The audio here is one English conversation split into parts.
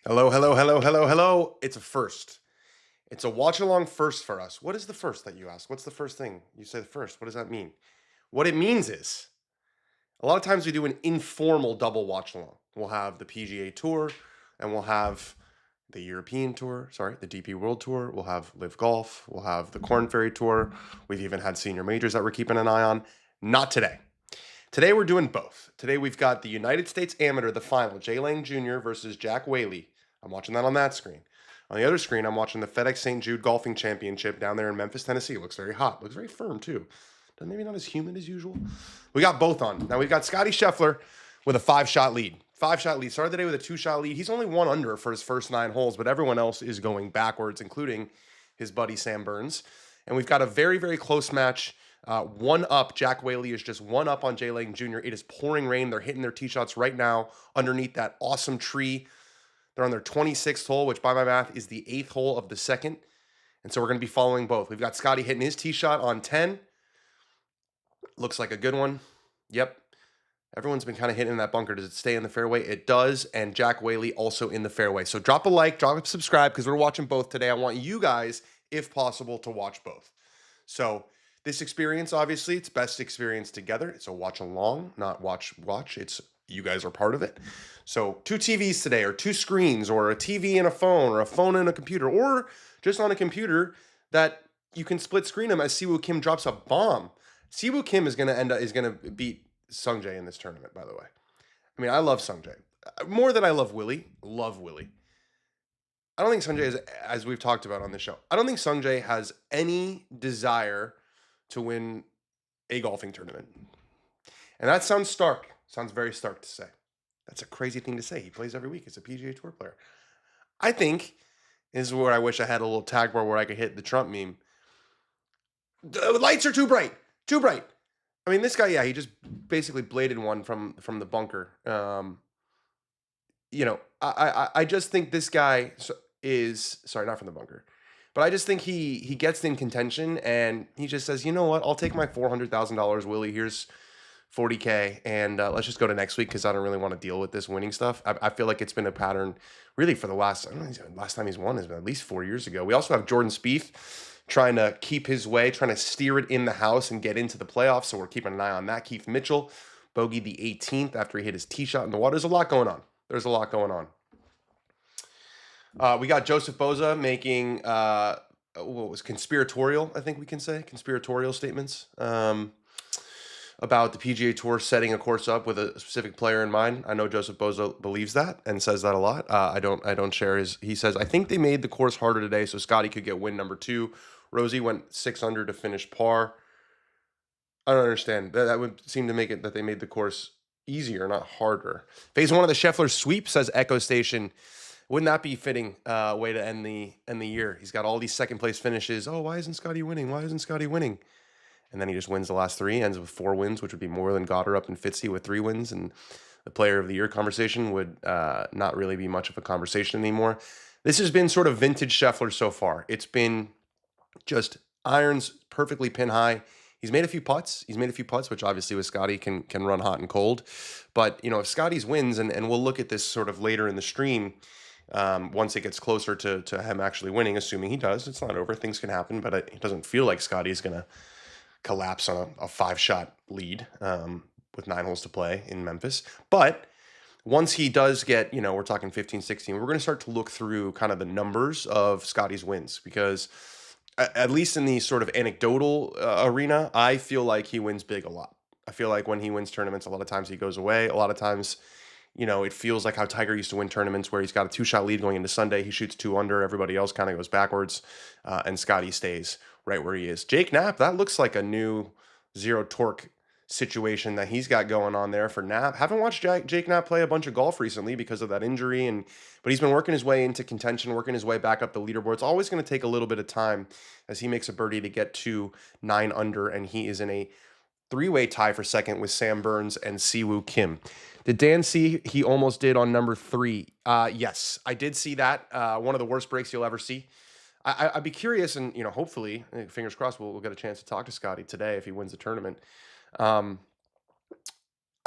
Hello, hello, hello, hello, hello. It's a first. It's a watch along first for us. What is the first that you ask? What's the first thing? You say the first. What does that mean? What it means is a lot of times we do an informal double watch along. We'll have the PGA Tour and we'll have the European Tour, sorry, the DP World Tour. We'll have Live Golf. We'll have the Corn Ferry Tour. We've even had senior majors that we're keeping an eye on. Not today. Today we're doing both. Today we've got the United States Amateur, the final, Leng Jr. versus Jack Whaley. I'm watching that on that screen. On the other screen, I'm watching the FedEx St. Jude Golfing Championship down there in Memphis, Tennessee. It looks very hot. Looks very firm, too. Maybe not as humid as usual. We got both on. Now we've got Scotty Scheffler with a 5-shot lead. 5-shot lead. Started the day with a 2-shot lead. He's only one under for his first 9 holes, but everyone else is going backwards, including his buddy Sam Burns. And we've got a very, very close match. One up. Jack Whaley is just one up on Jay Leng Jr. It is pouring rain. They're hitting their tee shots right now underneath that awesome tree. They're on their 26th hole, which by my math is the 8th hole of the second. And so we're going to be following both. We've got Scotty hitting his tee shot on 10. Looks like a good one. Yep. Everyone's been kind of hitting that bunker. Does it stay in the fairway? It does. And Jack Whaley also in the fairway. So drop a like, drop a subscribe because we're watching both today. I want you guys, if possible, to watch both. So this experience, obviously, it's best experience together. It's a watch along, not watch. It's you guys are part of it. So 2 TVs today, or 2 screens, or a TV and a phone, or a phone and a computer, or just on a computer that you can split screen them as Siwoo Kim drops a bomb. Siwoo Kim is gonna beat Sungjae in this tournament. By the way, I mean I love Sungjae more than I love Willie. Love Willie. I don't think Sungjae is, as we've talked about on the show. I don't think Sungjae has any desire to win a golfing tournament. And that sounds stark. Sounds very stark to say. That's a crazy thing to say. He plays every week. He's a PGA Tour player. I think this is where I wish I had a little tag bar where I could hit the Trump meme. The lights are too bright. Too bright. I mean, this guy, yeah, he just basically bladed one from the bunker. I just think this guy is sorry, not from the bunker. But I just think he gets in contention and he just says, you know what, I'll take my $400,000, Willie. Here's 40K, and let's just go to next week because I don't really want to deal with this winning stuff. I feel like it's been a pattern really for the last, I don't know, last time he's won has been at least 4 years ago. We also have Jordan Spieth trying to keep his way, trying to steer it in the house and get into the playoffs. So we're keeping an eye on that. Keith Mitchell, bogey the 18th after he hit his tee shot in the water. There's a lot going on. There's a lot going on. We got Joseph Boza making what was conspiratorial, I think we can say, conspiratorial statements about the PGA Tour setting a course up with a specific player in mind. I know Joseph Boza believes that and says that a lot. I don't share his. He says I think they made the course harder today so Scotty could get win number 2. Rosie went 6 under to finish par. I don't understand. That would seem to make it that they made the course easier, not harder. Phase 1 of the Scheffler sweep, says Echo Station. Wouldn't that be fitting way to end the year? He's got all these second place finishes. Oh, why isn't Scotty winning? Why isn't Scotty winning? And then he just wins the last 3, ends with 4 wins, which would be more than Goddard up and Fitzy with 3 wins. And the player of the year conversation would not really be much of a conversation anymore. This has been sort of vintage Scheffler so far. It's been just irons perfectly pin high. He's made a few putts. Which obviously with Scotty can run hot and cold. But, you know, if Scotty's wins, and we'll look at this sort of later in the stream, once it gets closer to him actually winning, assuming he does. It's not over. Things can happen, but it doesn't feel like Scotty is going to collapse on a 5-shot lead with 9 holes to play in Memphis. But once he does get, you know, we're talking 15, 16, we're going to start to look through kind of the numbers of Scotty's wins because at least in the sort of anecdotal arena, I feel like he wins big a lot. I feel like when he wins tournaments, a lot of times he goes away. A lot of times, you know, it feels like how Tiger used to win tournaments where he's got a 2-shot lead going into Sunday. He shoots 2 under. Everybody else kind of goes backwards, and Scotty stays right where he is. Jake Knapp, that looks like a new zero torque situation that he's got going on there for Knapp. Haven't watched Jake Knapp play a bunch of golf recently because of that injury, but he's been working his way into contention, working his way back up the leaderboard. It's always going to take a little bit of time as he makes a birdie to get to 9 under, and he is in a 3-way tie for second with Sam Burns and Siwoo Kim. Did Dan see he almost did on number 3? Yes, I did see that. One of the worst breaks you'll ever see. I'd be curious, and you know, hopefully, fingers crossed, we'll get a chance to talk to Scotty today if he wins the tournament. Um,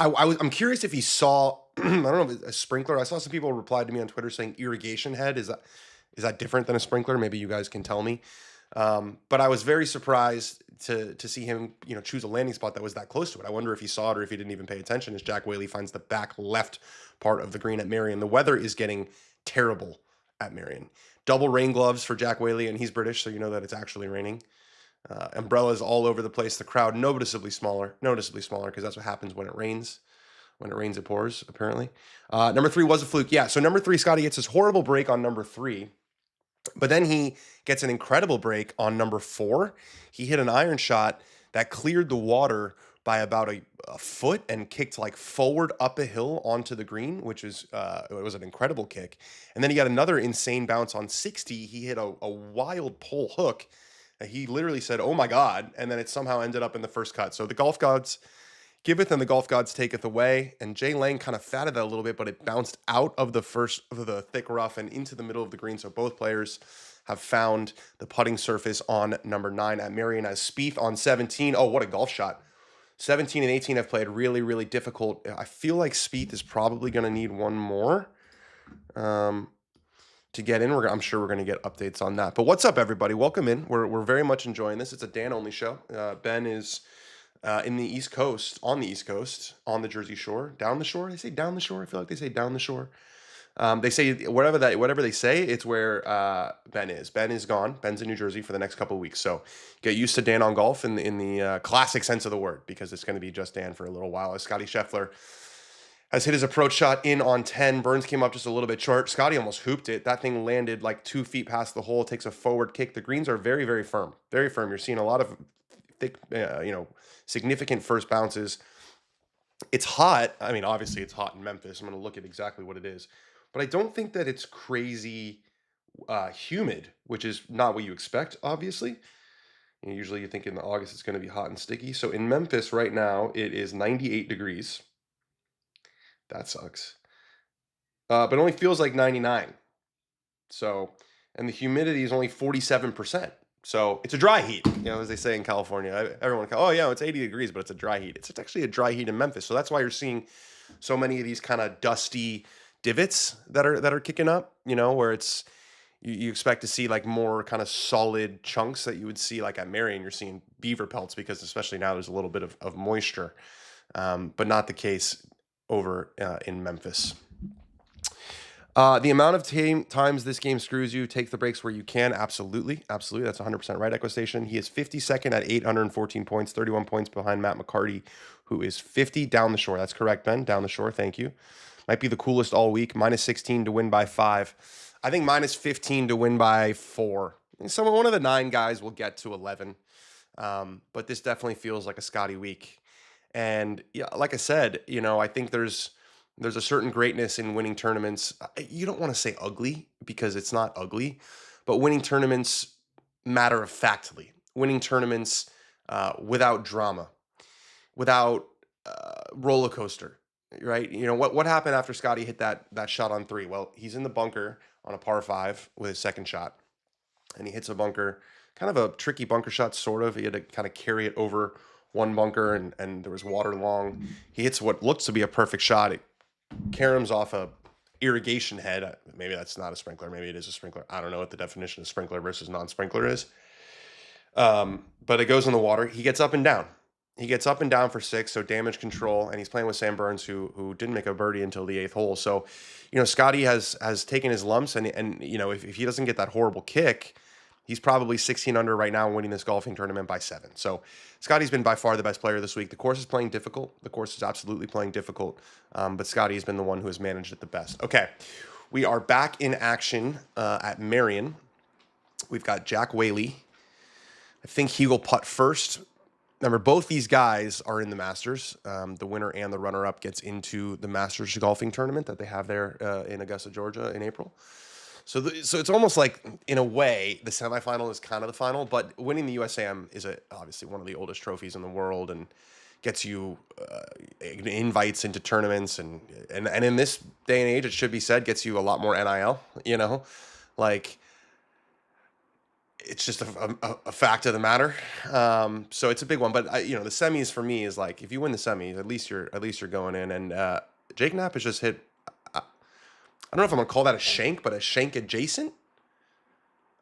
I'm curious if he saw. I don't know if it's a sprinkler. I saw some people replied to me on Twitter saying irrigation head. Is that different than a sprinkler? Maybe you guys can tell me. But I was very surprised to see him, choose a landing spot that was that close to it. I wonder if he saw it or if he didn't even pay attention. As Jack Whaley finds the back left part of the green at Merion. The weather is getting terrible at Merion. Double rain gloves for Jack Whaley, and he's British, so you know that it's actually raining. Umbrellas all over the place. The crowd noticeably smaller because that's what happens when it rains. When it rains, it pours, apparently. Number 3 was a fluke. Yeah, so number 3, Scotty gets his horrible break on number 3. But then he gets an incredible break on number 4. He hit an iron shot that cleared the water by about a foot and kicked like forward up a hill onto the green, which is it was an incredible kick. And then he got another insane bounce on 60. He hit a wild pull hook. He literally said, "Oh my God," and then it somehow ended up in the first cut. So the golf gods giveth and the golf gods taketh away. And Jay Leng kind of fatted that a little bit, but it bounced out of the thick rough and into the middle of the green. So both players have found the putting surface on number 9 at Merion. As Spieth on 17. Oh, what a golf shot. 17 and 18 have played really, really difficult. I feel like Spieth is probably going to need one more to get in. I'm sure we're going to get updates on that. But what's up, everybody? Welcome in. We're very much enjoying this. It's a Dan-only show. Ben is on the East Coast, on the Jersey Shore, down the shore. They say down the shore. I feel like they say down the shore. They say whatever they say, it's where Ben is. Ben is gone. Ben's in New Jersey for the next couple of weeks. So get used to Dan on golf in the classic sense of the word, because it's going to be just Dan for a little while. As Scotty Scheffler has hit his approach shot in on 10. Burns came up just a little bit short. Scotty almost hooped it. That thing landed like 2 feet past the hole. Takes a forward kick. The greens are very, very firm. Very firm. You're seeing a lot of thick, significant first bounces. It's hot. I mean, obviously it's hot in Memphis. I'm going to look at exactly what it is. But I don't think that it's crazy humid, which is not what you expect, obviously. Usually you think in August it's going to be hot and sticky. So in Memphis right now, it is 98 degrees. That sucks. But it only feels like 99. So, and the humidity is only 47%. So it's a dry heat, as they say in California. Everyone, oh yeah, it's 80 degrees, but it's a dry heat. It's actually a dry heat in Memphis. So that's why you're seeing so many of these kind of dusty divots that are kicking up, where it's you expect to see like more kind of solid chunks that you would see like at Merion. You're seeing beaver pelts because especially now there's a little bit of moisture, but not the case over in Memphis. The amount of times this game screws you, take the breaks where you can. Absolutely. That's 100% right, Equistation. He is 52nd at 814 points, 31 points behind Matt McCarty, who is 50 down the shore. That's correct, Ben. Down the shore. Thank you. Might be the coolest all week. Minus 16 to win by 5. I think minus 15 to win by 4. One of the 9 guys will get to 11. But this definitely feels like a Scotty week. And yeah, like I said, I think there's a certain greatness in winning tournaments. You don't want to say ugly because it's not ugly, but winning tournaments matter of factly. Winning tournaments without drama, without roller coaster, right? What happened after Scotty hit that shot on 3? Well, he's in the bunker on a par 5 with his second shot, and he hits a bunker, kind of a tricky bunker shot, sort of. He had to kind of carry it over one bunker, and there was water long. He hits what looks to be a perfect shot. It caroms off a irrigation head. Maybe that's not a sprinkler. Maybe it is a sprinkler. I don't know what the definition of sprinkler versus non-sprinkler is. But it goes in the water. He gets up and down. He gets up and down for 6, so damage control, and he's playing with Sam Burns, who didn't make a birdie until the 8th hole. So, Scotty has taken his lumps, and if he doesn't get that horrible kick, he's probably 16 under right now, winning this golfing tournament by 7. So Scotty's been by far the best player this week. The course is playing difficult. The course is absolutely playing difficult. But Scotty's been the one who has managed it the best. Okay, we are back in action at Merion. We've got Jack Whaley. I think he will putt first. Remember, both these guys are in the Masters. The winner and the runner-up gets into the Masters golfing tournament that they have there in Augusta, Georgia in April. So it's almost like, in a way, the semifinal is kind of the final, but winning the USAM is obviously one of the oldest trophies in the world and gets you invites into tournaments. And in this day and age, it should be said, gets you a lot more NIL, Like, it's just a fact of the matter. So it's a big one. But the semis for me is like, if you win the semis, at least you're going in. And Jake Knapp has just hit. I don't know if I'm gonna call that a shank, but a shank adjacent.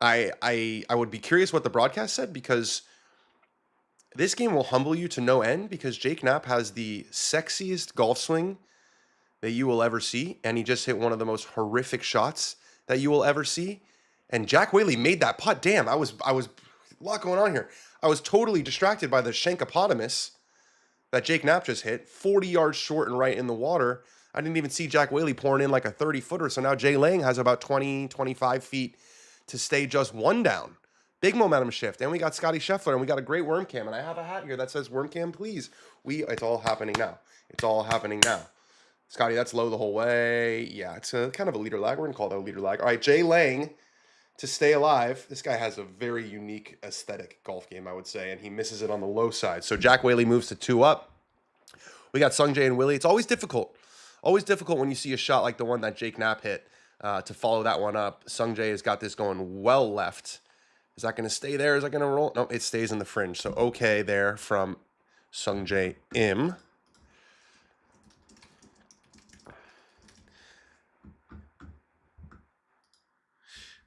I would be curious what the broadcast said, because this game will humble you to no end, because Jake Knapp has the sexiest golf swing that you will ever see, and he just hit one of the most horrific shots that you will ever see. And Jack Whaley made that putt. Damn, I was a lot going on here. I was totally distracted by the shankopotamus that Jake Knapp just hit, 40 yards short and right in the water. I didn't even see Jack Whaley pouring in like a 30-footer. So now Jay Leng has about 20, 25 feet to stay just one down. Big momentum shift. And we got Scotty Scheffler, and we got a great worm cam. And I have a hat here that says worm cam, please. It's all happening now. It's all happening now. Scotty, that's low the whole way. Yeah, it's a kind of a leader lag. We're going to call that a leader lag. All right, Jay Leng to stay alive. This guy has a very unique aesthetic golf game, I would say, and he misses it on the low side. So Jack Whaley moves to 2 up. We got Sungjae and Willie. It's always difficult. Always difficult when you see a shot like the one that Jake Knapp hit to follow that one up. Sungjae has got this going well left. Is that going to stay there? Is that going to roll? No, it stays in the fringe. So okay there from Sungjae Im.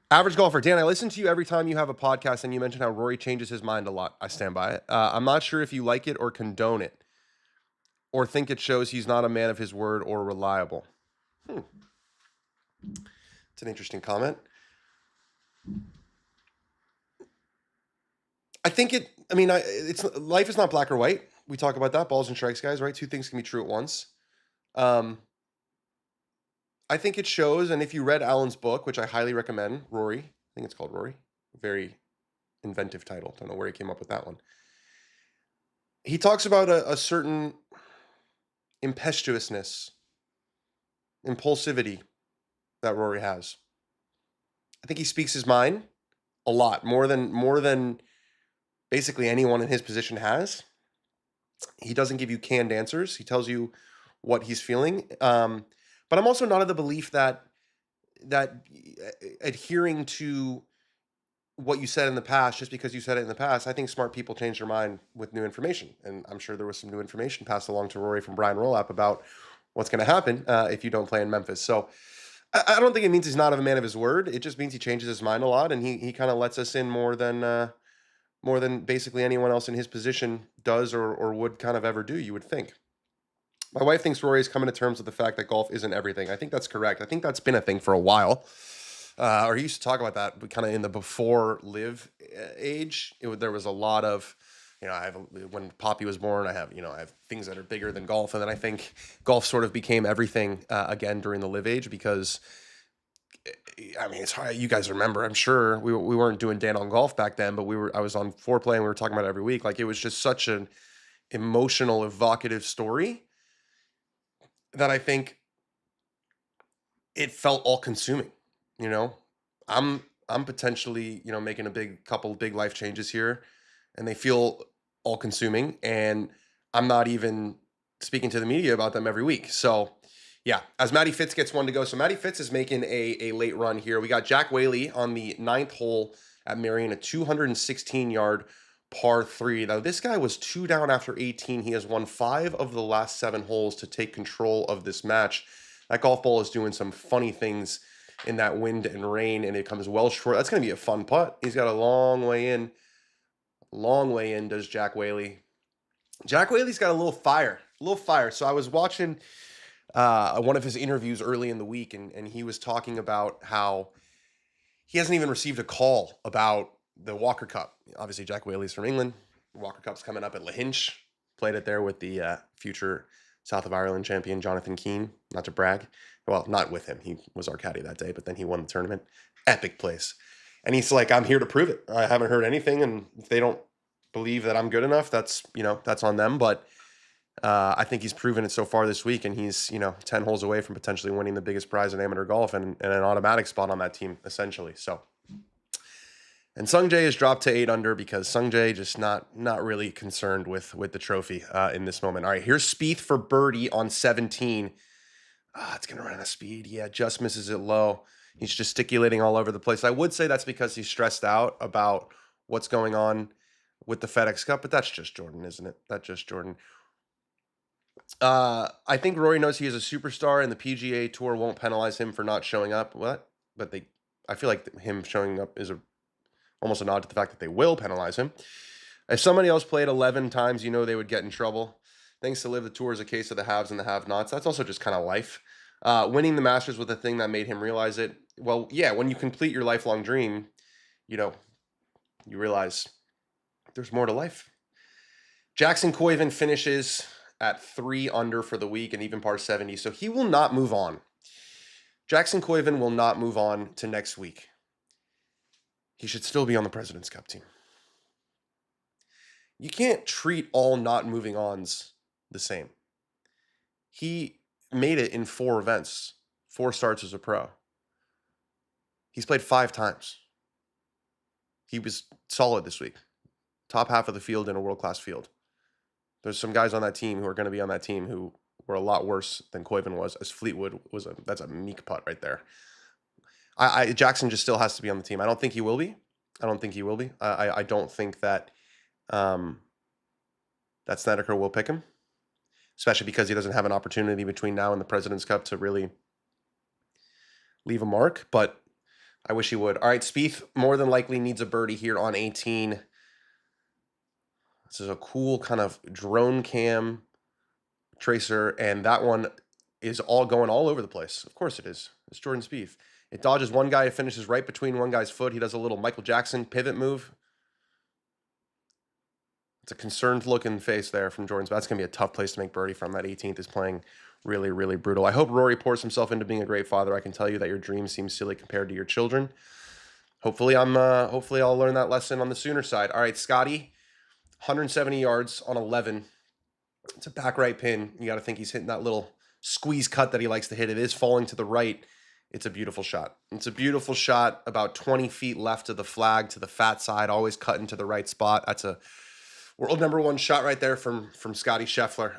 Average golfer. Dan, I listen to you every time you have a podcast, and you mention how Rory changes his mind a lot. I stand by it. I'm not sure if you like it or condone it, or think it shows he's not a man of his word or reliable. It's an interesting comment. I think it's life is not black or white. We talk about that, balls and strikes, guys, right? Two things can be true at once. I think it shows, and if you read Alan's book, which I highly recommend, Rory, I think it's called Rory, very inventive title. Don't know where he came up with that one. He talks about a certain impetuousness, impulsivity that Rory has. I think he speaks his mind a lot, more than basically anyone in his position has. He doesn't give you canned answers. He tells you what he's feeling. But I'm also not of the belief that adhering to what you said in the past, just because you said it in the past, I think smart people change their mind with new information. And I'm sure there was some new information passed along to Rory from Brian Rolapp about what's going to happen if you don't play in Memphis. So I don't think it means he's not a man of his word. It just means he changes his mind a lot, and he kind of lets us in more than basically anyone else in his position does or would kind of ever do, you would think. My wife thinks Rory is coming to terms with the fact that golf isn't everything. I think that's correct. I think that's been a thing for a while. Or he used to talk about that kind of in the before live age. There was a lot of, when Poppy was born, I have things that are bigger than golf. And then I think golf sort of became everything again during the live age, because it's hard. You guys remember, I'm sure we weren't doing Dan on Golf back then, but I was on Foreplay and we were talking about it every week. Like, it was just such an emotional, evocative story that I think it felt all consuming. I'm potentially, making a couple big life changes here, and they feel all consuming, and I'm not even speaking to the media about them every week. So yeah, as Matty Fitz gets one to go. So Matty Fitz is making a late run here. We got Jack Whaley on the 9th hole at Marion, a 216-yard par 3. Now, this guy was 2 down after 18. He has won 5 of the last 7 holes to take control of this match. That golf ball is doing some funny things in that wind and rain, and it comes well short. That's going to be a fun putt. He's got a long way in. Long way in does Jack Whaley. Jack Whaley's got a little fire. So I was watching one of his interviews early in the week, and he was talking about how he hasn't even received a call about the Walker Cup. Obviously, Jack Whaley's from England. Walker Cup's coming up at Leng. Played it there with the future South of Ireland champion, Jonathan Keane. Not to brag. Well, not with him. He was our caddy that day, but then he won the tournament. Epic place. And he's like, I'm here to prove it. I haven't heard anything, and if they don't believe that I'm good enough, that's on them. But I think he's proven it so far this week, and he's 10 holes away from potentially winning the biggest prize in amateur golf and an automatic spot on that team, essentially. So, and Sungjae is dropped to 8 under because Sungjae just not really concerned with the trophy in this moment. All right, here's Spieth for birdie on 17. It's gonna run out of speed. Yeah, just misses it low. He's gesticulating all over the place. I would say that's because he's stressed out about what's going on with the FedEx Cup, but that's just Jordan, isn't it? That's just Jordan. I think Rory knows he is a superstar, and the PGA Tour won't penalize him for not showing up. What? But I feel like him showing up is almost a nod to the fact that they will penalize him. If somebody else played 11 times, they would get in trouble. Thanks to Live the Tour is a case of the haves and the have-nots. That's also just kind of life. Winning the Masters was the thing that made him realize it. Well, yeah, when you complete your lifelong dream, you realize there's more to life. Jackson Koivin finishes at 3 under for the week and even par 70, so he will not move on. Jackson Koivin will not move on to next week. He should still be on the President's Cup team. You can't treat all not moving ons the same. He made it in 4 events, 4 starts as a pro. He's played 5 times. He was solid this week. Top half of the field in a world-class field. There's some guys on that team who are going to be on that team who were a lot worse than Koivin was, as Fleetwood was. That's a meek putt right there. Jackson just still has to be on the team. I don't think he will be. I don't think that that Snedeker will pick him, especially because he doesn't have an opportunity between now and the President's Cup to really leave a mark, but I wish he would. All right, Spieth more than likely needs a birdie here on 18. This is a cool kind of drone cam tracer, and that one is all going all over the place. Of course it is. It's Jordan Spieth. It dodges one guy, it finishes right between one guy's foot. He does a little Michael Jackson pivot move. It's a concerned looking face there from Jordan. That's going to be a tough place to make birdie from. That 18th is playing really, really brutal. I hope Rory pours himself into being a great father. I can tell you that your dreams seem silly compared to your children. Hopefully I'll learn that lesson on the Sooner side. All right, Scotty, 170 yards on 11. It's a back right pin. You got to think he's hitting that little squeeze cut that he likes to hit. It is falling to the right. It's a beautiful shot. It's a beautiful shot. About 20 feet left of the flag to the fat side, always cutting to the right spot. That's a world #1 shot right there from Scotty Scheffler.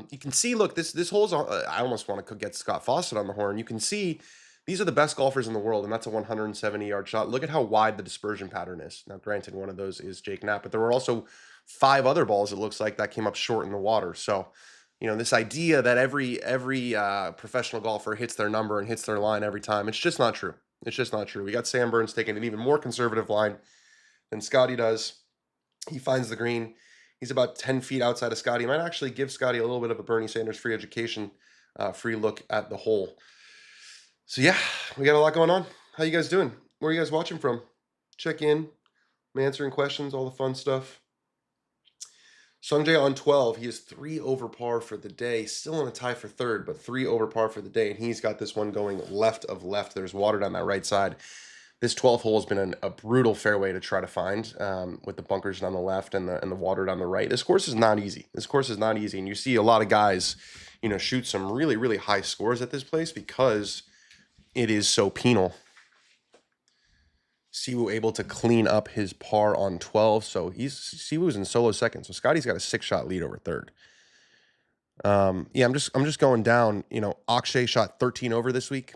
You can see, look, this hole's, I almost want to get Scott Fawcett on the horn. You can see these are the best golfers in the world, and that's a 170-yard shot. Look at how wide the dispersion pattern is. Now, granted, one of those is Jake Knapp, but there were also 5 other balls, it looks like, that came up short in the water. So, this idea that every professional golfer hits their number and hits their line every time, it's just not true. It's just not true. We got Sam Burns taking an even more conservative line than Scotty does. He finds the green. He's about 10 feet outside of Scotty. He might actually give Scotty a little bit of a Bernie Sanders free education, free look at the hole. So, yeah, we got a lot going on. How you guys doing? Where are you guys watching from? Check in. I'm answering questions, all the fun stuff. Sungjae on 12. He is 3 over par for the day. Still in a tie for third, but 3 over par for the day. And he's got this one going left of left. There's water down that right side. This 12th hole has been a brutal fairway to try to find, with the bunkers down the left and the water down the right. This course is not easy. And you see a lot of guys, shoot some really, really high scores at this place because it is so penal. Siwoo able to clean up his par on 12, so Siwoo's in solo second. So Scotty's got a 6-shot lead over third. Yeah, I'm just going down. Akshay shot 13 over this week.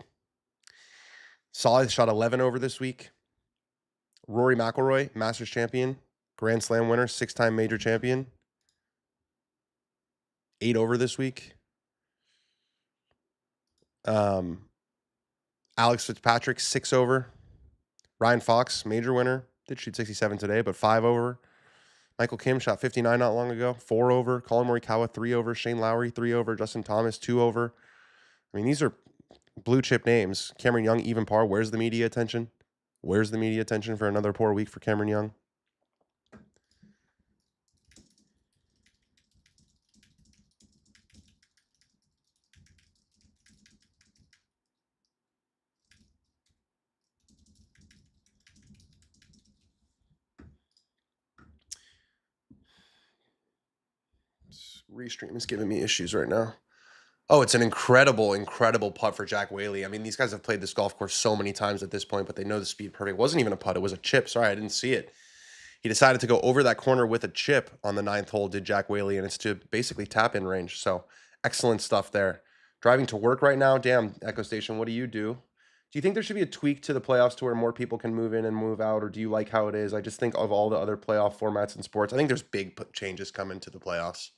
Solid shot 11 over this week. Rory McIlroy, Masters champion, Grand Slam winner, 6-time major champion, 8 over this week. Alex Fitzpatrick, 6 over. Ryan Fox, major winner, did shoot 67 today, but 5 over. Michael Kim shot 59 not long ago, 4 over. Colin Morikawa, 3 over. Shane Lowry, 3 over. Justin Thomas, 2 over. I mean, these are blue chip names. Cameron Young, even par. Where's the media attention? Where's the media attention for another poor week for Cameron Young? Restream is giving me issues right now. Oh, it's an incredible, incredible putt for Jack Whaley. I mean, these guys have played this golf course so many times at this point, but they know the speed perfect. It wasn't even a putt. It was a chip. Sorry, I didn't see it. He decided to go over that corner with a chip on the 9th hole, did Jack Whaley, and it's to basically tap-in range. So excellent stuff there. Driving to work right now. Damn, Echo Station, what do? Do you think there should be a tweak to the playoffs to where more people can move in and move out, or do you like how it is? I just think of all the other playoff formats in sports, I think there's big changes coming to the playoffs.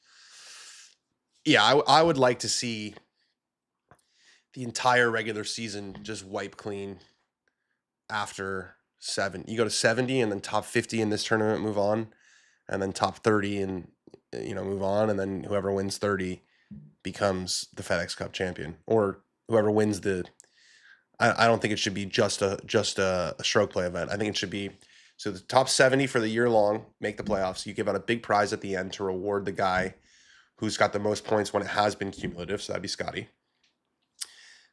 Yeah, I would like to see the entire regular season just wipe clean after 7. You go to 70 and then top 50 in this tournament move on, and then top 30 and move on, and then whoever wins 30 becomes the FedEx Cup champion, or whoever wins the. I don't think it should be just a stroke play event. I think it should be so the top 70 for the year long make the playoffs. You give out a big prize at the end to reward the guy who's got the most points when it has been cumulative. So that'd be Scotty.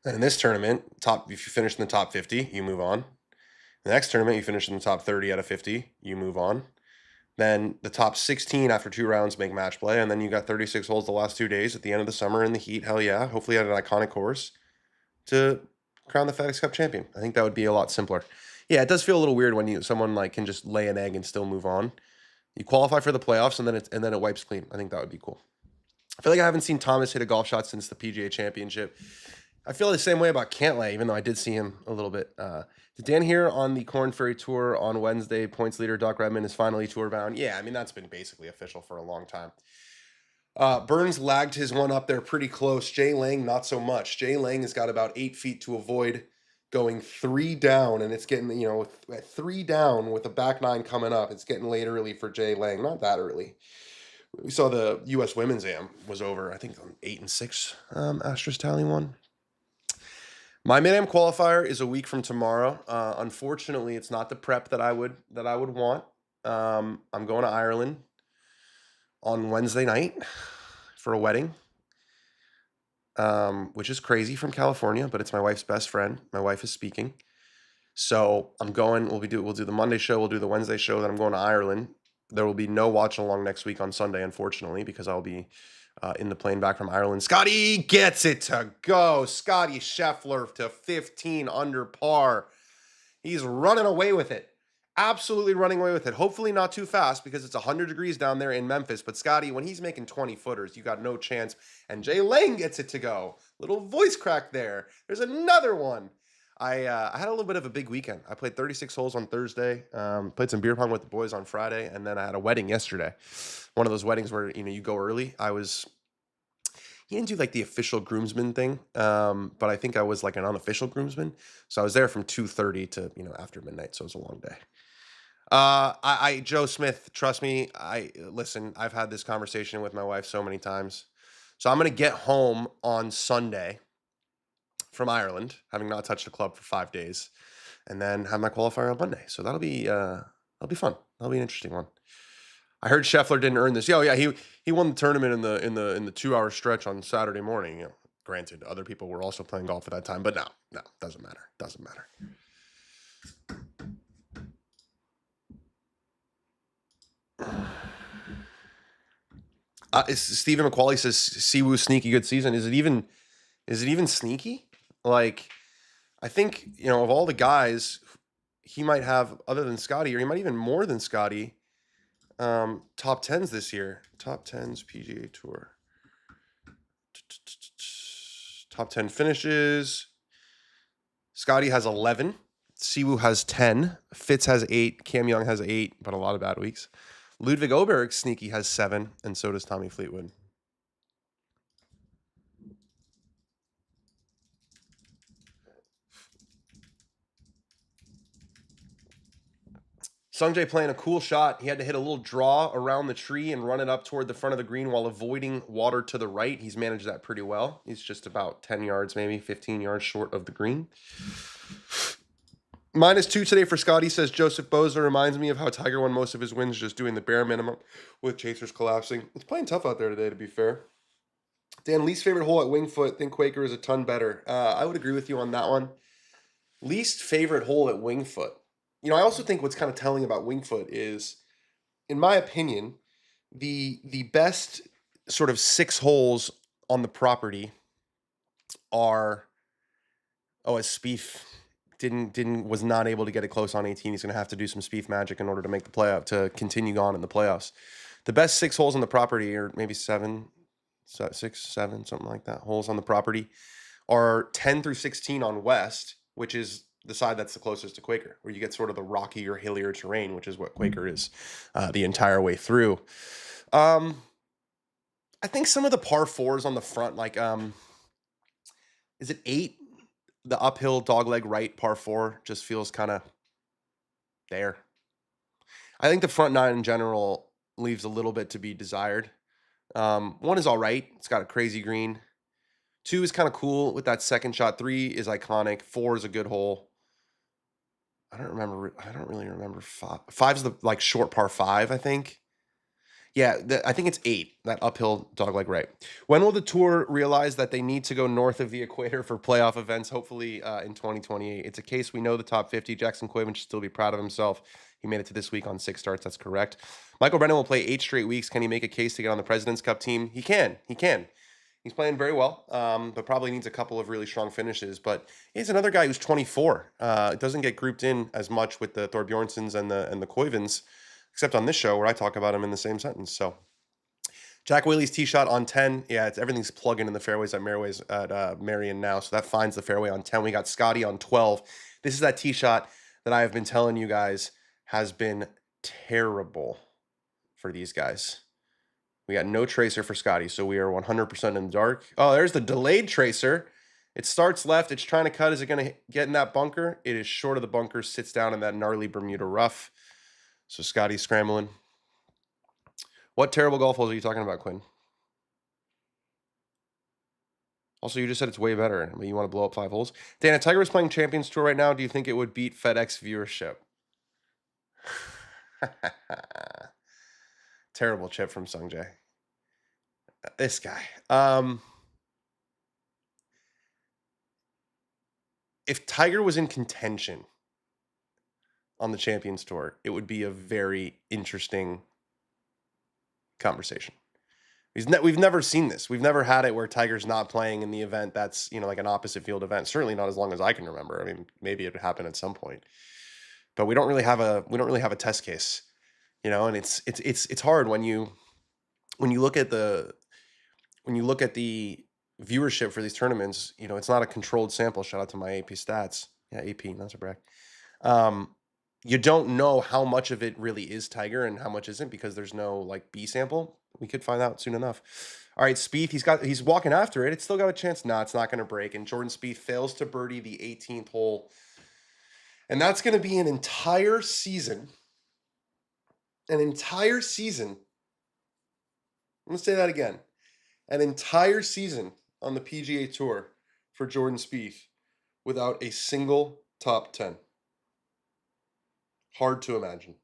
And in this tournament, if you finish in the top 50, you move on. The next tournament, you finish in the top 30 out of 50, you move on. Then the top 16 after 2 rounds make match play, and then you got 36 holes the last 2 days at the end of the summer in the heat. Hell yeah! Hopefully at an iconic course to crown the FedEx Cup champion. I think that would be a lot simpler. Yeah, it does feel a little weird when someone like can just lay an egg and still move on. You qualify for the playoffs and then it wipes clean. I think that would be cool. I feel like I haven't seen Thomas hit a golf shot since the PGA Championship. I feel the same way about Cantlay, even though I did see him a little bit. Did Dan hear on the Corn Ferry Tour on Wednesday, points leader Doc Redman is finally tour bound? Yeah, I mean, that's been basically official for a long time. Burns lagged his one up there pretty close. Jay Leng, not so much. Jay Leng has got about 8 feet to avoid going 3 down, and it's getting, at 3 down with a back 9 coming up. It's getting late early for Jay Leng. Not that early. We saw the U.S. Women's Am was over, I think, on 8-6. Astros Tally won. My Mid-Am qualifier is a week from tomorrow. Unfortunately, it's not the prep that I would want. I'm going to Ireland on Wednesday night for a wedding, which is crazy from California, but it's my wife's best friend. My wife is speaking. So I'm going, we'll do the Monday show, we'll do the Wednesday show, then I'm going to Ireland. There will be no watch along next week on Sunday, unfortunately, because I'll be in the plane back from Ireland. Scotty gets it to go. Scotty Scheffler to 15 under par. He's running away with it. Absolutely running away with it. Hopefully not too fast because it's 100 degrees down there in Memphis. But Scotty, when he's making 20 footers, you got no chance. And Jay Leng gets it to go. Little voice crack there. There's another one. I had a little bit of a big weekend. I played 36 holes on Thursday, played some beer pong with the boys on Friday, and then I had a wedding yesterday. One of those weddings where, you go early. He didn't do like the official groomsman thing, but I think I was like an unofficial groomsman. So I was there from 2:30 to, after midnight. So it was a long day. Joe Smith, trust me. Listen, I've had this conversation with my wife so many times. So I'm going to get home on Sunday from Ireland, having not touched the club for 5 days, and then have my qualifier on Monday. So that'll be fun. That'll be an interesting one. I heard Scheffler didn't earn this. Yeah, he won the tournament in the 2-hour stretch on Saturday morning. Granted, other people were also playing golf at that time, but no, doesn't matter. Doesn't matter. Stephen McQualley says Siwoo sneaky good season. Is it even sneaky? Like, I think, of all the guys, he might have, other than Scotty, or he might even more than Scotty, top 10s this year. Top 10s PGA Tour. Top 10 finishes. Scotty has 11. Siwoo has 10. Fitz has 8. Cam Young has 8, but a lot of bad weeks. Ludwig Oberg sneaky has 7, and so does Tommy Fleetwood. Sungjae playing a cool shot. He had to hit a little draw around the tree and run it up toward the front of the green while avoiding water to the right. He's managed that pretty well. He's just about 10 yards, maybe 15 yards short of the green. -2 today for Scotty, says Joseph Boza. Reminds me of how Tiger won most of his wins just doing the bare minimum with chasers collapsing. It's playing tough out there today, to be fair. Dan, least favorite hole at Wingfoot. Think Quaker is a ton better. I would agree with you on that one. Least favorite hole at Wingfoot. I also think what's kind of telling about Wingfoot is, in my opinion, the best sort of 6 holes on the property are, as Spieth was not able to get it close on 18. He's going to have to do some Spieth magic in order to make the playoff, to continue on in the playoffs. The best 6 holes on the property, or maybe 7, 6, 7, something like that, holes on the property, are 10 through 16 on West, which is the side that's the closest to Quaker, where you get sort of the rockier, hillier terrain, which is what Quaker is the entire way through. I think some of the par fours on the front, like is it 8? The uphill dogleg right par 4 just feels kind of there. I think the front 9 in general leaves a little bit to be desired. 1 is all right. It's got a crazy green. 2 is kind of cool with that second shot. 3 is iconic. 4 is a good hole. I don't really remember 5. 5 is the like short par 5, I think. Yeah, I think it's 8, that uphill dogleg right. When will the tour realize that they need to go north of the equator for playoff events? Hopefully in 2028. It's a case we know the top 50. Jackson Quaven should still be proud of himself. He made it to this week on 6 starts. That's correct. Michael Brennan will play 8 straight weeks. Can he make a case to get on the President's Cup team? He can. He's playing very well, but probably needs a couple of really strong finishes. But he's another guy who's 24. Doesn't get grouped in as much with the Thorbjornsens and the Koivens, except on this show where I talk about him in the same sentence. So Jack Whaley's tee shot on 10. Yeah, everything's plugging in the fairways at Marion now. So that finds the fairway on 10. We got Scotty on 12. This is that tee shot that I have been telling you guys has been terrible for these guys. We got no tracer for Scotty, so we are 100% in the dark. Oh, there's the delayed tracer. It starts left. It's trying to cut. Is it going to get in that bunker? It is short of the bunker, sits down in that gnarly Bermuda rough. So Scotty's scrambling. What terrible golf holes are you talking about, Quinn? Also, you just said it's way better, but you want to blow up 5 holes? Dan, if Tiger was playing Champions Tour right now, do you think it would beat FedEx viewership? Terrible chip from Sungjae. This guy. If Tiger was in contention on the Champions Tour, it would be a very interesting conversation. We've never seen this. We've never had it where Tiger's not playing in the event that's, like an opposite field event. Certainly not as long as I can remember. I mean, maybe it would happen at some point, but we don't really have a test case, and it's hard when you look at the viewership for these tournaments. It's not a controlled sample. Shout out to my AP stats. Yeah, AP, not to brag. You don't know how much of it really is Tiger and how much isn't, because there's no B sample. We could find out soon enough. All right, Spieth, he's walking after it. It's still got a chance. No, it's not going to break. And Jordan Spieth fails to birdie the 18th hole. And that's going to be an entire season. I'm going to say that again. An entire season on the PGA Tour for Jordan Spieth without a single top 10. Hard to imagine.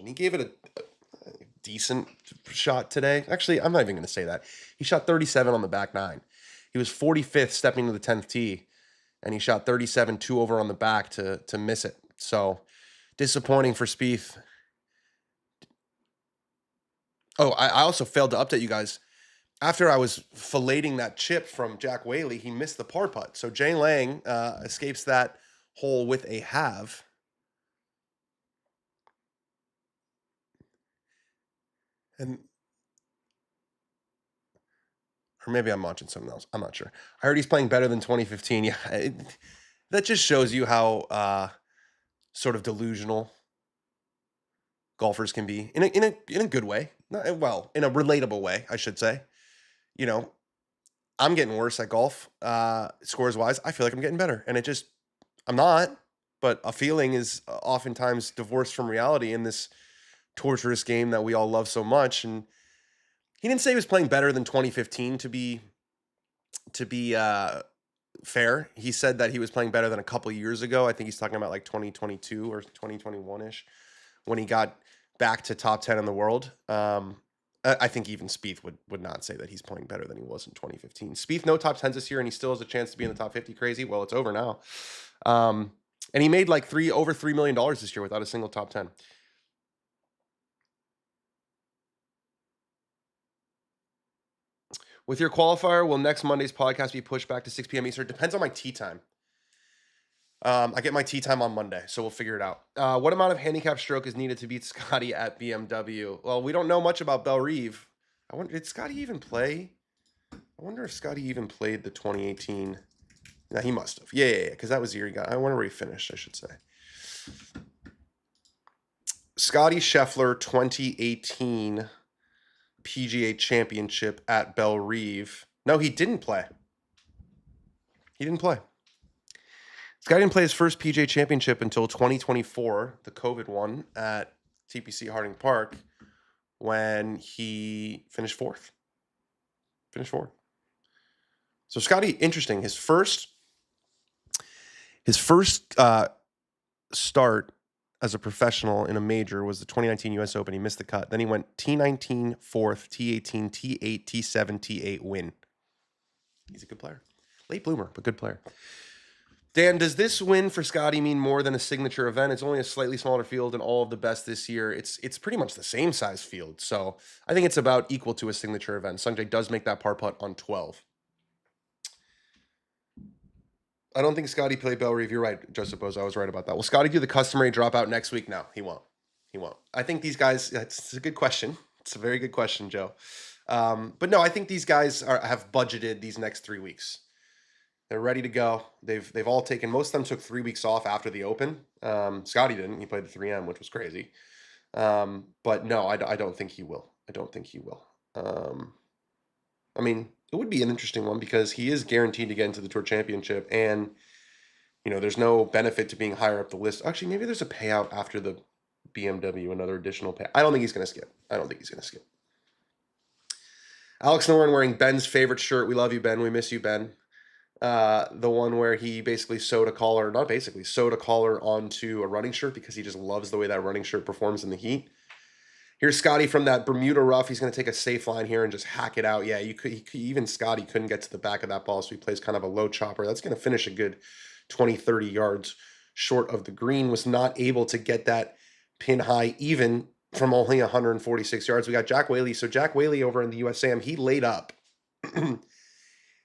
He gave it a decent shot today. Actually, I'm not even going to say that. He shot 37 on the back 9. He was 45th stepping to the 10th tee, and he shot 37 2 over on the back to miss it. So disappointing for Spieth. Oh, I also failed to update you guys. After I was filleting that chip from Jack Whaley, he missed the par putt. So Jay Leng escapes that hole with a halve. Or maybe I'm watching something else. I'm not sure. I heard he's playing better than 2015. Yeah, that just shows you how sort of delusional golfers can be in a good way. In a relatable way, I should say. I'm getting worse at golf, scores wise. I feel like I'm getting better, and I'm not. But a feeling is oftentimes divorced from reality in this torturous game that we all love so much. And he didn't say he was playing better than 2015 to be fair. He said that he was playing better than a couple years ago. I think he's talking about 2022 or 2021-ish when he got back to top 10 in the world. I think even Spieth would not say that he's playing better than he was in 2015. Spieth, no top 10s this year, and he still has a chance to be in the top 50. Crazy. Well, it's over now. And he made over $3 million this year without a single top 10. With your qualifier, will next Monday's podcast be pushed back to 6 p.m. Eastern? Depends on my tee time. I get my tee time on Monday, so we'll figure it out. What amount of handicap stroke is needed to beat Scotty at BMW? Well, we don't know much about Belle Reve. Did Scotty even play? I wonder if Scotty even played the 2018 No, he must have. Yeah. Because that was the year he got. I wonder where he finished, I should say. Scotty Scheffler 2018 PGA Championship at Belle Reve. No, he didn't play. He didn't play. This guy didn't play his first PGA Championship until 2024, the COVID one at TPC Harding Park, when he finished fourth. So Scotty, interesting. His first start as a professional in a major was the 2019 US Open. He missed the cut. Then he went T19 fourth, T18, T8, T7, T8 win. He's a good player. Late bloomer, but good player. Dan, does this win for Scotty mean more than a signature event? It's only a slightly smaller field and all of the best this year. It's pretty much the same size field. So I think it's about equal to a signature event. Sungjae does make that par putt on 12. I don't think Scotty played Belle Reve. You're right, Joseph Bozo. I was right about that. Will Scotty do the customary dropout next week? No, he won't. I think these guys, it's a good question. It's a very good question, Joe. But no, I think these guys have budgeted these next 3 weeks. They're ready to go. They've all taken, most of them took 3 weeks off after the Open. Scotty didn't. He played the 3M, which was crazy. But no, I don't think he will. I mean, it would be an interesting one because he is guaranteed to get into the Tour Championship, and there's no benefit to being higher up the list. Actually, maybe there's a payout after the BMW, another additional pay. I don't think he's going to skip. Alex Noren wearing Ben's favorite shirt. We love you, Ben. We miss you, Ben. The one where he basically sewed a collar onto a running shirt because he just loves the way that running shirt performs in the heat. Here's Scotty from that Bermuda rough. He's going to take a safe line here and just hack it out. Yeah, even Scotty couldn't get to the back of that ball, so he plays kind of a low chopper. That's going to finish a good 20, 30 yards short of the green. Was not able to get that pin high even from only 146 yards. We got Jack Whaley. So Jack Whaley over in the USAM, he laid up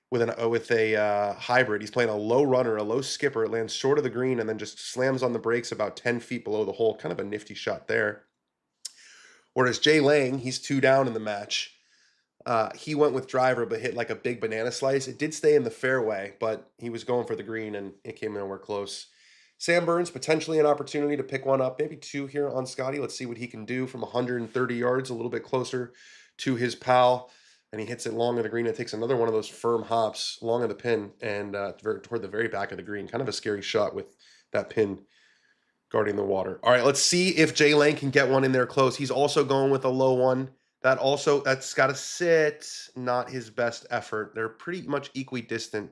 with a hybrid. He's playing a low runner, a low skipper. It lands short of the green and then just slams on the brakes about 10 feet below the hole. Kind of a nifty shot there. Whereas Jay Leng, he's 2 down in the match. He went with driver, but hit like a big banana slice. It did stay in the fairway, but he was going for the green, and it came nowhere close. Sam Burns, potentially an opportunity to pick one up, maybe 2 here on Scotty. Let's see what he can do from 130 yards, a little bit closer to his pal. And he hits it long of the green. It takes another one of those firm hops long of the pin and toward the very back of the green. Kind of a scary shot with that pin guarding the water. All right, let's see if Jay Leng can get one in there close. He's also going with a low one. That's got to sit. Not his best effort. They're pretty much equidistant,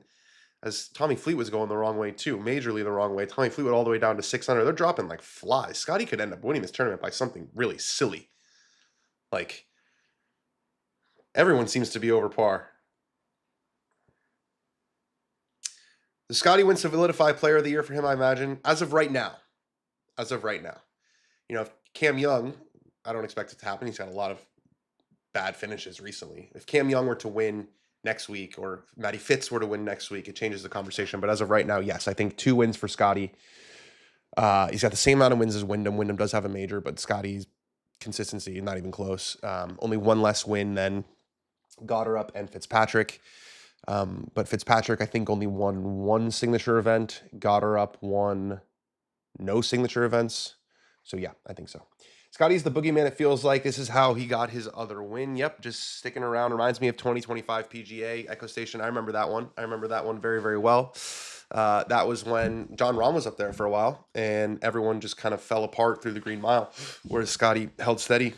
as Tommy Fleet was going the wrong way too, majorly the wrong way. Tommy Fleet went all the way down to 600. They're dropping like flies. Scotty could end up winning this tournament by something really silly. Like, everyone seems to be over par. The Scotty win solidify player of the year for him, I imagine, as of right now. If Cam Young, I don't expect it to happen. He's got a lot of bad finishes recently. If Cam Young were to win next week, or Matty Fitz were to win next week, it changes the conversation. But as of right now, yes, I think 2 wins for Scotty. He's got the same amount of wins as Wyndham. Wyndham does have a major, but Scotty's consistency, not even close. Only 1 less win than Goddard and Fitzpatrick. But Fitzpatrick, I think, only won 1 signature event. Goddard won no signature events. So yeah, I think so. Scotty's the boogeyman, it feels like. This is how he got his other win. Yep, just sticking around. Reminds me of 2025 PGA, Echo Station. I remember that one very, very well. That was when John Rahm was up there for a while, and everyone just kind of fell apart through the Green Mile, whereas Scotty held steady.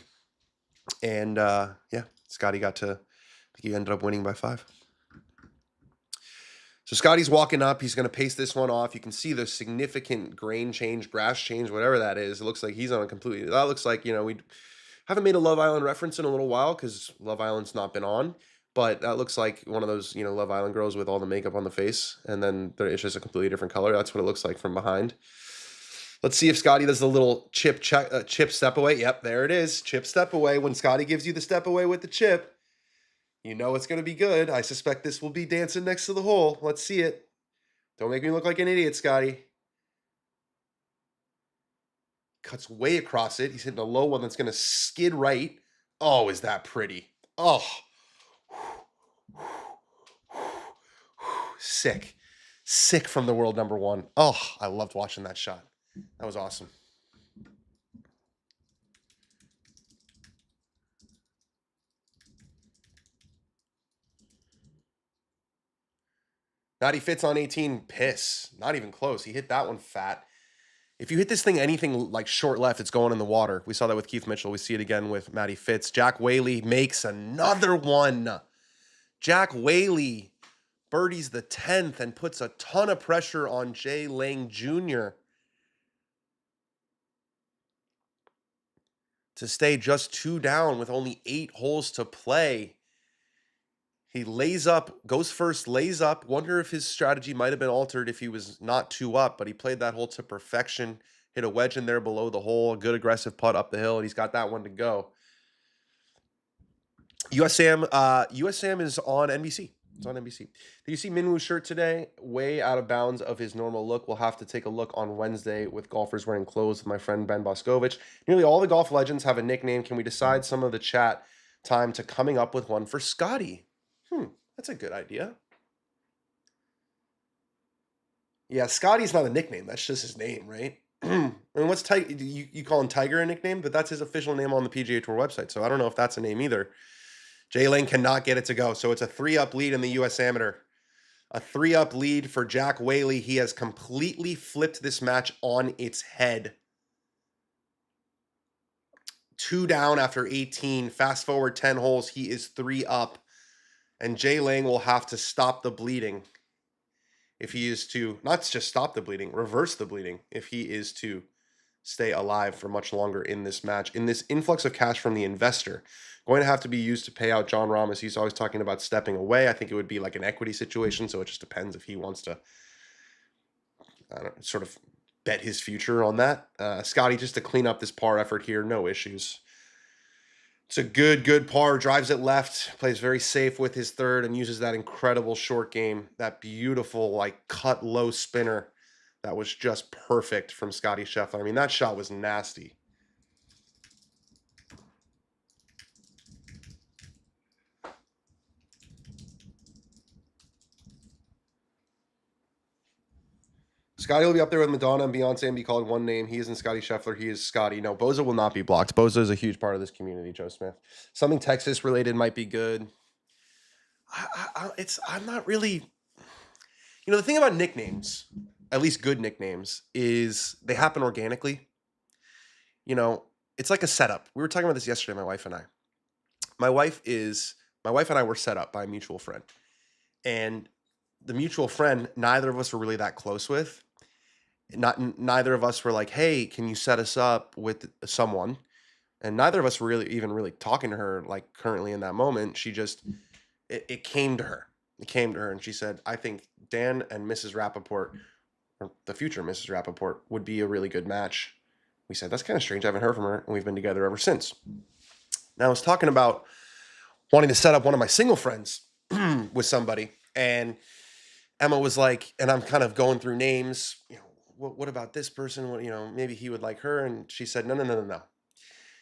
And Scotty he ended up winning by 5. So Scotty's walking up. He's going to pace this one off. You can see the significant grain change, grass change, whatever that is. It looks like he's on a completely... That looks like, we haven't made a Love Island reference in a little while because Love Island's not been on. But that looks like one of those, Love Island girls with all the makeup on the face. And then it's just a completely different color. That's what it looks like from behind. Let's see if Scotty does the little chip step away. Yep, there it is. Chip step away. When Scotty gives you the step away with the chip, you know it's going to be good. I suspect this will be dancing next to the hole. Let's see it. Don't make me look like an idiot, Scotty. Cuts way across it. He's hitting a low one that's going to skid right. Oh, is that pretty? Oh. Sick. Sick from the world number one. Oh, I loved watching that shot. That was awesome. Matty Fitz on 18, piss. Not even close. He hit that one fat. If you hit this thing anything like short left, it's going in the water. We saw that with Keith Mitchell. We see it again with Matty Fitz. Jack Whaley makes another one. Jack Whaley birdies the 10th and puts a ton of pressure on Jay Leng Jr. to stay just 2 down with only 8 holes to play. He lays up, goes first, lays up. Wonder if his strategy might have been altered if he was not 2 up, but he played that hole to perfection. Hit a wedge in there below the hole, a good aggressive putt up the hill, and he's got that one to go. USAM is on NBC. It's on NBC. Did you see Minwoo's shirt today? Way out of bounds of his normal look. We'll have to take a look on Wednesday with golfers wearing clothes with my friend Ben Boscovich. Nearly all the golf legends have a nickname. Can we decide some of the chat time to coming up with one for Scotty? That's a good idea. Yeah, Scotty's not a nickname. That's just his name, right? And what's Tiger? You call him Tiger a nickname, but that's his official name on the PGA Tour website. So I don't know if that's a name either. Jay Lane cannot get it to go. So it's a 3-up lead in the U.S. Amateur. A 3-up lead for Jack Whaley. He has completely flipped this match on its head. 2 down after 18. Fast forward 10 holes. He is 3 up. And Jay Lane will have to stop the bleeding if he is to, not just stop the bleeding, reverse the bleeding if he is to stay alive for much longer in this match. In this influx of cash from the investor, going to have to be used to pay out John Rahm. He's always talking about stepping away. I think it would be like an equity situation, so it just depends if he wants to sort of bet his future on that. Scotty, just to clean up this par effort here, no issues. It's a good par, drives it left, plays very safe with his third, and uses that incredible short game, that beautiful, like, cut low spinner that was just perfect from Scotty Scheffler. I mean, that shot was nasty. Scotty will be up there with Madonna and Beyonce and be called one name. He isn't Scotty Scheffler. He is Scotty. No, Boza will not be blocked. Boza is a huge part of this community, Joe Smith. Something Texas related might be good. I'm not really... You know, the thing about nicknames, at least good nicknames, is they happen organically. You know, it's like a setup. We were talking about this yesterday, my wife and I. My wife and I were set up by a mutual friend. And the mutual friend, neither of us were really that close with. Neither of us were like, hey, can you set us up with someone? And neither of us were really talking to her like currently in that moment. She just, it came to her. It came to her and she said, I think Dan and Mrs. Rapaport, or the future Mrs. Rapaport, would be a really good match. We said, that's kind of strange. I haven't heard from her, and we've been together ever since. Now, I was talking about wanting to set up one of my single friends with somebody, and Emma was like, and I'm kind of going through names, you know, what about this person? What, you know, maybe he would like her. And she said, no.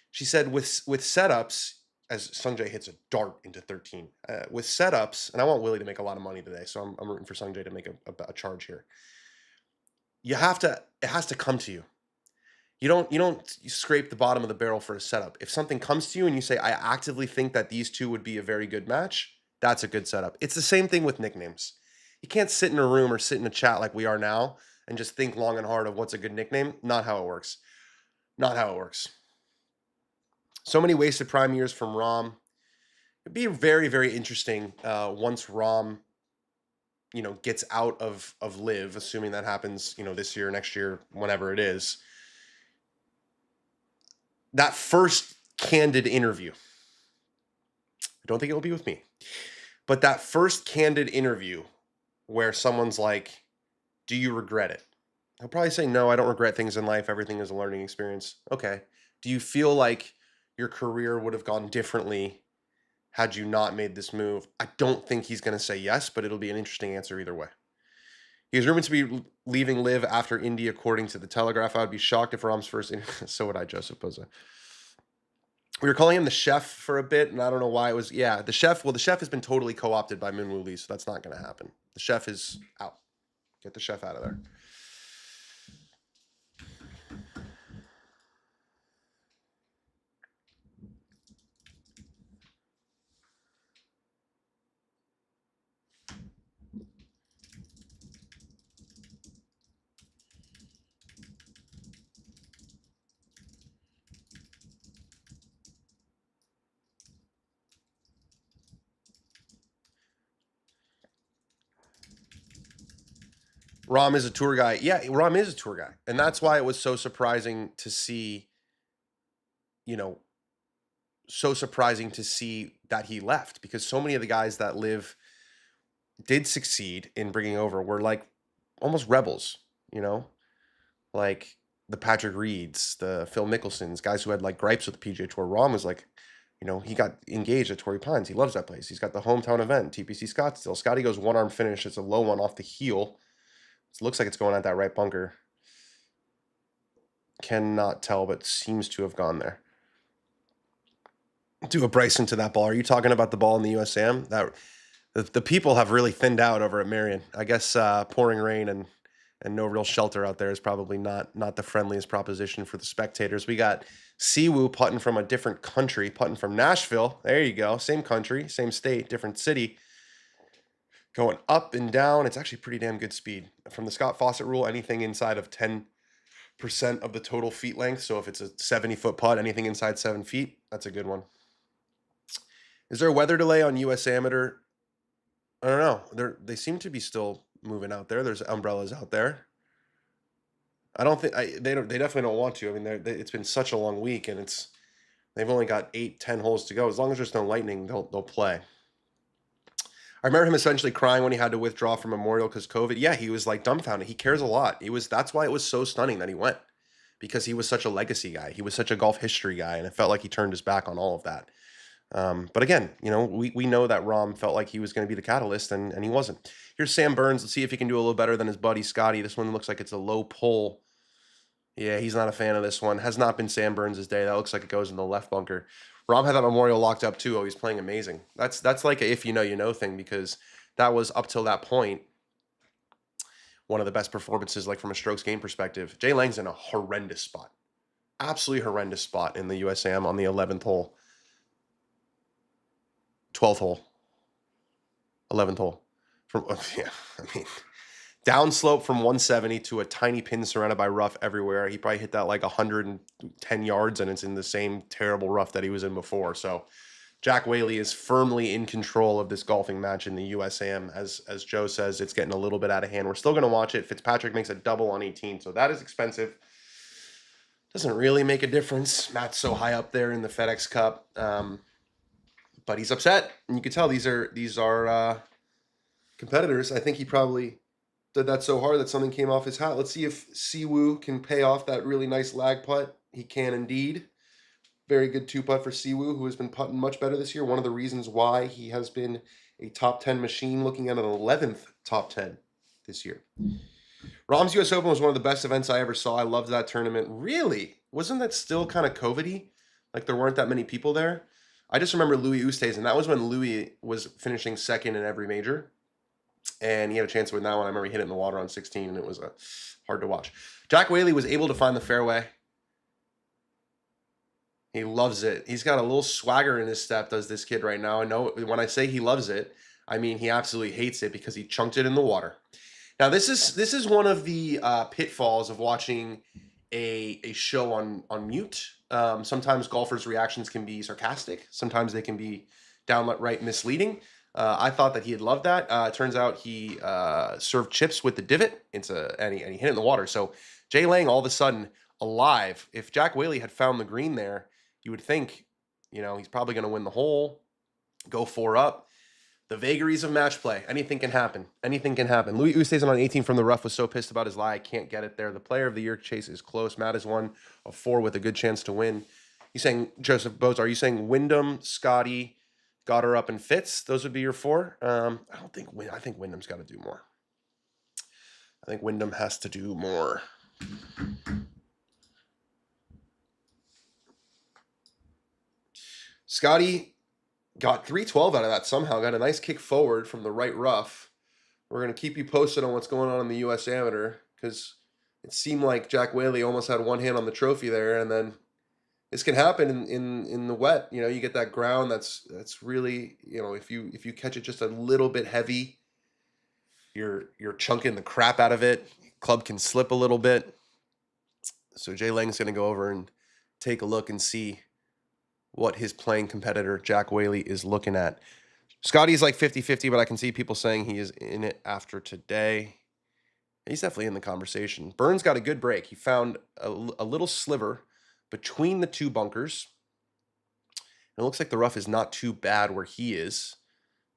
She said, with setups, as Sungjae hits a dart into 13, with setups, and I want Willie to make a lot of money today, so I'm rooting for Sungjae to make a charge here. It has to come to you. You don't scrape the bottom of the barrel for a setup. If something comes to you and you say, I actively think that these two would be a very good match, that's a good setup. It's the same thing with nicknames. You can't sit in a room or sit in a chat like we are now and just think long and hard of what's a good nickname. Not how it works. Not how it works. So many wasted prime years from Rahm. It'd be very, very interesting once Rahm, you know, gets out of LIV, assuming that happens, you know, this year, next year, whenever it is. That first candid interview. I don't think it will be with me. But that first candid interview where someone's like, do you regret it? I'll probably say, no, I don't regret things in life. Everything is a learning experience. Okay. Do you feel like your career would have gone differently had you not made this move? I don't think he's going to say yes, but it'll be an interesting answer either way. He is rumored to be leaving LIV after Indy, according to the Telegraph. I would be shocked if Rahm's first... So would I, Joseph Boza. We were calling him the chef for a bit, and I don't know why it was... Yeah, the chef... Well, the chef has been totally co-opted by Minwoo Lee, so that's not going to happen. The chef is out. Get the chef out of there. Rom is a tour guy. Yeah, Rom is a tour guy. And that's why it was so surprising to see, so surprising to see that he left, because so many of the guys that did succeed in bringing over were like almost rebels, like the Patrick Reeds, the Phil Mickelsons, guys who had like gripes with the PGA Tour. Rom was like, he got engaged at Torrey Pines. He loves that place. He's got the hometown event, TPC Scottsdale. Scotty goes one arm finish. It's a low one off the heel. It looks like it's going at that right bunker. Cannot tell, but seems to have gone there. Do a Bryson to that ball. Are you talking about the ball in the USAM? That the people have really thinned out over at Marion. I guess pouring rain and no real shelter out there is probably not the friendliest proposition for the spectators. We got Siwoo putting from a different country, putting from Nashville. There you go. Same country, same state, different city. Going up and down. It's actually pretty damn good speed. From the Scott Fawcett rule, anything inside of 10% of the total feet length. So if it's a 70-foot putt, anything inside 7 feet, that's a good one. Is there a weather delay on US Amateur? I don't know. They seem to be still moving out there. There's umbrellas out there. I don't think they definitely don't want to. I mean, it's been such a long week, and they've only got 8-10 holes to go. As long as there's no lightning, they'll play. I remember him essentially crying when he had to withdraw from Memorial because COVID. Yeah, he was like dumbfounded. He cares a lot. That's why it was so stunning that he went, because he was such a legacy guy. He was such a golf history guy, and it felt like he turned his back on all of that. But again, we know that Rom felt like he was going to be the catalyst, and he wasn't. Here's Sam Burns. Let's see if he can do a little better than his buddy Scotty. This one looks like it's a low pull. Yeah, he's not a fan of this one. Has not been Sam Burns' day. That looks like it goes in the left bunker. Rom had that Memorial locked up too. Oh, he's playing amazing. That's like a if you know thing, because that was up till that point one of the best performances, like from a strokes game perspective. Jay Leng's in a horrendous spot. Absolutely horrendous spot in the USAM on the 11th hole. 12th hole, 11th hole. Downslope from 170 to a tiny pin surrounded by rough everywhere. He probably hit that like 110 yards, and it's in the same terrible rough that he was in before. So Jack Whaley is firmly in control of this golfing match in the USAM. As Joe says, it's getting a little bit out of hand. We're still going to watch it. Fitzpatrick makes a double on 18, so that is expensive. Doesn't really make a difference. Matt's so high up there in the FedEx Cup. But he's upset, and you can tell these are competitors. I think he probably did that so hard that something came off his hat. Let's see if Siwoo can pay off that really nice lag putt. He can indeed. Very good 2-putt for Siwoo, who has been putting much better this year. One of the reasons why he has been a top 10 machine, looking at an 11th top 10 this year. Rom's US Open was one of the best events I ever saw. I loved that tournament. Really? Wasn't that still kind of COVID-y? Like there weren't that many people there? I just remember Louis Oosthuizen, and that was when Louis was finishing second in every major. And he had a chance to win that one. I remember he hit it in the water on 16, and it was hard to watch. Jack Whaley was able to find the fairway. He loves it. He's got a little swagger in his step, does this kid right now. I know when I say he loves it, I mean he absolutely hates it, because he chunked it in the water. Now, this is one of the pitfalls of watching a show on mute. Sometimes golfers' reactions can be sarcastic. Sometimes they can be downright misleading. I thought that he had loved that. It turns out he served chips with the divot. And he hit it in the water. So Jay Leng all of a sudden alive. If Jack Whaley had found the green there, you would think, he's probably going to win the hole, go 4 up. The vagaries of match play. Anything can happen. Anything can happen. Louis Oosthuizen on 18 from the rough was so pissed about his lie. I can't get it there. The player of the year chase is close. Matt is 1 of 4 with a good chance to win. You saying, Joseph Bose, are you saying Wyndham, Scotty, Goddard up, and Fitz? Those would be your 4? I think Wyndham's got to do more. I think Wyndham has to do more. Scotty got 312 out of that somehow. Got a nice kick forward from the right rough. We're going to keep you posted on what's going on in the U.S. Amateur, because it seemed like Jack Whaley almost had one hand on the trophy there, and then this can happen in the wet. You know, you get that ground that's really, you know, if you catch it just a little bit heavy, you're chunking the crap out of it. Club can slip a little bit. So Jay Leng's going to go over and take a look and see what his playing competitor Jack Whaley is looking at. Scotty's like 50-50, but I can see people saying he is in it after today. He's definitely in the conversation. Burns got a good break. He found a little sliver between the two bunkers. And it looks like the rough is not too bad where he is.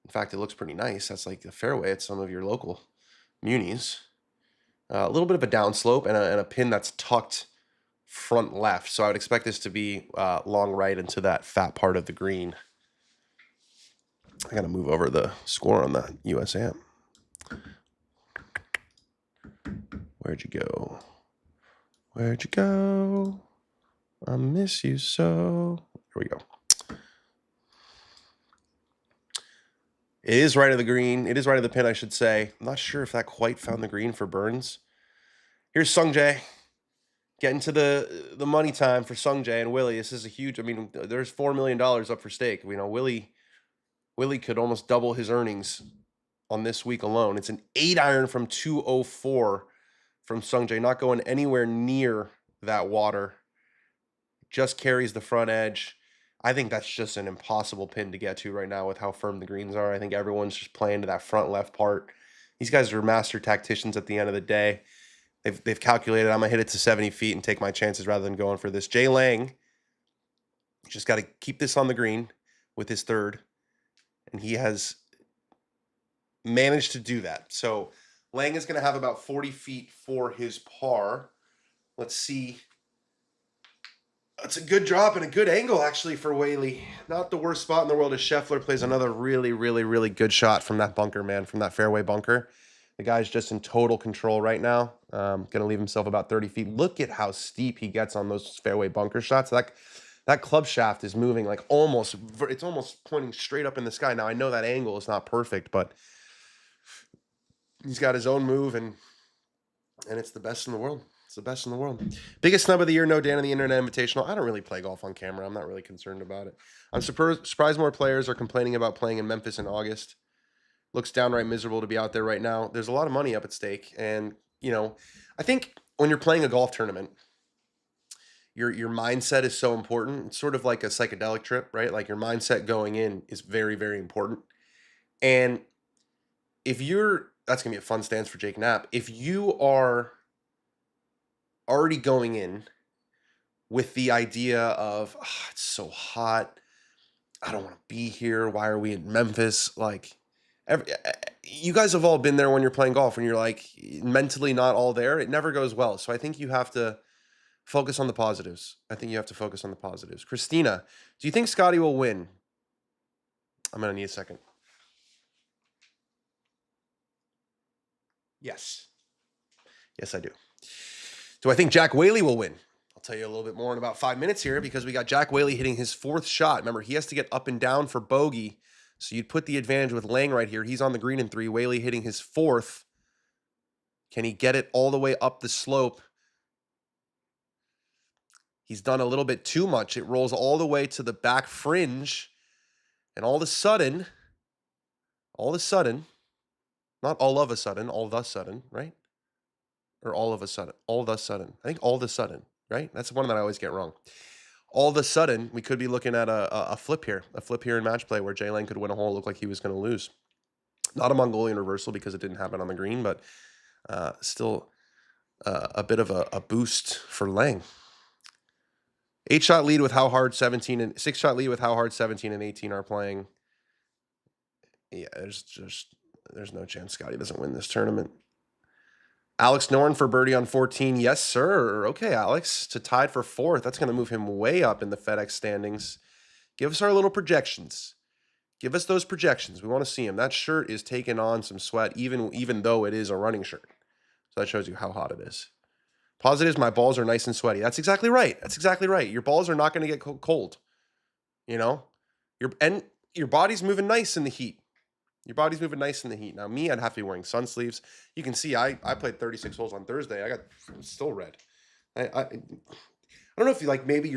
In fact, it looks pretty nice. That's like the fairway at some of your local munis. A little bit of a downslope and a pin that's tucked front left. So I would expect this to be long right into that fat part of the green. I got to move over the score on the USAM. Where'd you go? Where'd you go? I miss you so. Here we go. It is right of the green. It is right of the pin, I should say. I'm not sure if that quite found the green for Burns. Here's Sungjae. Getting to the money time for Sungjae and Willie. This is a huge, I mean, there's $4 million up for stake. You know, Willie could almost double his earnings on this week alone. It's an 8-iron from 204 from Sungjae, not going anywhere near that water. Just carries the front edge. I think that's just an impossible pin to get to right now with how firm the greens are. I think everyone's just playing to that front left part. These guys are master tacticians at the end of the day. They've calculated I'm going to hit it to 70 feet and take my chances rather than going for this. Jay Leng just got to keep this on the green with his third. And he has managed to do that. So Leng is going to have about 40 feet for his par. Let's see. That's a good drop and a good angle, actually, for Whaley. Not the worst spot in the world as Scheffler plays another really, really, really good shot from that bunker, man, from that fairway bunker. The guy's just in total control right now. Going to leave himself about 30 feet. Look at how steep he gets on those fairway bunker shots. That club shaft is moving like it's almost pointing straight up in the sky. Now, I know that angle is not perfect, but he's got his own move, and it's the best in the world. It's the best in the world. Biggest snub of the year, no Dan in the Internet Invitational. I don't really play golf on camera. I'm not really concerned about it. I'm surprised more players are complaining about playing in Memphis in August. Looks downright miserable to be out there right now. There's a lot of money up at stake. And, you know, I think when you're playing a golf tournament, your mindset is so important. It's sort of like a psychedelic trip, right? Like your mindset going in is very, very important. And that's going to be a fun stance for Jake Knapp. If you are already going in with the idea of, it's so hot, I don't want to be here, why are we in Memphis? Like, you guys have all been there when you're playing golf, when you're like mentally not all there. It never goes well. So I think you have to focus on the positives. Christina, do you think Scotty will win? I'm going to need a second. Yes. Yes, I do. Do I think Jack Whaley will win? I'll tell you a little bit more in about 5 minutes here, because we got Jack Whaley hitting his fourth shot. Remember, he has to get up and down for bogey. So you'd put the advantage with Leng right here. He's on the green in 3. Whaley hitting his fourth. Can he get it all the way up the slope? He's done a little bit too much. It rolls all the way to the back fringe. And all of a sudden, not all of a sudden, all of a sudden, right? Or all of a sudden, all of a sudden. I think all of a sudden, right? That's one that I always get wrong. All of a sudden, we could be looking at a flip here in match play where Jay Leng could win a hole. Look like he was going to lose. Not a Mongolian reversal because it didn't happen on the green, but still a bit of a boost for Leng. 8-shot lead with how hard 17 and 6-shot lead with how hard 17 and 18 are playing. Yeah, there's no chance Scotty doesn't win this tournament. Alex Norn for birdie on 14. Yes, sir. Okay, Alex, to tied for fourth. That's going to move him way up in the FedEx standings. Give us our little projections. Give us those projections. We want to see him. That shirt is taking on some sweat, even though it is a running shirt. So that shows you how hot it is. Positives, my balls are nice and sweaty. That's exactly right. Your balls are not going to get cold. You know? Your body's moving nice in the heat. Your body's moving nice in the heat. Now, me, I'd have to be wearing sun sleeves. You can see I played 36 holes on Thursday. I got still red. I don't know if you like, maybe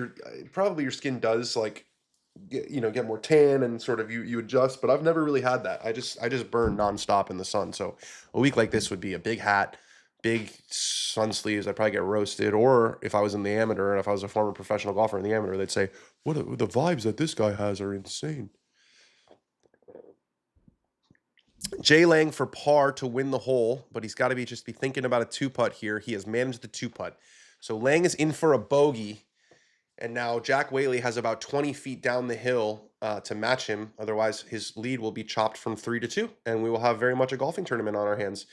probably your skin does like get more tan and sort of you adjust, but I've never really had that. I just burn nonstop in the sun. So a week like this would be a big hat, big sun sleeves. I'd probably get roasted. Or if I was in the amateur and if I was a former professional golfer in the amateur, they'd say, the vibes that this guy has are insane. Jay Leng for par to win the hole, but he's got to just be thinking about a two-putt here. He has managed the two-putt. So Leng is in for a bogey, and now Jack Whaley has about 20 feet down the hill to match him. Otherwise, his lead will be chopped from 3-2, and we will have very much a golfing tournament on our hands.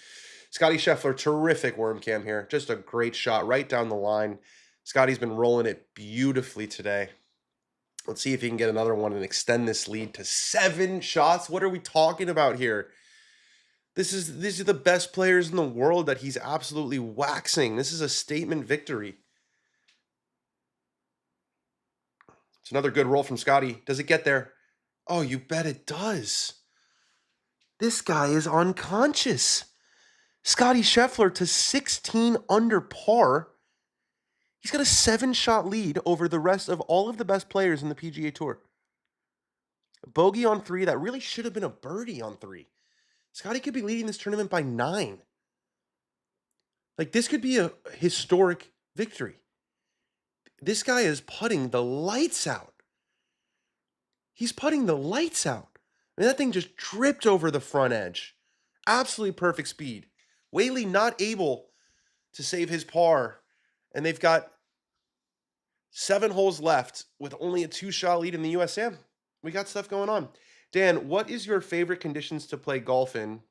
Scotty Scheffler, terrific worm cam here. Just a great shot right down the line. Scotty's been rolling it beautifully today. Let's see if he can get another one and extend this lead to 7 shots. What are we talking about here? These are the best players in the world that he's absolutely waxing. This is a statement victory. It's another good roll from Scotty. Does it get there? Oh, you bet it does. This guy is unconscious. Scotty Scheffler to 16 under par. He's got a 7-shot lead over the rest of all of the best players in the PGA Tour. A bogey on 3. That really should have been a birdie on 3. Scotty could be leading this tournament by 9. Like, this could be a historic victory. This guy is putting the lights out. He's putting the lights out. I mean, that thing just dripped over the front edge. Absolutely perfect speed. Whaley not able to save his par. And they've got 7 holes left with only a 2-shot lead in the USM. We got stuff going on. Dan, what is your favorite conditions to play golf in?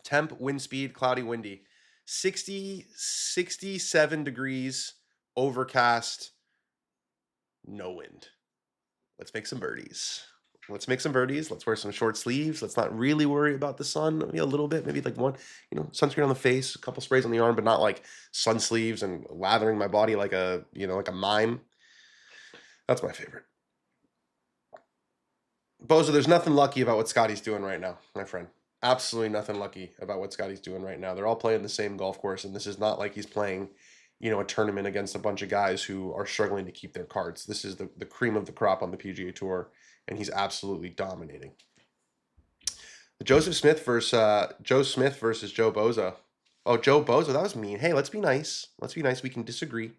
Temp, wind speed, cloudy, windy. 60, 67 degrees, overcast, no wind. Let's make some birdies. Let's wear some short sleeves. Let's not really worry about the sun. Maybe a little bit, maybe like one, sunscreen on the face, a couple sprays on the arm, but not like sun sleeves and lathering my body like a mime. That's my favorite. Bozo, there's nothing lucky about what Scotty's doing right now, my friend. Absolutely nothing lucky about what Scotty's doing right now. They're all playing the same golf course, and this is not like he's playing, a tournament against a bunch of guys who are struggling to keep their cards. This is the cream of the crop on the PGA Tour, and he's absolutely dominating. The Joe Smith versus Joe Boza. Oh, Joe Boza, that was mean. Hey, let's be nice. We can disagree.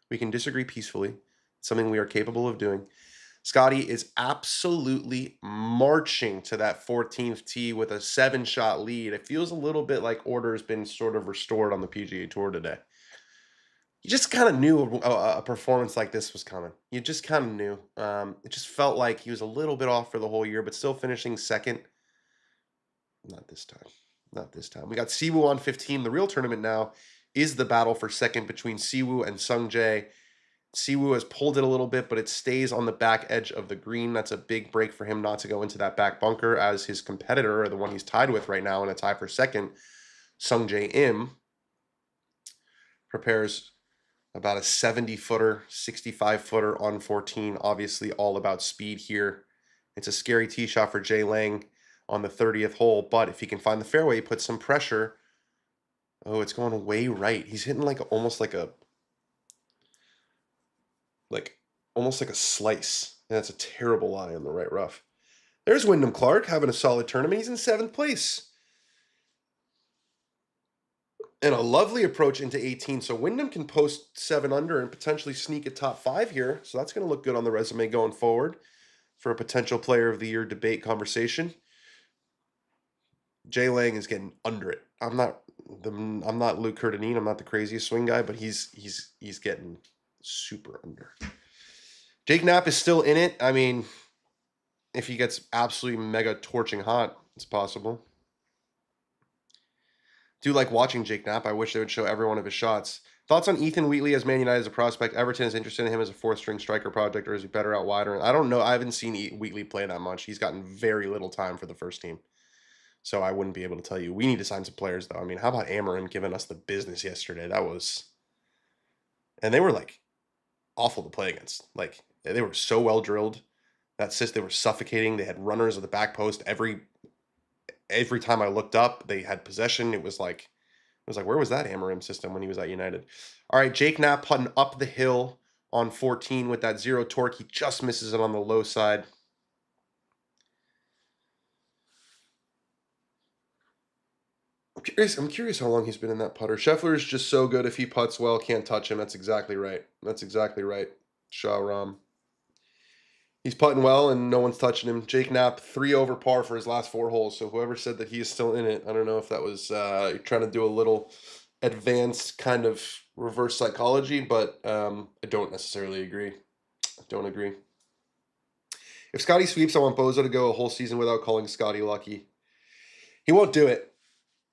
We can disagree peacefully. It's something we are capable of doing. Scotty is absolutely marching to that 14th tee with a 7-shot lead. It feels a little bit like order has been sort of restored on the PGA Tour today. You just kind of knew a performance like this was coming. You just kind of knew. It just felt like he was a little bit off for the whole year, but still finishing second. Not this time. We got Siwoo on 15. The real tournament now is the battle for second between Siwoo and Sung Jae. Siwoo has pulled it a little bit, but it stays on the back edge of the green. That's a big break for him not to go into that back bunker, as his competitor, or the one he's tied with right now in a tie for second, Sung Jae Im, prepares about a 70-footer, 65-footer on 14. Obviously all about speed here. It's a scary tee shot for Jay Leng on the 30th hole, but if he can find the fairway, he puts some pressure. Oh, it's going way right. He's hitting almost like a slice. And that's a terrible lie on the right rough. There's Wyndham Clark having a solid tournament. He's in 7th place. And a lovely approach into 18. So Wyndham can post 7 under and potentially sneak a top 5 here. So that's going to look good on the resume going forward for a potential player of the year debate conversation. Jay Leng is getting under it. I'm not Luke Curtinine. I'm not the craziest swing guy, but he's getting super under. Jake Knapp is still in it. I mean, if he gets absolutely mega torching hot, it's possible. Do like watching Jake Knapp. I wish they would show every one of his shots. Thoughts on Ethan Wheatley as Man United as a prospect? Everton is interested in him as a 4th-string striker project, or is he better out wider? I don't know. I haven't seen Wheatley play that much. He's gotten very little time for the first team. So I wouldn't be able to tell you. We need to sign some players, though. I mean, how about Amarim giving us the business yesterday? And they were, awful to play against. They were so well drilled. They were suffocating. They had runners at the back post every every time I looked up, they had possession. It was like, where was that Amarim system when he was at United? All right, Jake Knapp putting up the hill on 14 with that 0 torque. He just misses it on the low side. I'm curious how long he's been in that putter. Scheffler is just so good. If he putts well, can't touch him. That's exactly right. That's exactly right. Shah Ram. He's putting well, and no one's touching him. Jake Knapp, 3 over par for his last 4 holes. So whoever said that he is still in it, I don't know if that was trying to do a little advanced kind of reverse psychology, but I don't necessarily agree. I don't agree. If Scotty sweeps, I want Bozo to go a whole season without calling Scotty lucky. He won't do it.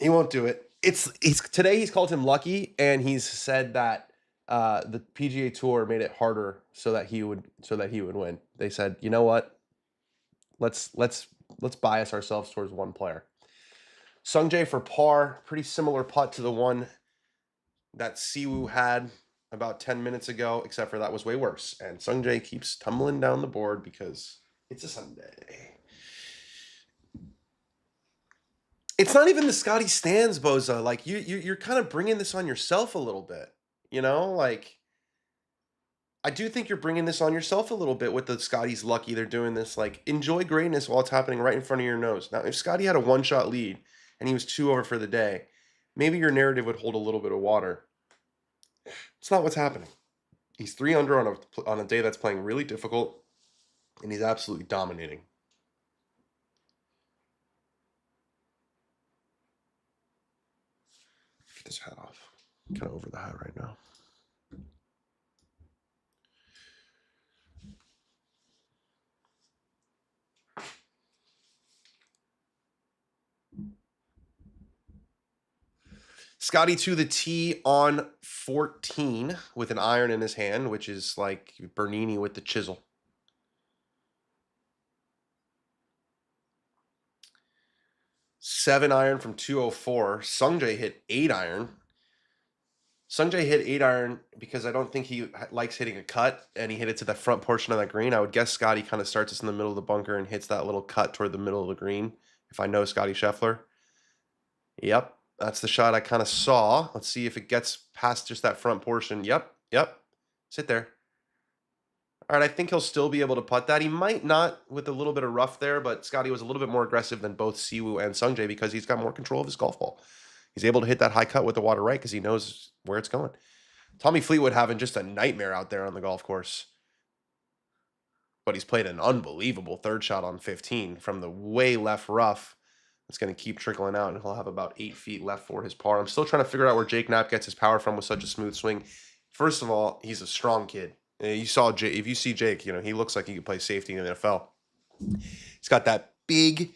He won't do it. Today he's called him lucky, and he's said that the PGA Tour made it harder so that he would win. They said, you know what? Let's bias ourselves towards one player. Sungjae for par, pretty similar putt to the one that Siwoo had about 10 minutes ago, except for that was way worse. And Sungjae keeps tumbling down the board because it's a Sunday. It's not even the Scotty stands, Boza. Like you're kind of bringing this on yourself a little bit, you know. Like I do think you're bringing this on yourself a little bit with the Scotty's lucky. They're doing this. Like enjoy greatness while it's happening right in front of your nose. Now, if Scotty had a 1-shot lead and he was 2 over for the day, maybe your narrative would hold a little bit of water. It's not what's happening. He's 3 under on a day that's playing really difficult, and he's absolutely dominating. Get this hat off. I'm kind of over the hat right now. Scotty to the tee on 14 with an iron in his hand, which is like Bernini with the chisel. Seven iron from 204. Sungjae hit 8 iron. Sungjae hit 8 iron because I don't think he likes hitting a cut, and he hit it to the front portion of that green. I would guess Scotty kind of starts us in the middle of the bunker and hits that little cut toward the middle of the green, if I know Scotty Scheffler. Yep, that's the shot I kind of saw. Let's see if it gets past just that front portion. Yep. Sit there. All right, I think he'll still be able to putt that. He might not with a little bit of rough there, but Scotty was a little bit more aggressive than both Siwoo and Sungjae because he's got more control of his golf ball. He's able to hit that high cut with the water right because he knows where it's going. Tommy Fleetwood having just a nightmare out there on the golf course. But he's played an unbelievable 3rd shot on 15 from the way left rough. It's going to keep trickling out, and he'll have about 8 feet left for his par. I'm still trying to figure out where Jake Knapp gets his power from with such a smooth swing. First of all, he's a strong kid. You saw Jake. If you see Jake, he looks like he could play safety in the NFL. He's got that big,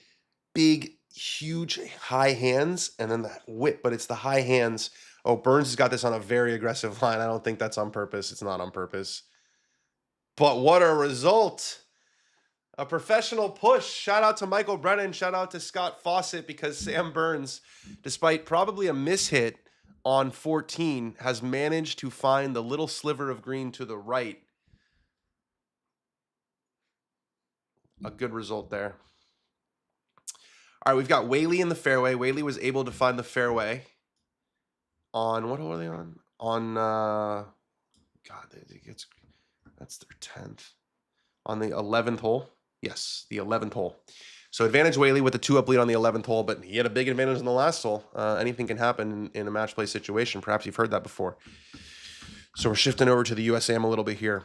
huge high hands, and then that whip, but it's the high hands. Oh, Burns has got this on a very aggressive line. I don't think that's on purpose. It's not on purpose. But what a result. A professional push. Shout out to Michael Brennan. Shout out to Scott Fawcett, because Sam Burns, despite probably a mishit on 14, has managed to find the little sliver of green to the right. A good result there. All right, we've got Whaley in the fairway. Whaley was able to find the fairway on, what hole are they on? On, that's their 10th. On the 11th hole. Yes, the 11th hole. So advantage Whaley with the 2-up lead on the 11th hole, but he had a big advantage in the last hole. Anything can happen in a match play situation. Perhaps you've heard that before. So we're shifting over to the USAM a little bit here.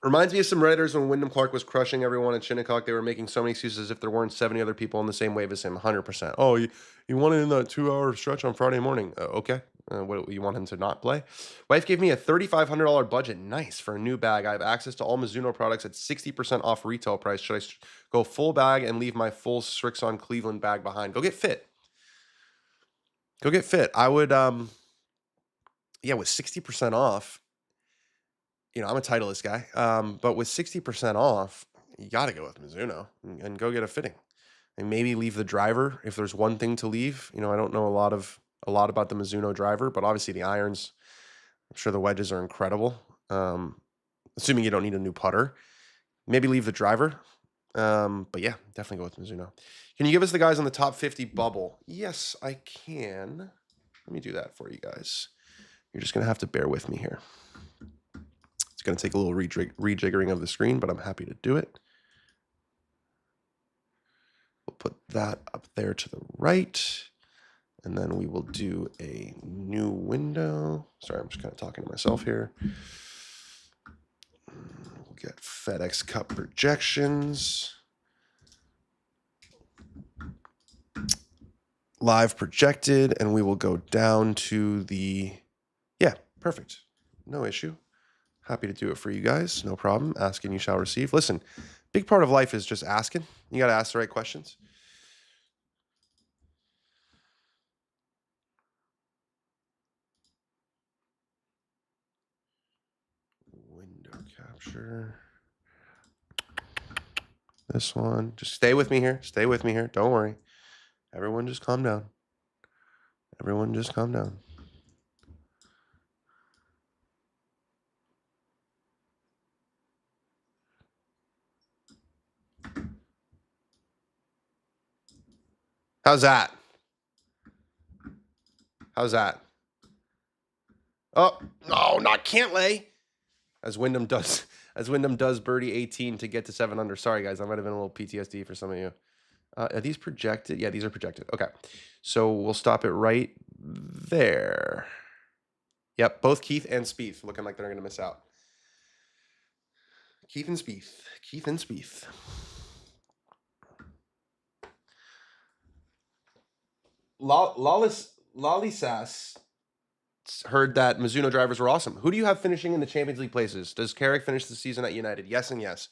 Reminds me of some Redditors when Wyndham Clark was crushing everyone at Shinnecock. They were making so many excuses as if there weren't 70 other people on the same wave as him. 100%. Oh, you won it in that 2-hour stretch on Friday morning. Okay. What, you want him to not play? Wife gave me a $3,500 budget. Nice. For a new bag. I have access to all Mizuno products at 60% off retail price. Should I go full bag and leave my full Srixon Cleveland bag behind? Go get fit. Go get fit. I would, with 60% off, I'm a Titleist guy, but with 60% off, you got to go with Mizuno and go get a fitting, and maybe leave the driver if there's one thing to leave. I don't know a lot about the Mizuno driver, but obviously the irons, I'm sure the wedges are incredible. Assuming you don't need a new putter, maybe leave the driver. But yeah, definitely go with Mizuno. Can you give us the guys on the top 50 bubble? Yes, I can. Let me do that for you guys. You're just going to have to bear with me here. It's going to take a little rejiggering of the screen, but I'm happy to do it. We'll put that up there to the right. And then we will do a new window. Sorry, I'm just kind of talking to myself here. We'll get FedEx Cup projections. Live projected, and we will go down to the, yeah, perfect. No issue. Happy to do it for you guys. No problem. Ask and you shall receive. Listen, big part of life is just asking. You got to ask the right questions. Window capture. This one. Just stay with me here. Stay with me here. Don't worry. Everyone just calm down. Everyone just calm down. How's that? How's that? Oh, no, not Cantlay. As Wyndham does birdie 18 to get to 7 under. Sorry, guys. I might have been a little PTSD for some of you. Are these projected? Yeah, these are projected. Okay. So we'll stop it right there. Yep, both Keith and Spieth looking like they're going to miss out. Keith and Spieth. Keith and Spieth. Lolly Sass heard that Mizuno drivers were awesome. Who do you have finishing in the Champions League places? Does Carrick finish the season at United? Yes and yes.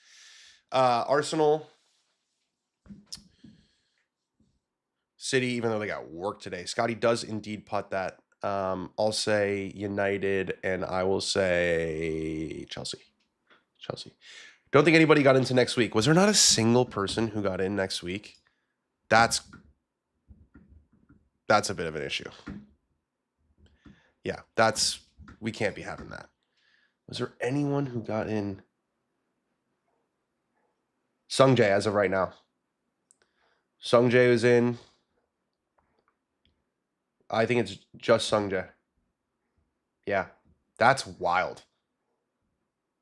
Arsenal, City, even though they got work today. Scotty does indeed putt that. I'll say United, and I will say Chelsea. Don't think anybody got into next week. Was there not a single person who got in next week? That's a bit of an issue. Yeah, we can't be having that. Was there anyone who got in? Sung Jae as of right now. Sung Jae was in. I think it's just Sung Jae. Yeah, that's wild.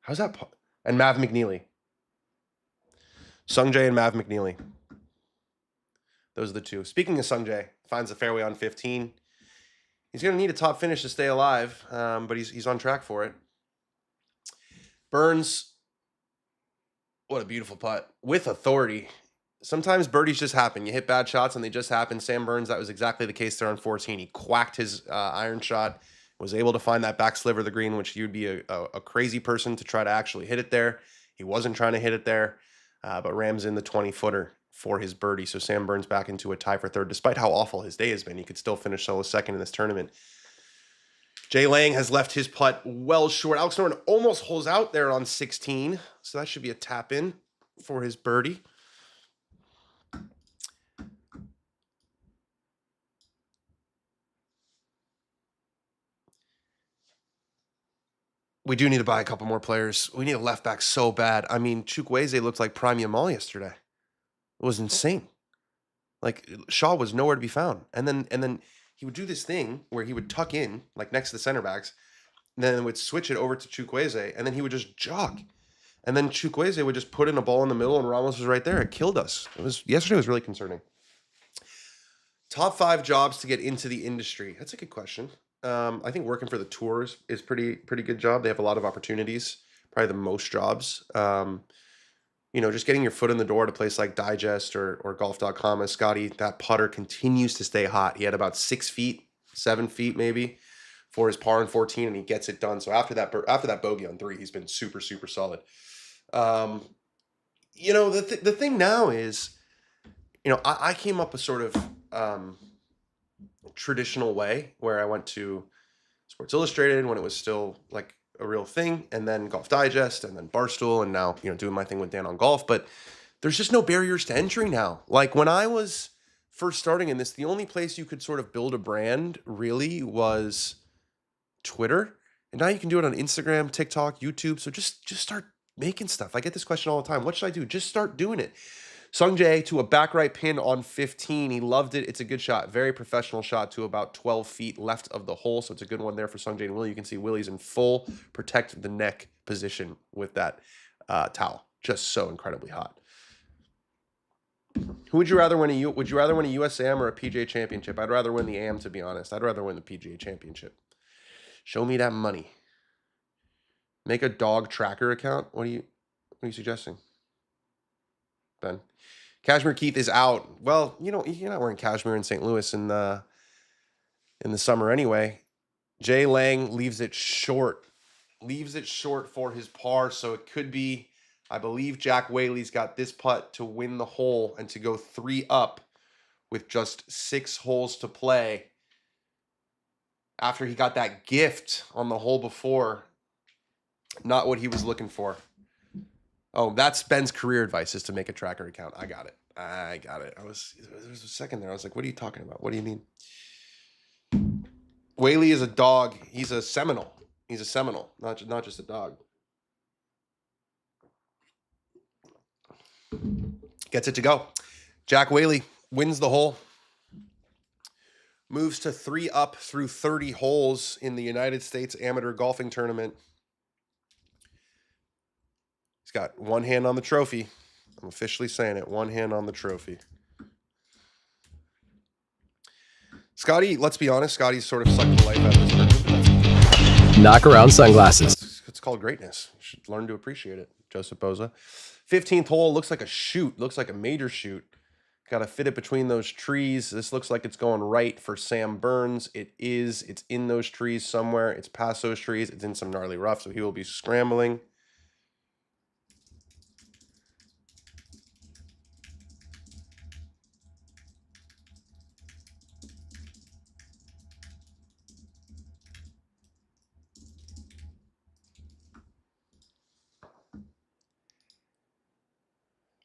How's that? And Mav McNeely. Sung Jae and Mav McNeely. Those are the two. Speaking of Sung Jae, finds the fairway on 15. He's going to need a top finish to stay alive, but he's on track for it. Burns, what a beautiful putt. With authority. Sometimes birdies just happen. You hit bad shots and they just happen. Sam Burns, that was exactly the case there on 14. He quacked his iron shot, was able to find that back sliver of the green, which you'd be a crazy person to try to actually hit it there. He wasn't trying to hit it there, but rams in the 20-footer for his birdie. So Sam Burns back into a tie for third. Despite how awful his day has been, he could still finish solo second in this tournament. Jay Leng has left his putt well short. Alex Norton almost holes out there on 16, so that should be a tap in for his birdie. We do need to buy a couple more players. We need a left back so bad. I mean, Chukwueze looked like Prime Yamal yesterday. It was insane. Like, Shaw was nowhere to be found. And then he would do this thing where he would tuck in, like next to the center backs, and then would switch it over to Chukwueze, and then he would just jog. And then Chukwueze would just put in a ball in the middle, and Ramos was right there. It killed us. Yesterday was really concerning. Top 5 jobs to get into the industry. That's a good question. I think working for the tours is pretty good job. They have a lot of opportunities, probably the most jobs. Just getting your foot in the door at a place like Digest or golf.com, as Scotty, that putter continues to stay hot. He had about 6 feet, 7 feet maybe for his par on 14, and he gets it done. So after that bogey on 3, he's been super, super solid. The thing now is, I came up a sort of traditional way where I went to Sports Illustrated when it was still like a real thing, and then Golf Digest, and then Barstool, and now doing my thing with Dan on Golf. But there's just no barriers to entry now. Like when I was first starting in this, the only place you could sort of build a brand really was Twitter, and now you can do it on Instagram, TikTok, YouTube. So just start making stuff. I get this question all the time. What should I do? Just start doing it. Sung Jae to a back right pin on 15. He loved it. It's a good shot. Very professional shot to about 12 feet left of the hole. So it's a good one there for Sung Jae and Willie. You can see Willie's in full protect the neck position with that towel. Just so incredibly hot. Who would you rather win would you rather win a US Am or a PGA Championship? I'd rather win the Am, to be honest. I'd rather win the PGA Championship. Show me that money. Make a dog tracker account. What are you suggesting, Ben? Cashmere Keith is out. Well, you know, you're not wearing cashmere in St. Louis in the summer anyway. Jay Leng leaves it short. Leaves it short for his par, so it could be, I believe Jack Whaley's got this putt to win the hole and to go 3 up with just 6 holes to play after he got that gift on the hole before. Not what he was looking for. Oh, that's Ben's career advice, is to make a tracker account. I got it. There was a second there. I was like, what are you talking about? What do you mean? Whaley is a dog. He's a Seminole. He's a Seminole, not just a dog. Gets it to go. Jack Whaley wins the hole. Moves to 3 up through 30 holes in the United States Amateur Golfing Tournament. He's got one hand on the trophy. I'm officially saying it. One hand on the trophy. Scotty, let's be honest. Scotty's sort of sucked the life out of this tournament. Knock around sunglasses. It's called greatness. You should learn to appreciate it. Joseph Boza. 15th hole looks like a shoot. Looks like a major shoot. Got to fit it between those trees. This looks like it's going right for Sam Burns. It is. It's in those trees somewhere. It's past those trees. It's in some gnarly rough, so he will be scrambling.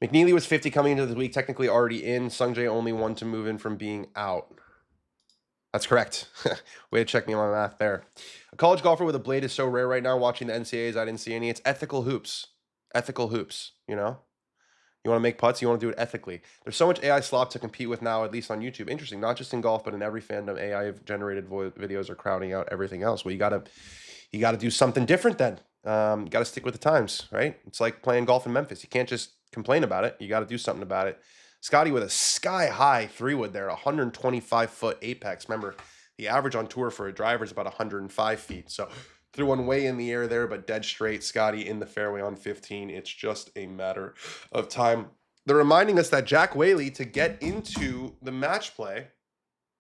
McNeely was 50 coming into the week, technically already in. Sung Jae only one to move in from being out. That's correct. Way to check me on my math there. A college golfer with a blade is so rare right now. Watching the NCAAs, I didn't see any. It's ethical hoops. Ethical hoops, you know? You want to make putts, you want to do it ethically. There's so much AI slop to compete with now, at least on YouTube. Interesting, not just in golf, but in every fandom. AI-generated videos are crowding out everything else. Well, you gotta do something different then. You got to stick with the times, right? It's like playing golf in Memphis. You can't just complain about it. You got to do something about it. Scotty with a sky-high 3-wood there, 125-foot apex. Remember, the average on tour for a driver is about 105 feet. So threw one way in the air there, but dead straight. Scotty in the fairway on 15. It's just a matter of time. They're reminding us that Jack Whaley, to get into the match play,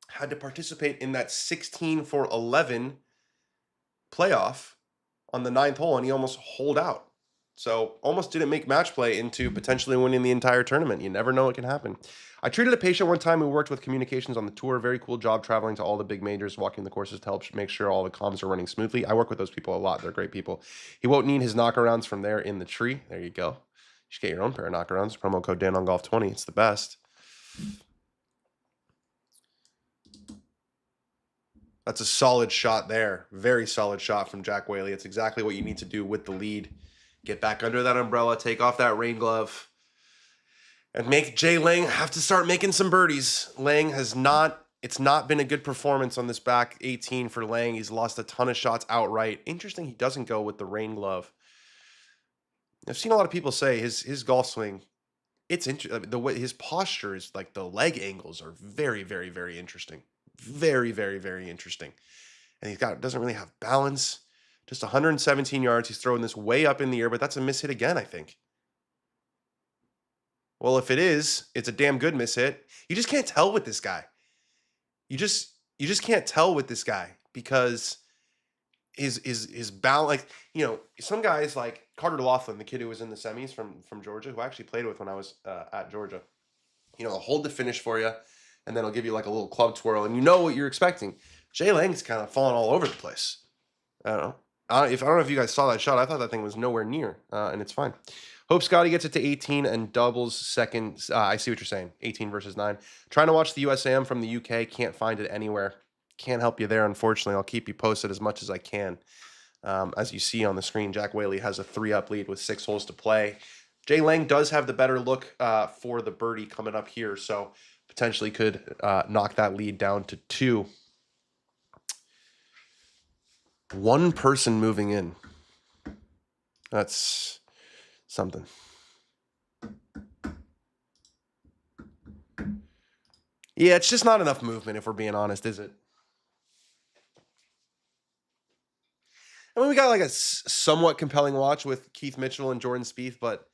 had to participate in that 16 for 11 playoff on the 9th hole, and he almost holed out. So almost didn't make match play into potentially winning the entire tournament. You never know what can happen. I treated a patient one time who worked with communications on the tour. Very cool job traveling to all the big majors, walking the courses to help make sure all the comms are running smoothly. I work with those people a lot. They're great people. He won't need his knockarounds from there in the tree. There you go. You should get your own pair of knockarounds. Promo code DanOnGolf20. It's the best. That's a solid shot there. Very solid shot from Jack Whaley. It's exactly what you need to do with the lead. Get back under that umbrella, take off that rain glove, and make Jay Leng have to start making some birdies. Leng it's not been a good performance on this back 18 for Leng. He's lost a ton of shots outright. Interesting, he doesn't go with the rain glove. I've seen a lot of people say his golf swing, it's interesting. The way his posture is, like, the leg angles are very, very, very interesting. Very, very, very interesting. And doesn't really have balance. Just 117 yards. He's throwing this way up in the air, but that's a miss hit again, I think. Well, if it is, it's a damn good miss hit. You just can't tell with this guy. You just can't tell with this guy because his balance, like, you know, some guys like Carter Laughlin, the kid who was in the semis from Georgia, who I actually played with when I was at Georgia. You know, I'll hold the finish for you, and then I'll give you like a little club twirl, and you know what you're expecting. Jay Leng's kind of falling all over the place. I don't know. I don't know if you guys saw that shot. I thought that thing was nowhere near, and it's fine. Hope Scotty gets it to 18 and doubles second. I see what you're saying. 18 versus 9. Trying to watch the USAM from the UK. Can't find it anywhere. Can't help you there, unfortunately. I'll keep you posted as much as I can. As you see on the screen, Jack Whaley has a 3-up lead with 6 holes to play. Jay Leng does have the better look for the birdie coming up here, so potentially could knock that lead down to 2. One person moving in. That's something. Yeah, it's just not enough movement, if we're being honest, is it? I mean, we got like a somewhat compelling watch with Keith Mitchell and Jordan Spieth, but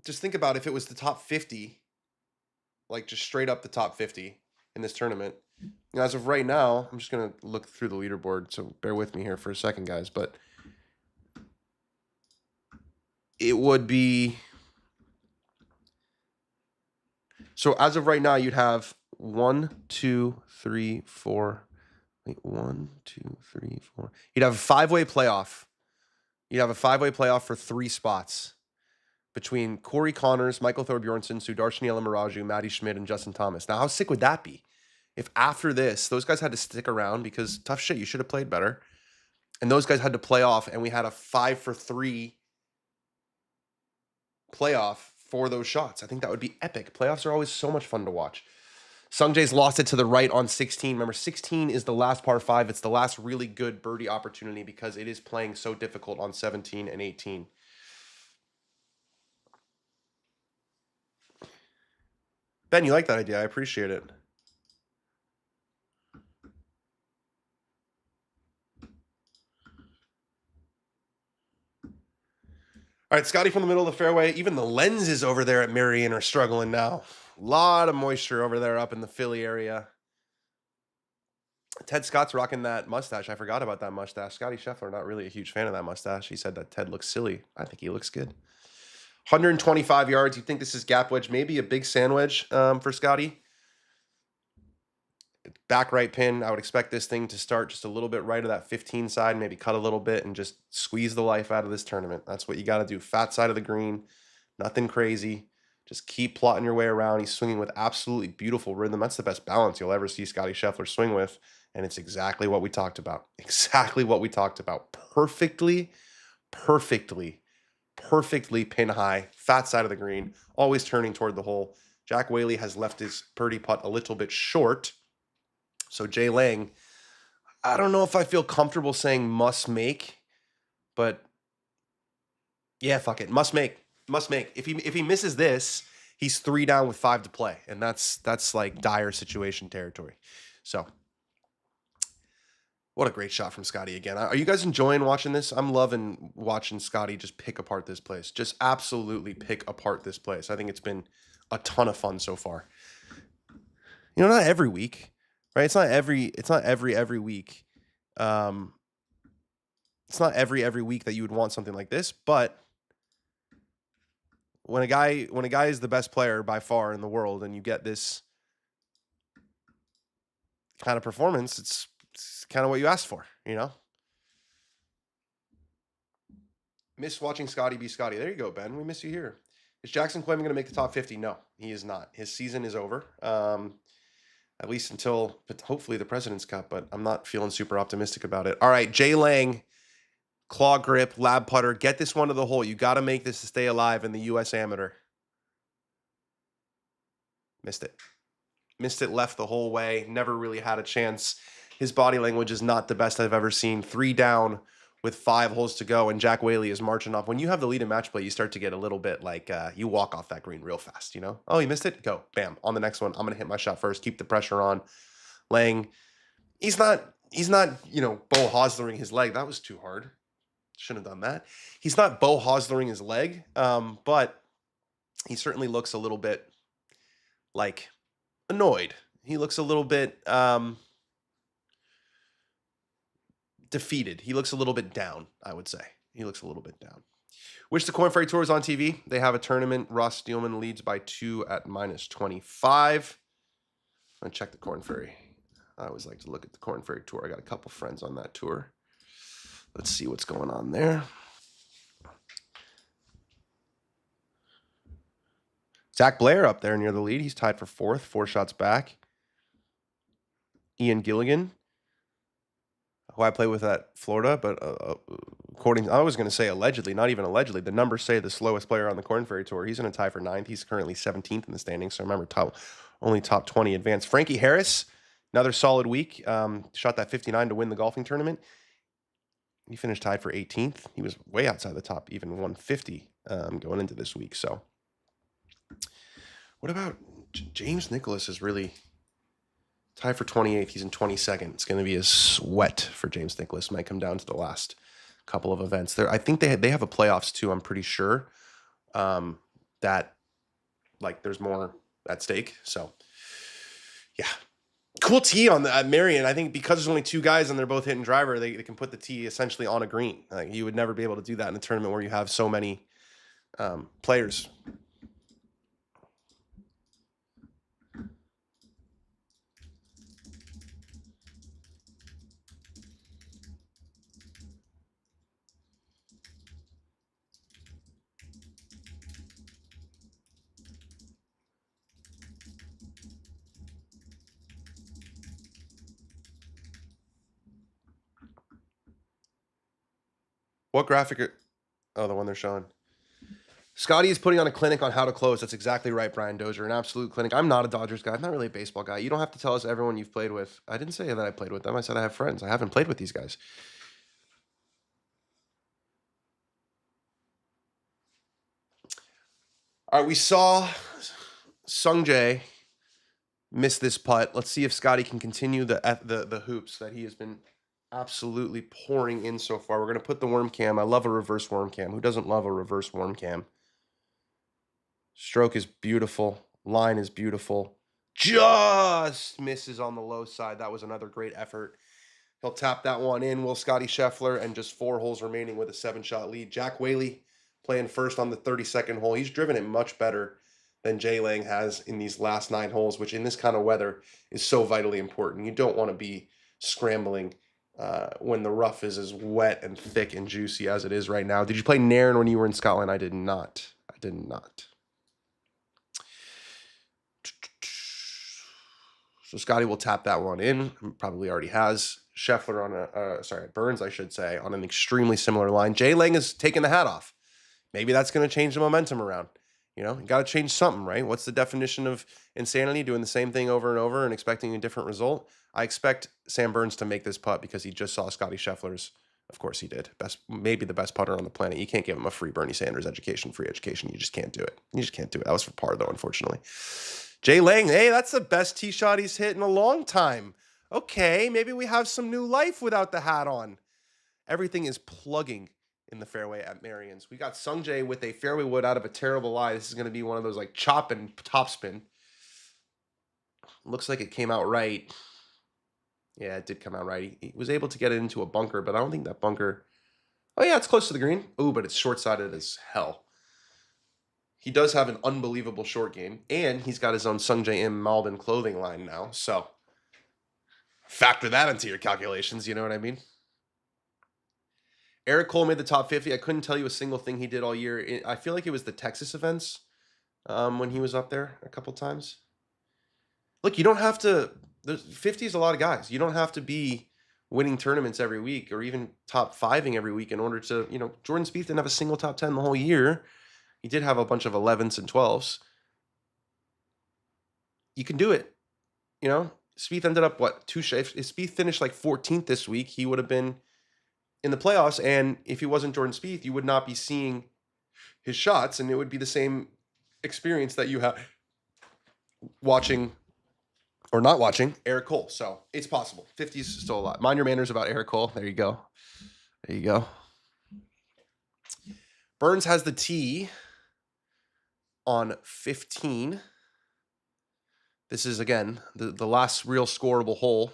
just think about if it was the top 50, like just straight up the top 50 in this tournament. As of right now, I'm just going to look through the leaderboard, so bear with me here for a second, guys, but it would be... So as of right now, you'd have 1, 2, 3, 4... Wait, 1, 2, 3, 4... You'd have a 5-way playoff. You'd have a 5-way playoff for 3 spots between Corey Connors, Michael Thorbjornsen, Sudarshini Elimuraju, Matty Schmidt, and Justin Thomas. Now, how sick would that be? If after this, those guys had to stick around because tough shit, you should have played better. And those guys had to play off, and we had a 5 for 3 playoff for those shots. I think that would be epic. Playoffs are always so much fun to watch. Sungjae's lost it to the right on 16. Remember, 16 is the last par 5. It's the last really good birdie opportunity because it is playing so difficult on 17 and 18. Ben, you like that idea. I appreciate it. All right, Scotty from the middle of the fairway. Even the lenses over there at Marion are struggling now. A lot of moisture over there up in the Philly area. Ted Scott's rocking that mustache. I forgot about that mustache. Scotty Scheffler, not really a huge fan of that mustache. He said that Ted looks silly. I think he looks good. 125 yards. You think this is gap wedge? Maybe a big sand wedge for Scotty. Back right pin. I would expect this thing to start just a little bit right of that 15 side, maybe cut a little bit and just squeeze the life out of this tournament. That's what you got to do. Fat side of the green. Nothing crazy. Just keep plotting your way around. He's swinging with absolutely beautiful rhythm. That's the best balance you'll ever see Scotty Scheffler swing with. And it's exactly what we talked about. Exactly what we talked about. Perfectly pin high. Fat side of the green. Always turning toward the hole. Jack Whaley has left his birdie putt a little bit short. So Jay Leng, I don't know if I feel comfortable saying must make, but yeah, fuck it. Must make. Must make. If he misses this, he's 3 down with 5 to play. And that's like dire situation territory. So what a great shot from Scotty again. Are you guys enjoying watching this? I'm loving watching Scotty just pick apart this place. Just absolutely pick apart this place. I think it's been a ton of fun so far. You know, not every week. Right? It's not every week. It's not every week that you would want something like this, but when a guy is the best player by far in the world and you get this kind of performance, it's kind of what you asked for, you know? Miss watching Scotty be Scotty. There you go, Ben. We miss you here. Is Jackson Quinn going to make the top 50? No, he is not. His season is over. At least until hopefully the President's Cup, but I'm not feeling super optimistic about it. All right, Jay Leng, claw grip, lab putter. Get this one to the hole. You got to make this to stay alive in the U.S. Amateur. Missed it. Missed it, left the whole way. Never really had a chance. His body language is not the best I've ever seen. 3 down with 5 holes to go, and Jack Whaley is marching off. When you have the lead in match play, you start to get a little bit like you walk off that green real fast, you know? Oh, you missed it? Go. Bam. On the next one, I'm going to hit my shot first. Keep the pressure on. Leng, he's not, you know, Bo Hoslering his leg. That was too hard. Shouldn't have done that. He's not Bo Hoslering his leg, but he certainly looks a little bit like annoyed. He looks a little bit defeated. He looks a little bit down, I would say. He looks a little bit down. Wish the Corn Ferry Tour is on TV. They have a tournament. Ross Steelman leads by 2 at -25. I'm going to check the Corn Ferry. I always like to look at the Corn Ferry Tour. I got a couple friends on that tour. Let's see what's going on there. Zach Blair up there near the lead. He's tied for 4th, 4 shots back. Ian Gilligan. who I play with at Florida, but I was going to say allegedly, not even allegedly, the numbers say the slowest player on the Corn Ferry Tour. He's in a tie for 9th. He's currently 17th in the standings. So remember, only top 20 advanced. Frankie Harris, another solid week. Shot that 59 to win the golfing tournament. He finished tied for 18th. He was way outside the top, even 150 going into this week. So what about James Nicklaus is really tied for 28th. He's in 22nd. It's going to be a sweat for James Nicklaus. Might come down to the last couple of events. There, I think they have a playoffs too. I'm pretty sure that like there's more at stake. So yeah, cool tee on at Marion. I think because there's only 2 guys and they're both hitting driver, they can put the tee essentially on a green. Like you would never be able to do that in a tournament where you have so many players. What graphic? Oh, the one they're showing. Scotty is putting on a clinic on how to close. That's exactly right, Brian Dozier. An absolute clinic. I'm not a Dodgers guy. I'm not really a baseball guy. You don't have to tell us everyone you've played with. I didn't say that I played with them. I said I have friends. I haven't played with these guys. All right, we saw Sungjae miss this putt. Let's see if Scotty can continue the hoops that he has been absolutely pouring in so far. We're going to put the worm cam. I love a reverse worm cam. Who doesn't love a reverse worm cam? Stroke is beautiful. Line is beautiful. Just misses on the low side. That was another great effort. He'll tap that one in. Will Scotty Scheffler, and just 4 holes remaining with a 7-shot lead. Jack Whaley playing first on the 32nd hole. He's driven it much better than Jay Leng has in these last 9 holes, which in this kind of weather is so vitally important. You don't want to be scrambling when the rough is as wet and thick and juicy as it is right now. Did you play Nairn when you were in Scotland? I did not. So Scotty will tap that one in. Probably already has. Scheffler on Burns, I should say, on an extremely similar line. Jay Leng is taking the hat off. Maybe that's going to change the momentum around. You know, you got to change something, right? What's the definition of insanity? Doing the same thing over and over and expecting a different result? I expect Sam Burns to make this putt because he just saw Scotty Scheffler's. Of course he did. Maybe the best putter on the planet. You can't give him a free Bernie Sanders free education. You just can't do it. That was for par, though, unfortunately. Jay Leng, hey, that's the best tee shot he's hit in a long time. Okay, maybe we have some new life without the hat on. Everything is plugging in the fairway at Marion's. We got Sungjae with a fairway wood out of a terrible lie. This is going to be one of those like chop and topspin. Looks like it came out right. Yeah, it did come out right. He was able to get it into a bunker, but I don't think that bunker... Oh, yeah, it's close to the green. Oh, but it's short-sided as hell. He does have an unbelievable short game, and he's got his own Sungjae M. Malbin clothing line now, so factor that into your calculations, you know what I mean? Eric Cole made the top 50. I couldn't tell you a single thing he did all year. I feel like it was the Texas events when he was up there a couple times. Look, you don't have to... 50 is a lot of guys. You don't have to be winning tournaments every week or even top 5ing every week in order to... You know, Jordan Spieth didn't have a single top 10 the whole year. He did have a bunch of 11s and 12s. You can do it. You know, Spieth ended up, what, if Spieth finished like 14th this week, he would have been in the playoffs. And if he wasn't Jordan Spieth, you would not be seeing his shots. And it would be the same experience that you have watching or not watching Eric Cole. So it's possible. 50 is still a lot. Mind your manners about Eric Cole. There you go. Burns has the tee on 15. This is, again, the last real scoreable hole.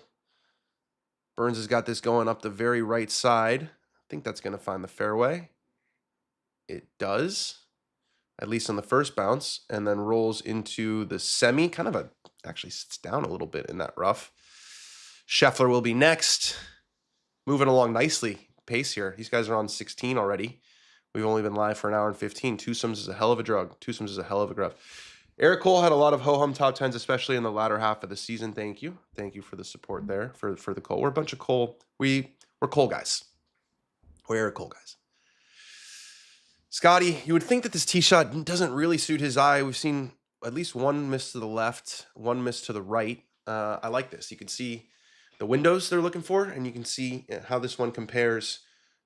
Burns has got this going up the very right side. I think that's going to find the fairway. It does, at least on the first bounce, and then rolls into the semi. Actually sits down a little bit in that rough. Scheffler will be next. Moving along nicely. Pace here. These guys are on 16 already. We've only been live for an hour and 15. Twosomes is a hell of a drug. Twosomes is a hell of a gruff. Eric Cole had a lot of ho-hum top 10s, especially in the latter half of the season. Thank you. Thank you for the support there for the Cole. We're a bunch of Cole. We're We're coal guys. We're coal guys. Scotty, you would think that this tee shot doesn't really suit his eye. We've seen at least one miss to the left, one miss to the right. I like this. You can see the windows they're looking for, and you can see how this one compares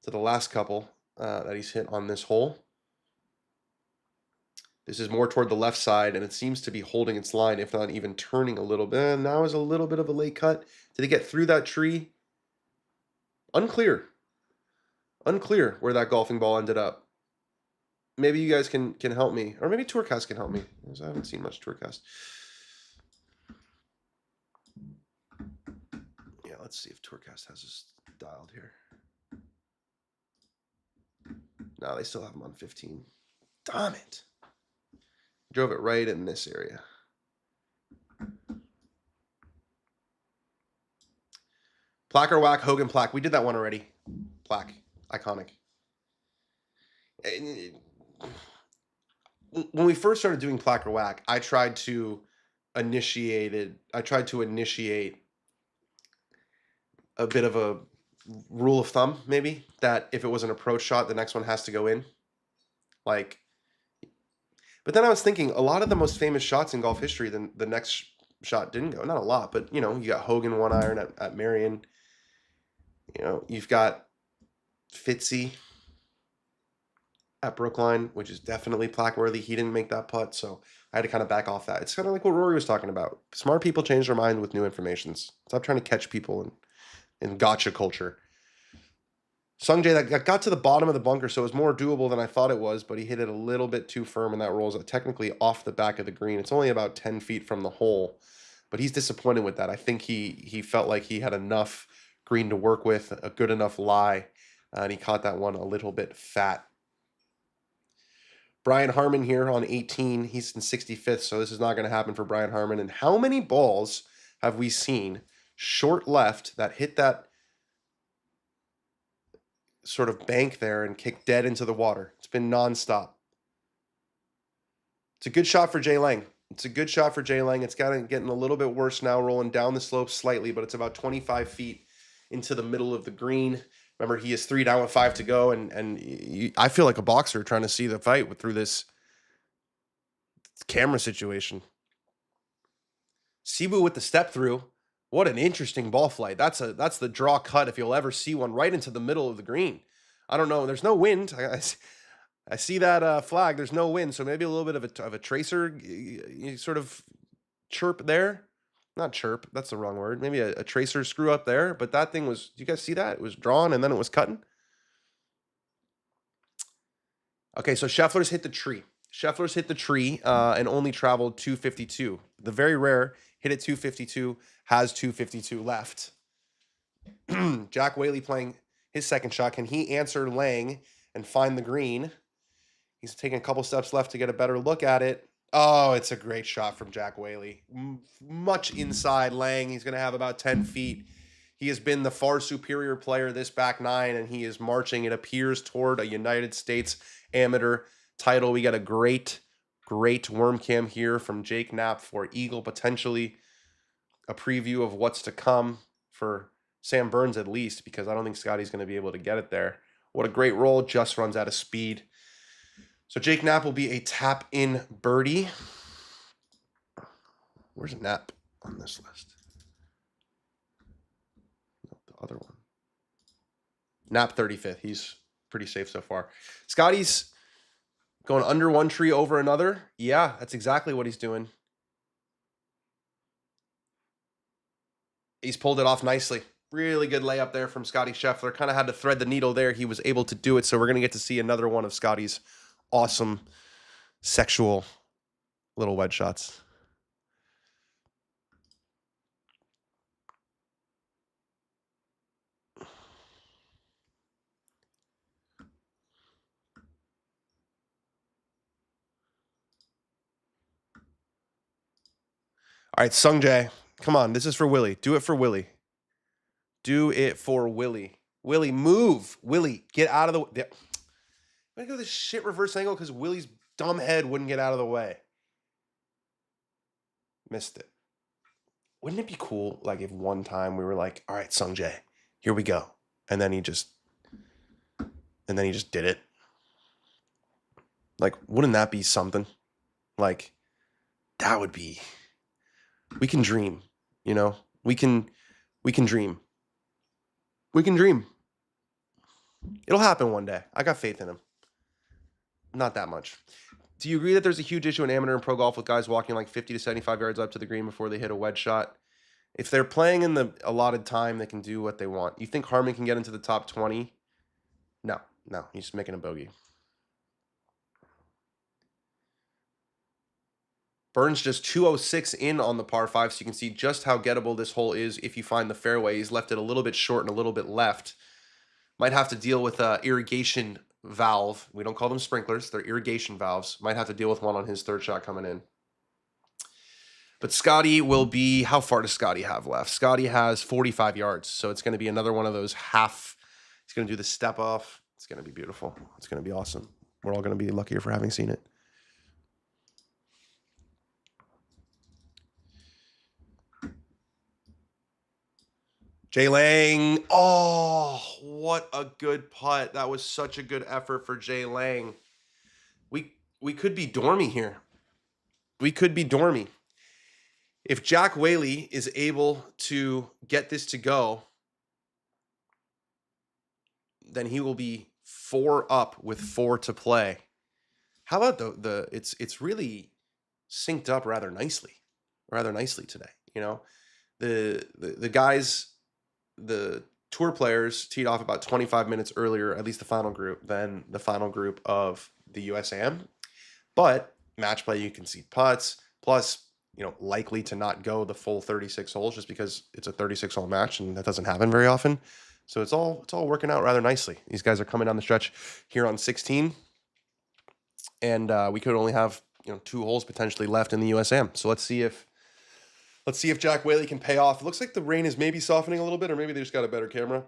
to the last couple that he's hit on this hole. This is more toward the left side, and it seems to be holding its line, if not even turning a little bit. And now is a little bit of a late cut. Did he get through that tree? Unclear. Unclear where that golfing ball ended up. Maybe you guys can help me, or maybe Tourcast can help me, because I haven't seen much Tourcast. Yeah, let's see if Tourcast has this dialed here. No, they still have him on 15. Damn it. Drove it right in this area. Plaque or whack, Hogan plaque. We did that one already. Plaque. Iconic. When we first started doing plaque or whack, I tried to initiate a bit of a rule of thumb, maybe, that if it was an approach shot, the next one has to go in. Like, but then I was thinking, a lot of the most famous shots in golf history, the next shot didn't go. Not a lot, but, you know, you got Hogan 1-iron at Marion. You know, you've got Fitzy at Brookline, which is definitely plaque worthy. He didn't make that putt, so I had to kind of back off that. It's kind of like what Rory was talking about. Smart people change their mind with new information. Stop trying to catch people in gotcha culture. Sungjae, that got to the bottom of the bunker, so it was more doable than I thought it was, but he hit it a little bit too firm, and that rolls technically off the back of the green. It's only about 10 feet from the hole, but he's disappointed with that. I think he felt like he had enough green to work with, a good enough lie, and he caught that one a little bit fat. Brian Harmon here on 18. He's in 65th, so this is not going to happen for Brian Harmon. And how many balls have we seen short left that hit that sort of bank there and kick dead into the water? It's been nonstop. It's a good shot for Jay Leng. It's getting a little bit worse now, rolling down the slope slightly, but it's about 25 feet into the middle of the green. Remember, he is 3 down with 5 to go, and I feel like a boxer trying to see the fight through this camera situation. Sibu with the step through. What an interesting ball flight. That's the draw cut if you'll ever see one, right into the middle of the green. I don't know. There's no wind. I see that flag. There's no wind, so maybe a little bit of a tracer sort of chirp there. Not chirp, that's the wrong word. Maybe a tracer screw up there, but that thing was, do you guys see that? It was drawn and then it was cutting. Okay, so Scheffler's hit the tree and only traveled 252. The very rare hit at 252, has 252 left. Jack Whaley playing his second shot. Can he answer Leng and find the green? He's taking a couple steps left to get a better look at it. Oh, it's a great shot from Jack Whaley. Much inside Leng. He's going to have about 10 feet. He has been the far superior player this back nine, and he is marching, it appears, toward a United States amateur title. We got a great worm cam here from Jake Knapp for Eagle, potentially a preview of what's to come for Sam Burns at least, because I don't think Scotty's going to be able to get it there. What a great roll. Just runs out of speed. So Jake Knapp will be a tap-in birdie. Where's Knapp on this list? No, the other one. Knapp 35th. He's pretty safe so far. Scotty's going under one tree over another. Yeah, that's exactly what he's doing. He's pulled it off nicely. Really good layup there from Scotty Scheffler. Kind of had to thread the needle there. He was able to do it. So we're going to get to see another one of Scotty's awesome sexual little wedge shots. All right, Sungjae, come on. This is for Willie. Do it for Willie. Do it for Willie. Willie, move. Willie, get out of the way. I'm going to go this shit reverse angle because Willie's dumb head wouldn't get out of the way. Missed it. Wouldn't it be cool, like, if one time we were like, all right, Sungjae, here we go. and then he just did it. Like, wouldn't that be something? Like, that would be. We can dream, you know. We can dream. We can dream. It'll happen one day. I got faith in him. Not that much. Do you agree that there's a huge issue in amateur and pro golf with guys walking like 50 to 75 yards up to the green before they hit a wedge shot? If they're playing in the allotted time, they can do what they want. You think Harman can get into the top 20? No, he's making a bogey. Burns just 206 in on the par 5, so you can see just how gettable this hole is if you find the fairway. He's left it a little bit short and a little bit left. Might have to deal with an irrigation valve. We don't call them sprinklers. They're irrigation valves. Might have to deal with one on his third shot coming in. But Scotty will be, how far does Scotty have left? Scotty has 45 yards, so it's going to be another one of those half. He's going to do the step off. It's going to be beautiful. It's going to be awesome. We're all going to be luckier for having seen it. Jay Leng. Oh, what a good putt. That was such a good effort for Jay Leng. We could be dormy here. We could be dormy. If Jack Whaley is able to get this to go, then he will be 4 up with 4 to play. How about the it's really synced up rather nicely today. You know, the guys, the tour players teed off about 25 minutes earlier, at least the final group, than the final group of the USAM. But match play, you can see putts. Plus, you know, likely to not go the full 36 holes just because it's a 36-hole match and that doesn't happen very often. So it's all working out rather nicely. These guys are coming down the stretch here on 16, and we could only have 2 holes potentially left in the USAM. So let's see if Jack Whaley can pay off. It looks like the rain is maybe softening a little bit, or maybe they just got a better camera.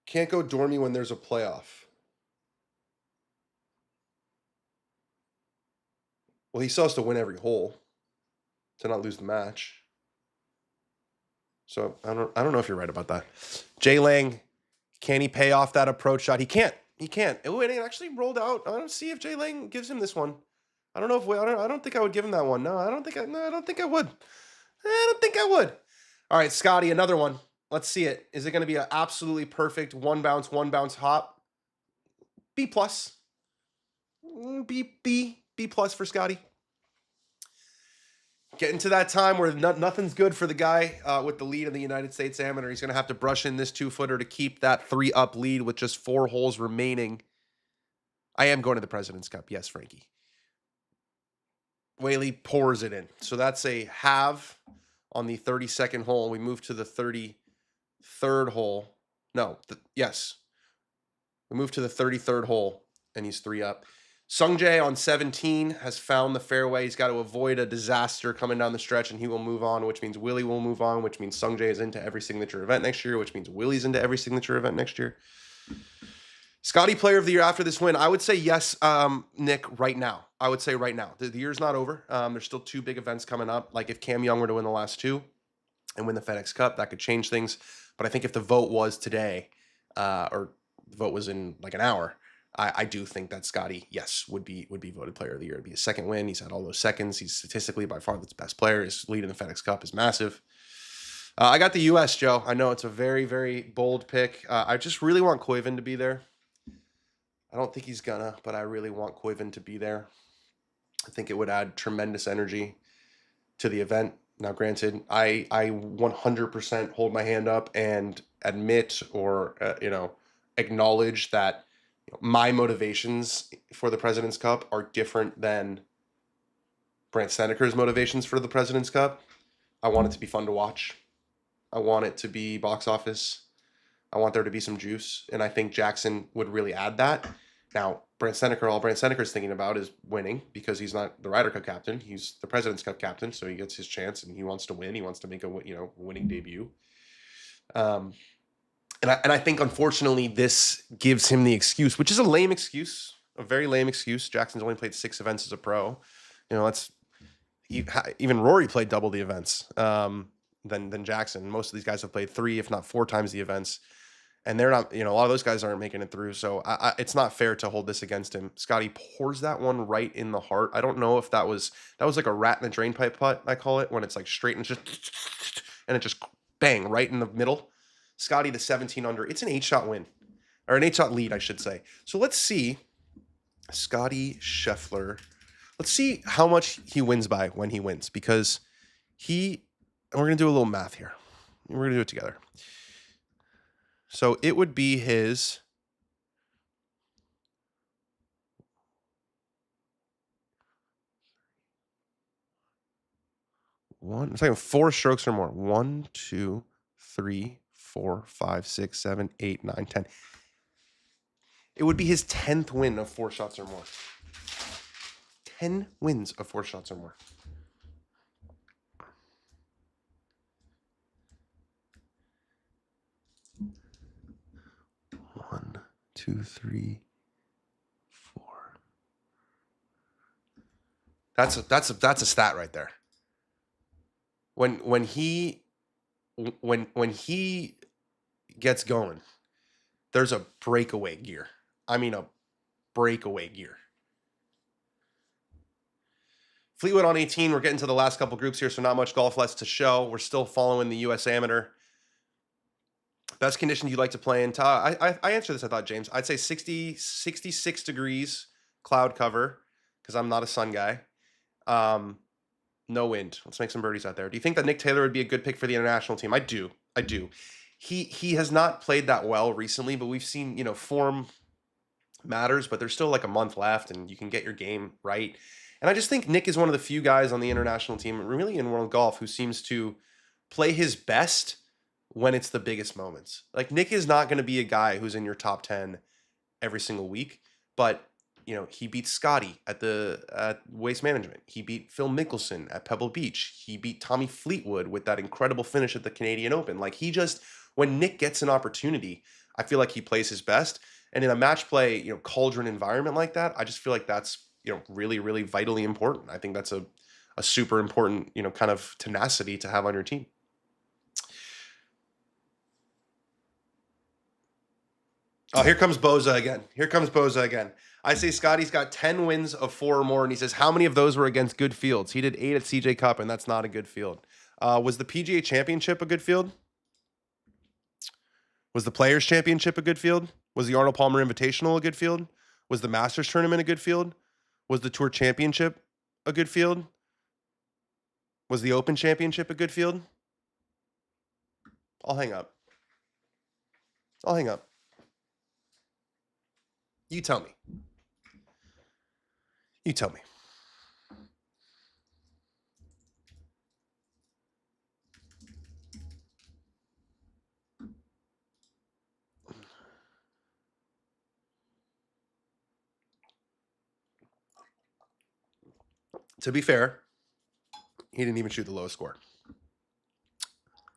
Can't go dormy when there's a playoff. Well, he still has to win every hole to not lose the match. So I don't know if you're right about that. Jay Leng, can he pay off that approach shot? He can't. Oh, it actually rolled out. I don't see if Jay Leng gives him this one. I don't know if I don't think I would give him that one. No, I don't think I would. I don't think I would. All right, Scotty, another one. Let's see it. Is it going to be an absolutely perfect one bounce hop? B plus. B plus for Scotty. Getting to that time where nothing's good for the guy with the lead in the United States Amateur. He's going to have to brush in this 2-footer to keep that 3-up lead with just 4 holes remaining. I am going to the President's Cup. Yes, Frankie. Whaley pours it in. So that's a halve on the 32nd hole. We move to the 33rd hole. No, yes. We move to the 33rd hole, and he's 3 up. Sungjae on 17 has found the fairway. He's got to avoid a disaster coming down the stretch, and he will move on, which means Willie will move on, which means Sungjae is into every signature event next year, which means Willie's into every signature event next year. Scotty Player of the Year after this win, I would say yes, Nick, right now. I would say right now. The year's not over. There's still 2 big events coming up. Like if Cam Young were to win the last 2 and win the FedEx Cup, that could change things. But I think if the vote was today, or the vote was in like an hour, I do think that Scotty, yes, would be voted Player of the Year. It'd be his second win. He's had all those seconds. He's statistically by far the best player. His lead in the FedEx Cup is massive. I got the U.S., Joe. I know it's a very, very bold pick. I just really want Koivu to be there. I don't think he's gonna, but I really want Koivu to be there. I think it would add tremendous energy to the event. Now, granted, I 100% hold my hand up and admit or acknowledge that my motivations for the President's Cup are different than Brandt Snedeker's motivations for the President's Cup. I want it to be fun to watch. I want it to be box office. I want there to be some juice, and I think Jackson would really add that. Now, Brandt Snedeker, all Brandt Snedeker's thinking about is winning because he's not the Ryder Cup captain. He's the President's Cup captain, so he gets his chance, and he wants to win. He wants to make a winning debut. And I think, unfortunately, this gives him the excuse, which is a lame excuse, a very lame excuse. Jackson's only played 6 events as a pro. That's Even Rory played double the events than Jackson. Most of these guys have played 3, if not 4 times the events. And they're not, a lot of those guys aren't making it through. So it's not fair to hold this against him. Scotty pours that one right in the heart. I don't know if that was like a rat in the drain pipe putt, I call it, when it's like straight and it just bang right in the middle. Scotty, the 17 under. It's an 8-shot win, or an 8-shot lead, I should say. So let's see Scotty Scheffler. Let's see how much he wins by when he wins, because and we're going to do a little math here. We're going to do it together. So it would be his it's like 4 strokes or more. 1, 2, 3, 4, 5, 6, 7, 8, 9, 10. It would be his 10th win of 4 shots or more. 10 wins of 4 shots or more. One, 2, 3, 4. That's a stat right there. When he gets going, there's a breakaway gear. I mean, a breakaway gear. Fleetwood on 18. We're getting to the last couple groups here, so not much golf left to show. We're still following the U.S. Amateur. Best conditions you'd like to play in? I answered this, I thought, James. I'd say 66 degrees, cloud cover, because I'm not a sun guy. No wind. Let's make some birdies out there. Do you think that Nick Taylor would be a good pick for the international team? I do. He has not played that well recently, but we've seen, form matters, but there's still like a month left and you can get your game right. And I just think Nick is one of the few guys on the international team, really in world golf, who seems to play his best when it's the biggest moments. Like, Nick is not going to be a guy who's in your top 10 every single week, but he beat Scotty at Waste Management. He beat Phil Mickelson at Pebble Beach. He beat Tommy Fleetwood with that incredible finish at the Canadian Open. Like, when Nick gets an opportunity, I feel like he plays his best. And in a match play, cauldron environment like that, I just feel like that's, really, really vitally important. I think that's a super important, kind of tenacity to have on your team. Oh, here comes Boza again. I say Scotty's got 10 wins of 4 or more, and he says, how many of those were against good fields? He did 8 at CJ Cup, and that's not a good field. Was the PGA Championship a good field? Was the Players Championship a good field? Was the Arnold Palmer Invitational a good field? Was the Masters Tournament a good field? Was the Tour Championship a good field? Was the Open Championship a good field? I'll hang up. You tell me. To be fair, he didn't even shoot the lowest score.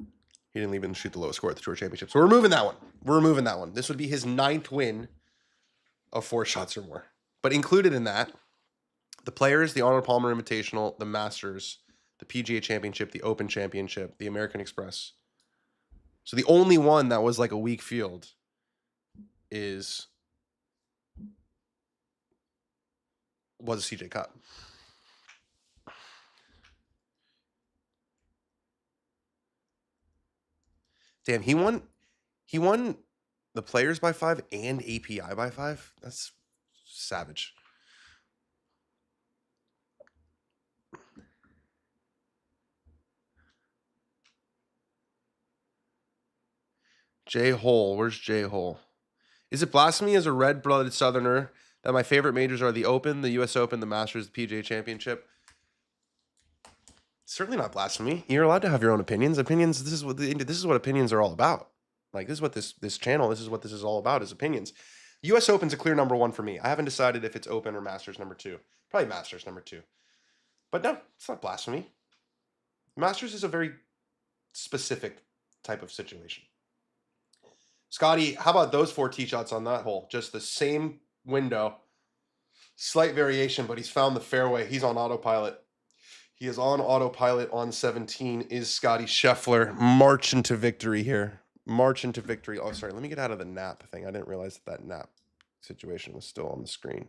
He didn't even shoot the lowest score at the Tour Championship. So we're removing that one. This would be his 9th win of 4 shots or more. But included in that, the Players, the Arnold Palmer Invitational, the Masters, the PGA Championship, the Open Championship, the American Express. So the only one that was like a weak field was a CJ Cup. Damn, he won the Players by 5 and API by 5. That's savage. J Hole, where's J Hole? Is it blasphemy as a red-blooded Southerner that my favorite majors are the Open, the U.S. Open, the Masters, the PGA Championship? Certainly not blasphemy. You're allowed to have your own opinions. This is what opinions are all about. Like, this is what this channel, this is what this is all about, is opinions. U.S. Open's a clear number 1 for me. I haven't decided if it's Open or Masters number 2. Probably Masters number 2. But no, it's not blasphemy. Masters is a very specific type of situation. Scotty, how about those 4 tee shots on that hole? Just the same window, slight variation, but he's found the fairway. He's on autopilot. He is on autopilot on 17. Is Scotty Scheffler. March into victory here. March into victory. Oh, sorry. Let me get out of the nap thing. I didn't realize that nap situation was still on the screen.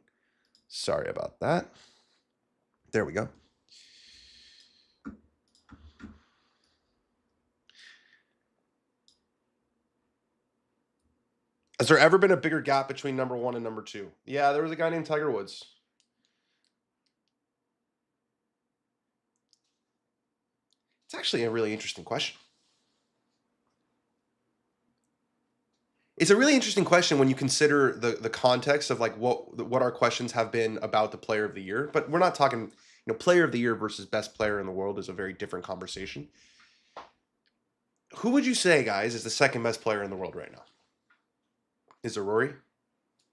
Sorry about that. There we go. Has there ever been a bigger gap between number 1 and number 2? Yeah, there was a guy named Tiger Woods. It's actually a really interesting question. It's a really interesting question when you consider the context of like what our questions have been about the player of the year. But we're not talking, player of the year versus best player in the world is a very different conversation. Who would you say, guys, is the second best player in the world right now? Is it Rory?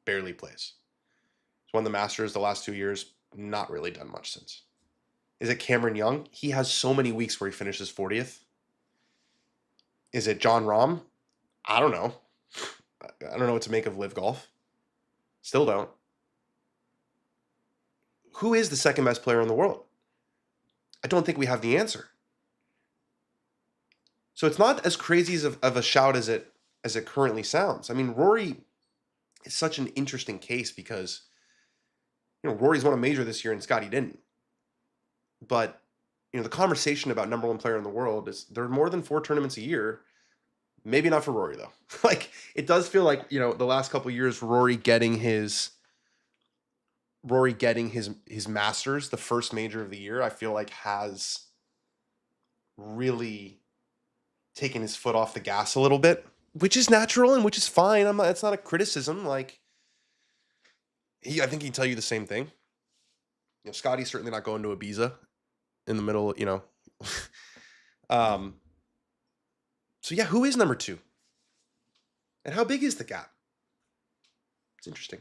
Barely plays. He's won the Masters the last 2 years. Not really done much since. Is it Cameron Young? He has so many weeks where he finishes 40th. Is it John Rahm? I don't know. I don't know what to make of Live Golf. Still don't. Who is the second best player in the world? I don't think we have the answer. So it's not as crazy of a shout as it currently sounds. I mean, Rory is such an interesting case because Rory's won a major this year and Scotty didn't. But the conversation about number 1 player in the world is there are more than 4 tournaments a year. Maybe not for Rory though. Like it does feel like the last couple of years Rory getting his Masters, the first major of the year, I feel like has really taken his foot off the gas a little bit, which is natural and which is fine. It's not a criticism. Like I think he'd tell you the same thing. Scotty's certainly not going to Ibiza in the middle, So yeah, who is number 2? And how big is the gap? It's interesting.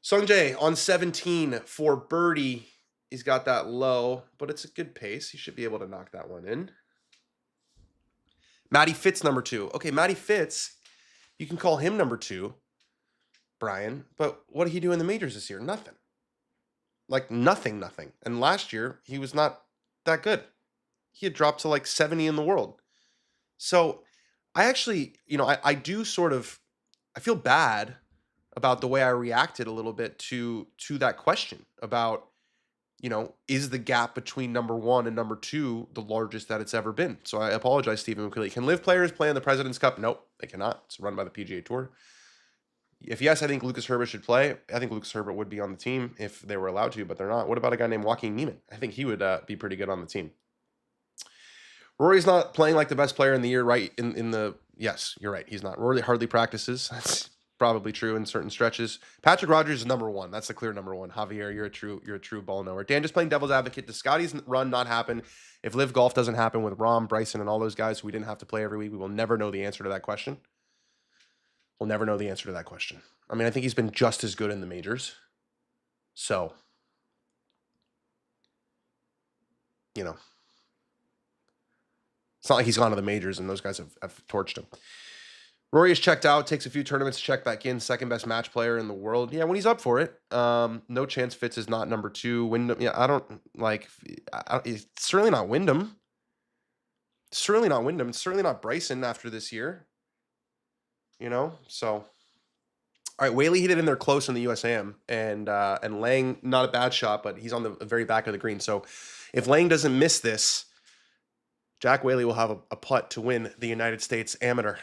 Sungjae on 17 for birdie. He's got that low, but it's a good pace. He should be able to knock that one in. Matty Fitz, number 2. Okay, Matty Fitz, you can call him number 2, Brian, but what did he do in the majors this year? Nothing. Like nothing. And last year, he was not that good. He had dropped to like 70 in the world. So I actually, I do I feel bad about the way I reacted a little bit to that question about, is the gap between number 1 and number 2 the largest that it's ever been? So I apologize, Stephen McQuilly. Can live players play in the President's Cup? Nope, they cannot. It's run by the PGA Tour. If yes, I think Lucas Herbert should play. I think Lucas Herbert would be on the team if they were allowed to, but they're not. What about a guy named Joaquin Niemann? I think he would be pretty good on the team. Rory's not playing like the best player in the year, right? Yes, you're right. He's not. Rory hardly practices. That's probably true in certain stretches. Patrick Rogers is number 1. That's the clear number 1. Javier, you're a true ball knower. Dan, just playing devil's advocate. Does Scotty's run not happen if Live Golf doesn't happen with Rahm, Bryson, and all those guys who we didn't have to play every week? We will never know the answer to that question. We'll never know the answer to that question. I mean, I think he's been just as good in the majors. So, it's not like he's gone to the majors and those guys have torched him. Rory is checked out, takes a few tournaments to check back in, second best match player in the world. Yeah, when he's up for it. No chance Fitz is not number 2. Wyndham, yeah, it's certainly not Wyndham. It's certainly not Bryson after this year. So. All right, Whaley hit it in there close in the USAM, and Leng, not a bad shot, but he's on the very back of the green. So if Leng doesn't miss this, Jack Whaley will have a putt to win the United States Amateur.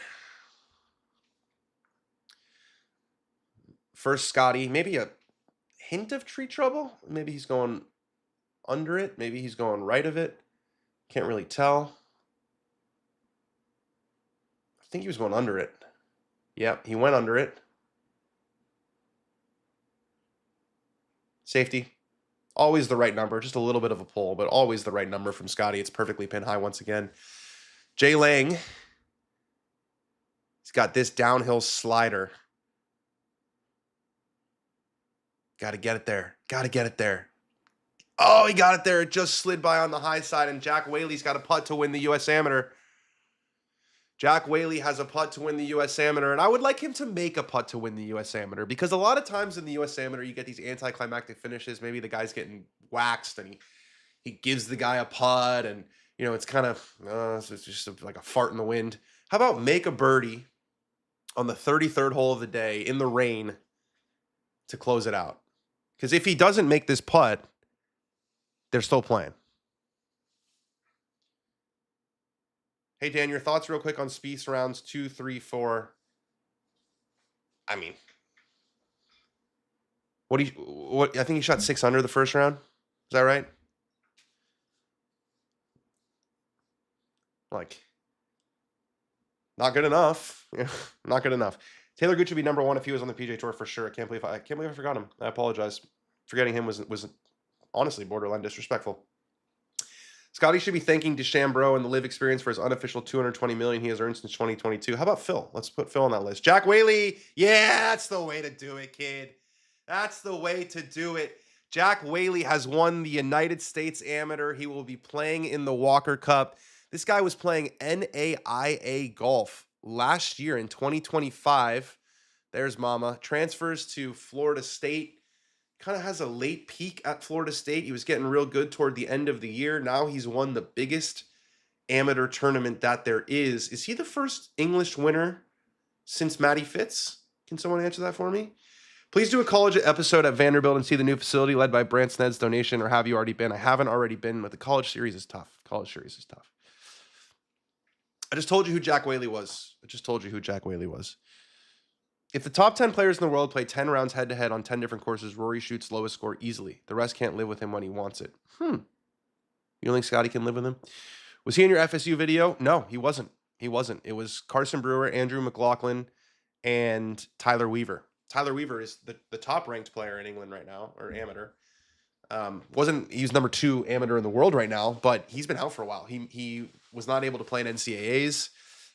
First, Scotty, maybe a hint of tree trouble. Maybe he's going under it. Maybe he's going right of it. Can't really tell. I think he was going under it. Yeah, he went under it. Safety. Always the right number. Just a little bit of a pull, but always the right number from Scotty. It's perfectly pin high once again. Jay Leng. He's got this downhill slider. Got to get it there. Oh, he got it there. It just slid by on the high side, and Jack Whaley's got a putt to win the U.S. Amateur. Jack Whaley has a putt to win the U.S. Amateur, and I would like him to make a putt to win the U.S. Amateur because a lot of times in the U.S. Amateur, you get these anticlimactic finishes. Maybe the guy's getting waxed, and He gives the guy a putt, and it's kind of it's just like a fart in the wind. How about make a birdie on the 33rd hole of the day in the rain to close it out? Because if he doesn't make this putt, they're still playing. Hey, Dan, your thoughts real quick on Spieth rounds 2, 3, 4. I mean, what? I think he shot 6 under the first round. Is that right? Like, not good enough. Not good enough. Taylor Gooch would be number 1 if he was on the PGA Tour for sure. I can't believe I forgot him. I apologize. Forgetting him was honestly borderline disrespectful. Scotty should be thanking DeChambeau and the Live experience for his unofficial $220 million he has earned since 2022. How about Phil? Let's put Phil on that list. Jack Whaley. Yeah, that's the way to do it, kid. That's the way to do it. Jack Whaley has won the United States Amateur. He will be playing in the Walker Cup. This guy was playing NAIA golf last year in 2025. There's mama. Transfers to Florida State. Kind of has a late peak at Florida State. He was getting real good toward the end of the year. Now he's won the biggest amateur tournament that there is. Is he the first English winner since Matty Fitz? Can someone answer that for me? Please do a college episode at Vanderbilt and see the new facility led by Brant Sned's donation, or have you already been? I haven't already been, but the college series is tough. I just told you who Jack Whaley was. If the top 10 players in the world play 10 rounds head-to-head on 10 different courses, Rory shoots lowest score easily. The rest can't live with him when he wants it. You don't think Scotty can live with him? Was he in your FSU video? No, he wasn't. It was Carson Brewer, Andrew McLaughlin, and Tyler Weaver. Tyler Weaver is the top-ranked player in England right now, or amateur. He's number 2 amateur in the world right now, but he's been out for a while. He was not able to play in NCAAs,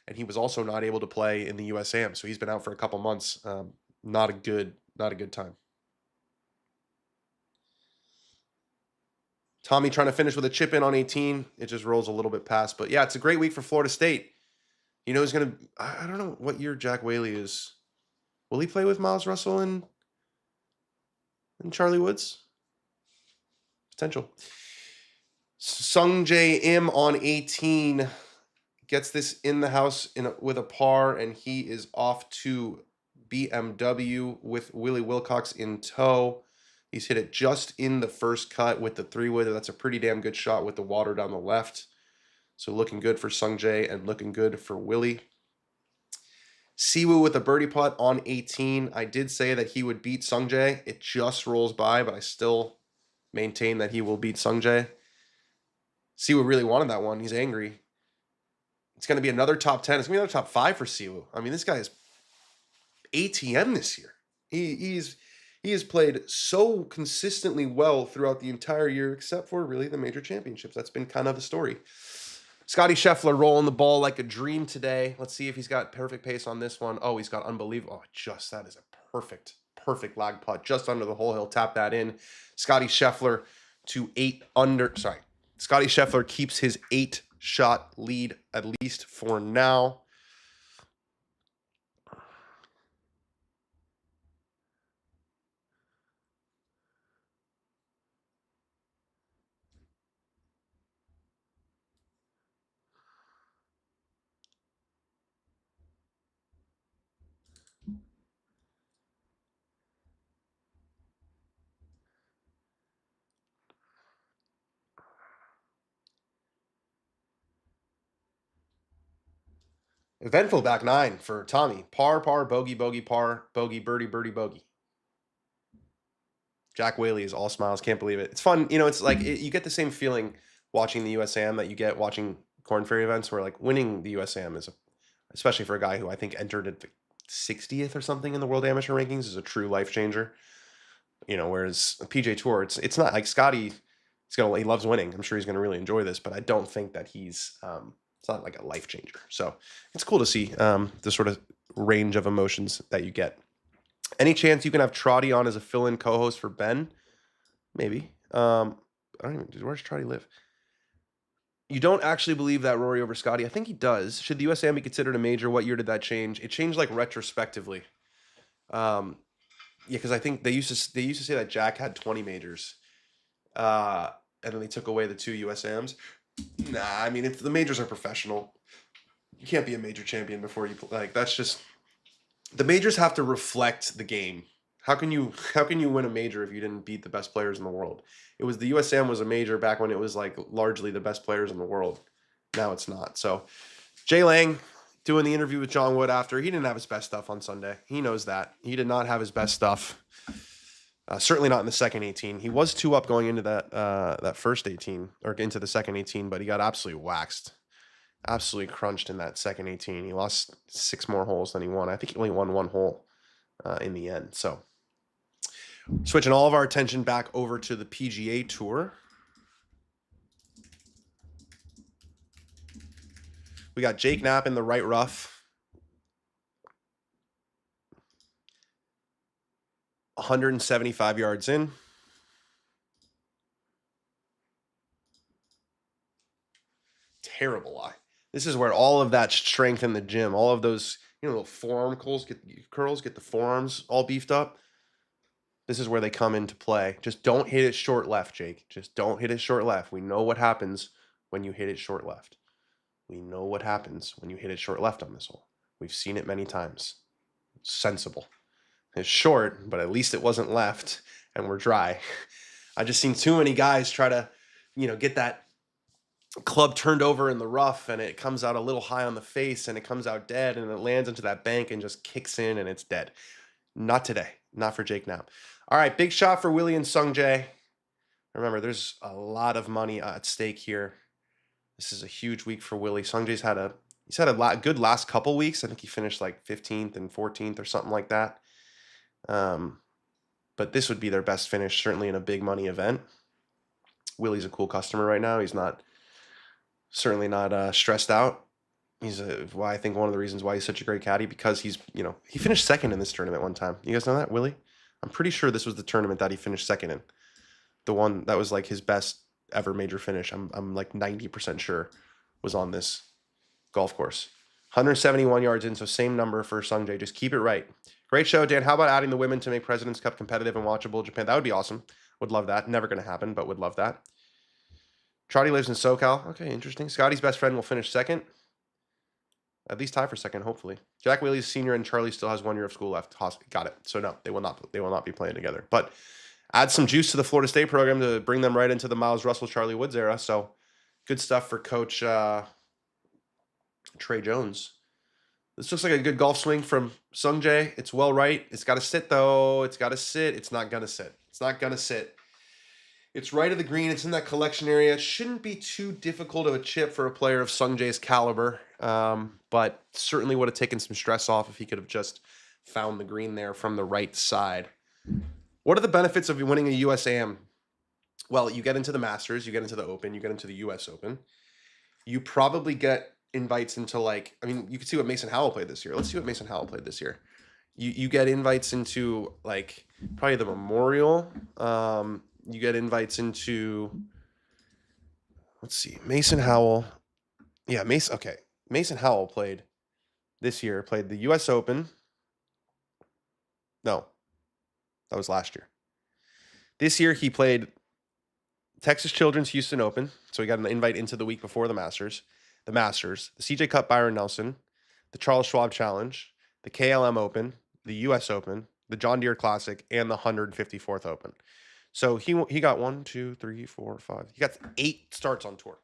and he was also not able to play in the USAM. So he's been out for a couple months. Not a good time. Tommy trying to finish with a chip in on 18. It just rolls a little bit past. But yeah, it's a great week for Florida State. He's going to, I don't know what year Jack Whaley is. Will he play with Miles Russell and Charlie Woods? Potential. Sung Jae Im on 18 gets this in the house with a par, and he is off to BMW with Willie Wilcox in tow. He's hit it just in the first cut with the 3-wood. That's a pretty damn good shot with the water down the left. So looking good for Sung Jae and looking good for Willie. Siwoo with a birdie putt on 18. I did say that he would beat Sung Jae. It just rolls by, but I still maintain that he will beat Sung Jae. Siwoo really wanted that one. He's angry. It's going to be another top 10. It's going to be another top 5 for Siwoo. I mean, this guy is ATM this year. He has played so consistently well throughout the entire year, except for really the major championships. That's been kind of the story. Scotty Scheffler rolling the ball like a dream today. Let's see if he's got perfect pace on this one. Oh, he's got unbelievable. Oh, that is a perfect lag putt just under the hole. He'll tap that in. Scotty Scheffler to 8 under. Sorry. Scotty Scheffler keeps his 8-shot lead, at least for now. Eventful back 9 for Tommy. Par, bogey, par, bogey, birdie, bogey. Jack Whaley is all smiles. Can't believe it. It's fun. It's like you get the same feeling watching the USAM that you get watching Corn Ferry events, where like winning the USAM especially for a guy who I think entered at the 60th or something in the world amateur rankings, is a true life changer. Whereas a PJ Tour, it's not like Scotty. He loves winning. I'm sure he's going to really enjoy this, but I don't think that he's it's not like a life changer. So it's cool to see the sort of range of emotions that you get. Any chance you can have Trotty on as a fill-in co-host for Ben? Maybe. I don't even. Where's Trotty live? You don't actually believe that Rory over Scotty? I think he does. Should the USAM be considered a major? What year did that change? It changed like retrospectively. Yeah, because I think they used to say that Jack had 20 majors. and then they took away the 2 USAMs. Nah, I mean, if the majors are professional, you can't be a major champion before you like. That's just the majors have to reflect the game. How can you win a major if you didn't beat the best players in the world? It was the USAM was a major back when it was like largely the best players in the world. Now it's not. So Jay Leng doing the interview with John Wood after, he didn't have his best stuff on Sunday. He knows that. He did not have his best stuff. Certainly not in the second 18. He was 2 up going into that first 18 or into the second 18, but he got absolutely waxed. Absolutely crunched in that second 18. He lost 6 more holes than he won. I think he only won 1 hole in the end. So switching all of our attention back over to the PGA Tour. We got Jake Knapp in the right rough. 175 yards in. Terrible lie. This is where all of that strength in the gym, all of those, little forearm curls, get the forearms all beefed up. This is where they come into play. Just don't hit it short left, Jake. Just don't hit it short left. We know what happens when you hit it short left. We know what happens when you hit it short left on this hole. We've seen it many times. It's sensible. It's short, but at least it wasn't left, and we're dry. I just seen too many guys try to, get that club turned over in the rough, and it comes out a little high on the face, and it comes out dead, and it lands into that bank and just kicks in, and it's dead. Not today. Not for Jake Knapp. All right, big shot for Willie and Sungjae. Remember, there's a lot of money at stake here. This is a huge week for Willie. Sungjae's had a good last couple weeks. I think he finished like 15th and 14th or something like that. But this would be their best finish, certainly in a big money event. Willie's a cool customer right now. He's certainly not stressed out. He's I think one of the reasons why he's such a great caddy, because he finished second in this tournament one time. You guys know that, Willie? I'm pretty sure this was the tournament that he finished second in. The one that was like his best ever major finish. I'm like 90% sure was on this golf course. 171 yards in, so same number for Sungjae. Just keep it right. Great show, Dan. How about adding the women to make President's Cup competitive and watchable in Japan? That would be awesome. Would love that. Never going to happen, but would love that. Trotty lives in SoCal. Okay, interesting. Scotty's best friend will finish second. At least tie for second, hopefully. Jack Whaley's senior and Charlie still has 1 year of school left. Got it. So no, they will not be playing together. But add some juice to the Florida State program to bring them right into the Miles Russell, Charlie Woods era. So good stuff for Coach Trey Jones. This looks like a good golf swing from Sungjae. It's well right. It's got to sit, though. It's got to sit. It's not going to sit. It's not going to sit. It's right of the green. It's in that collection area. It shouldn't be too difficult of a chip for a player of Sungjae's caliber, but certainly would have taken some stress off if he could have just found the green there from the right side. What are the benefits of winning a USAM? Well, you get into the Masters, you get into the Open, you get into the US Open. You probably get invites into you can see what Mason Howell played this year. Let's see what Mason Howell played this year. You get invites into probably the Memorial. You get invites into, let's see, Mason Howell. Yeah, Mason Howell played this year, played the US Open. No, that was last year. This year he played Texas Children's Houston Open. So he got an invite into the week before the Masters, the CJ Cup Byron Nelson, the Charles Schwab Challenge, the KLM Open, the US Open, the John Deere Classic, and the 154th Open. So he got 1, 2, 3, 4, 5. He got 8 starts on tour.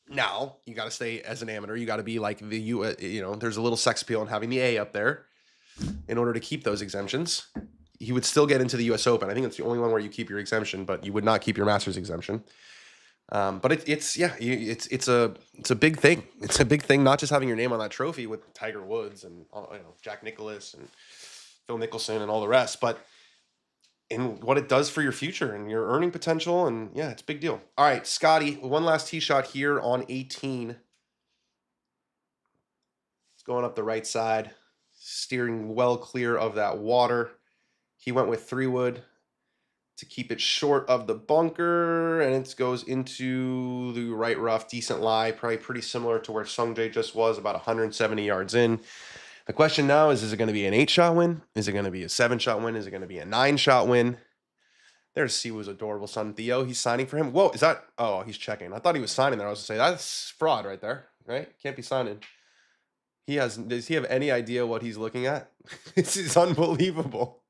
Now you got to stay as an amateur. You got to be like there's a little sex appeal in having the A up there in order to keep those exemptions. He would still get into the US Open. I think it's the only one where you keep your exemption, but you would not keep your Masters exemption. But it's a big thing. It's a big thing, not just having your name on that trophy with Tiger Woods and Jack Nicklaus and Phil Mickelson and all the rest, but in what it does for your future and your earning potential. And yeah, it's a big deal. All right, Scotty, one last tee shot here on 18. It's going up the right side, steering well clear of that water. He went with 3-wood to keep it short of the bunker, and it goes into the right rough, decent lie, probably pretty similar to where Sungjae just was, about 170 yards in. The question now is it going to be an 8-shot win? Is it going to be a 7-shot win? Is it going to be a 9-shot win? There's Siwoo's adorable son, Theo. He's signing for him. Whoa, is that? Oh, he's checking. I thought he was signing there. I was going to say, that's fraud right there, right? Can't be signing. Does he have any idea what he's looking at? This is unbelievable.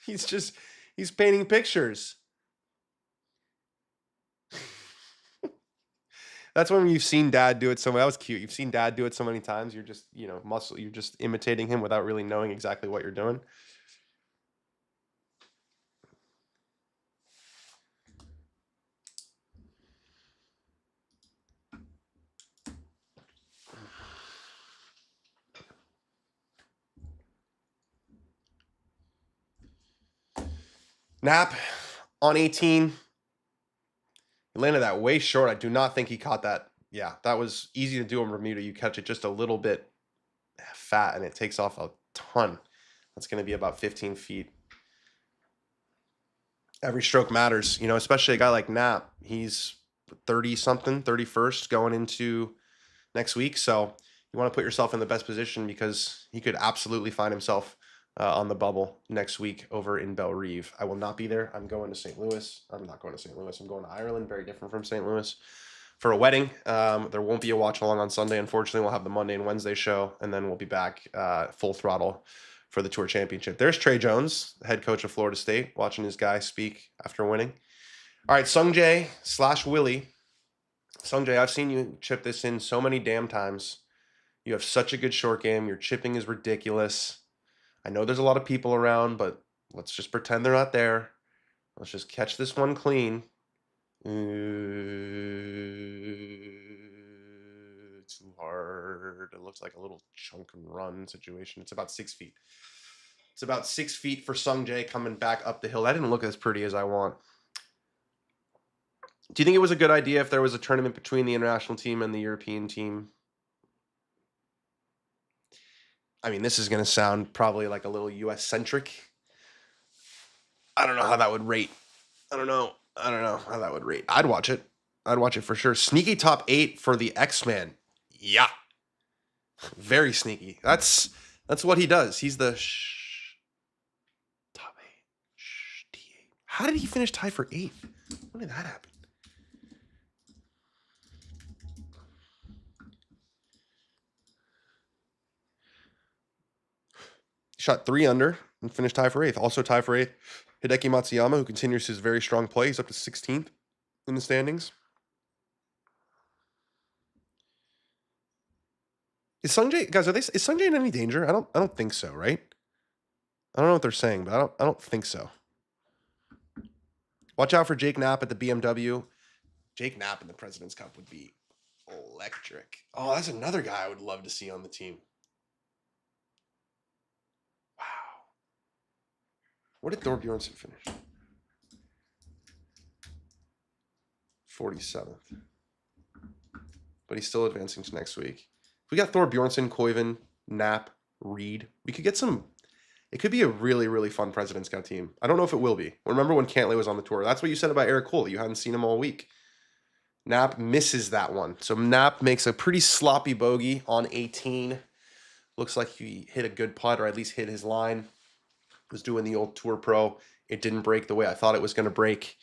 He's painting pictures. That's when you've seen dad do it so that was cute. You've seen dad do it so many times. You're just, you're just imitating him without really knowing exactly what you're doing. Nap on 18. He landed that way short. I do not think he caught that. Yeah, that was easy to do in Bermuda. You catch it just a little bit fat and it takes off a ton. That's going to be about 15 feet. Every stroke matters, especially a guy like Nap. He's 30-something, 31st going into next week. So you want to put yourself in the best position because he could absolutely find himself on the bubble next week over in Belle Rive. I will not be there. I'm going to St. Louis. I'm not going to St. Louis. I'm going to Ireland, very different from St. Louis, for a wedding. There won't be a watch along on Sunday. Unfortunately, we'll have the Monday and Wednesday show, and then we'll be back full throttle for the Tour Championship. There's Trey Jones, the head coach of Florida State, watching his guy speak after winning. All right, Sungjae / Willie. Sungjae, I've seen you chip this in so many damn times. You have such a good short game. Your chipping is ridiculous. I know there's a lot of people around, but let's just pretend they're not there. Let's just catch this one clean. Too hard. It looks like a little chunk and run situation. It's about 6 feet. It's about 6 feet for Sungjae coming back up the hill. That didn't look as pretty as I want. Do you think it was a good idea if there was a tournament between the international team and the European team? I mean, this is going to sound probably like a little US-centric. I don't know how that would rate. I don't know how that would rate. I'd watch it. I'd watch it for sure. Sneaky top 8 for the X-Man. Yeah. Very sneaky. That's what he does. He's the top 8. T8. How did he finish tied for 8th? When did that happen? Shot 3 under and finished tied for 8th. Also tied for 8th, Hideki Matsuyama, who continues his very strong play. He's up to 16th in the standings. Is Sungjae, guys? Is Sungjae in any danger? I don't think so, right? I don't know what they're saying, but I don't think so. Watch out for Jake Knapp at the BMW. Jake Knapp in the President's Cup would be electric. Oh, that's another guy I would love to see on the team. Wow. What did Thor Bjornsson finish? 47th. But he's still advancing to next week. If we got Thor Bjornsson, Koiven, Knapp, Reed, we could get some. It could be a really, really fun President's Cup team. I don't know if it will be. Remember when Cantlay was on the tour? That's what you said about Eric Cole. You hadn't seen him all week. Knapp misses that one. So Knapp makes a pretty sloppy bogey on 18. Looks like he hit a good putt, or at least hit his line. Was doing the old Tour Pro. It didn't break the way I thought it was going to break.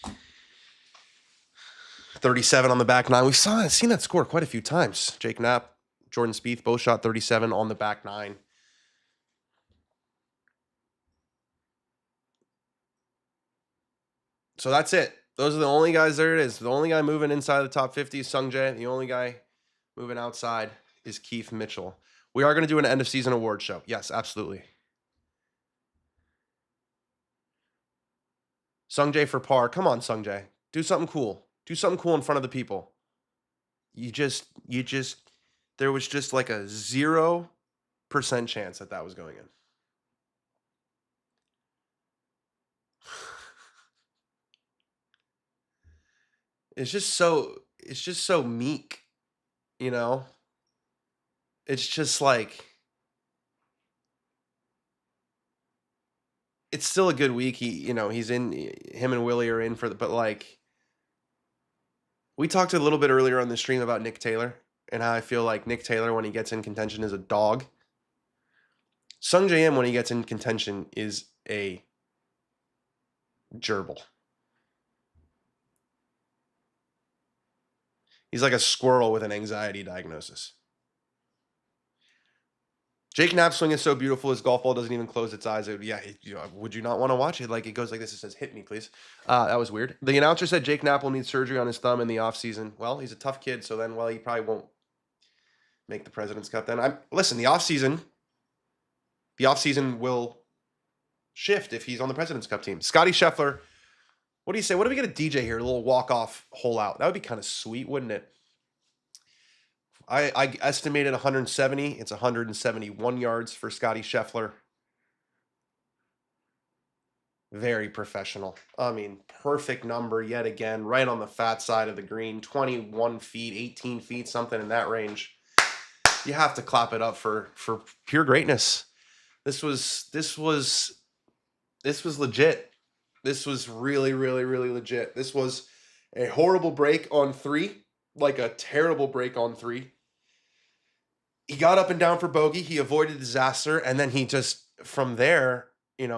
37 on the back nine. We've seen that score quite a few times. Jake Knapp, Jordan Spieth both shot 37 on the back nine. So that's it. Those are the only guys. There it is. The only guy moving inside the top 50 is Sungjae. The only guy moving outside is Keith Mitchell. We are going to do an end of season award show. Yes, absolutely. Sungjae for par. Come on, Sungjae. Do something cool. Do something cool in front of the people. There was just like a 0% chance that was going in. It's just so meek, you know? It's just like, it's still a good week. Him and Willie are in for but like, we talked a little bit earlier on the stream about Nick Taylor and how I feel like Nick Taylor, when he gets in contention, is a dog. Sungjae M, when he gets in contention, is a gerbil. He's like a squirrel with an anxiety diagnosis. Jake Knapp's swing is so beautiful. His golf ball doesn't even close its eyes. Would you not want to watch it? Like, it goes like this. It says, "Hit me, please." That was weird. The announcer said Jake Knapp will need surgery on his thumb in the offseason. Well, he's a tough kid, so then, he probably won't make the President's Cup then. Listen, the offseason will shift if he's on the President's Cup team. Scotty Scheffler, what do you say? What do we get a DJ here? A little walk-off hole out. That would be kind of sweet, wouldn't it? I estimated 170. It's 171 yards for Scotty Scheffler. Very professional. I mean, perfect number yet again, right on the fat side of the green. 21 feet, 18 feet, something in that range. You have to clap it up for pure greatness. This was legit. This was really, really, really legit. This was a horrible break on 3, like a terrible break on 3. He got up and down for bogey. He avoided disaster. And then he just, from there,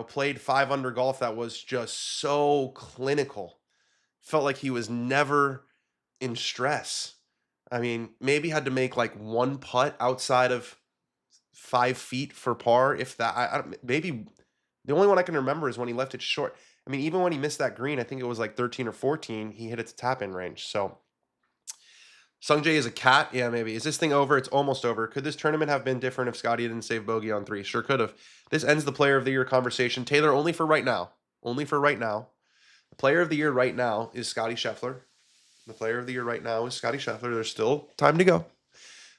played 5 under golf that was just so clinical. Felt like he was never in stress. I mean, maybe had to make like 1 putt outside of 5 feet for par. If that, maybe the only one I can remember is when he left it short. I mean, even when he missed that green, I think it was like 13 or 14, he hit it to tap-in range. So Sungjae is a cat. Yeah, maybe. Is this thing over? It's almost over. Could this tournament have been different if Scotty didn't save bogey on 3? Sure could have. This ends the player of the year conversation. Taylor, only for right now. Only for right now. The player of the year right now is Scotty Scheffler. The player of the year right now is Scotty Scheffler. There's still time to go.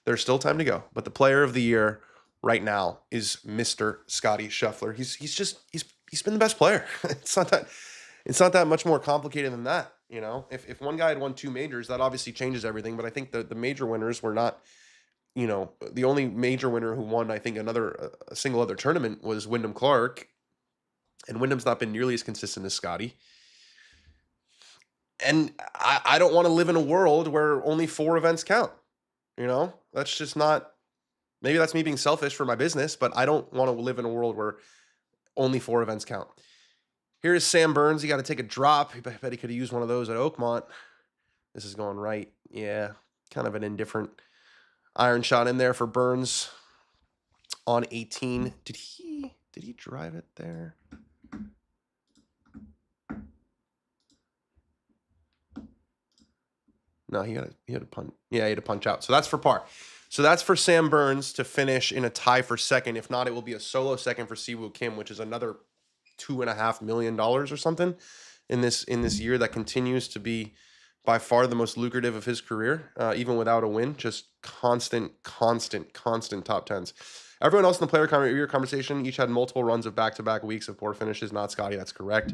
There's still time to go. But the player of the year right now is Mr. Scotty Scheffler. He's been the best player. It's not that much more complicated than that. If one guy had won 2 majors, that obviously changes everything. But I think the major winners were not, the only major winner who won, I think, a single other tournament was Wyndham Clark. And Wyndham's not been nearly as consistent as Scotty. And I don't want to live in a world where only 4 events count. That's just not, maybe that's me being selfish for my business, but I don't want to live in a world where only 4 events count. Here is Sam Burns. He got to take a drop. I bet he could have used one of those at Oakmont. This is going right. Yeah, kind of an indifferent iron shot in there for Burns on 18. Did he drive it there? No, he had a punch. Yeah, he had a punch out. So that's for par. So that's for Sam Burns to finish in a tie for second. If not, it will be a solo second for Siwoo Kim, which is another $2.5 million or something in this year. That continues to be by far the most lucrative of his career, even without a win. Just constant top tens. Everyone else in the player year conversation each had multiple runs of back-to-back weeks of poor finishes. Not Scotty. That's correct.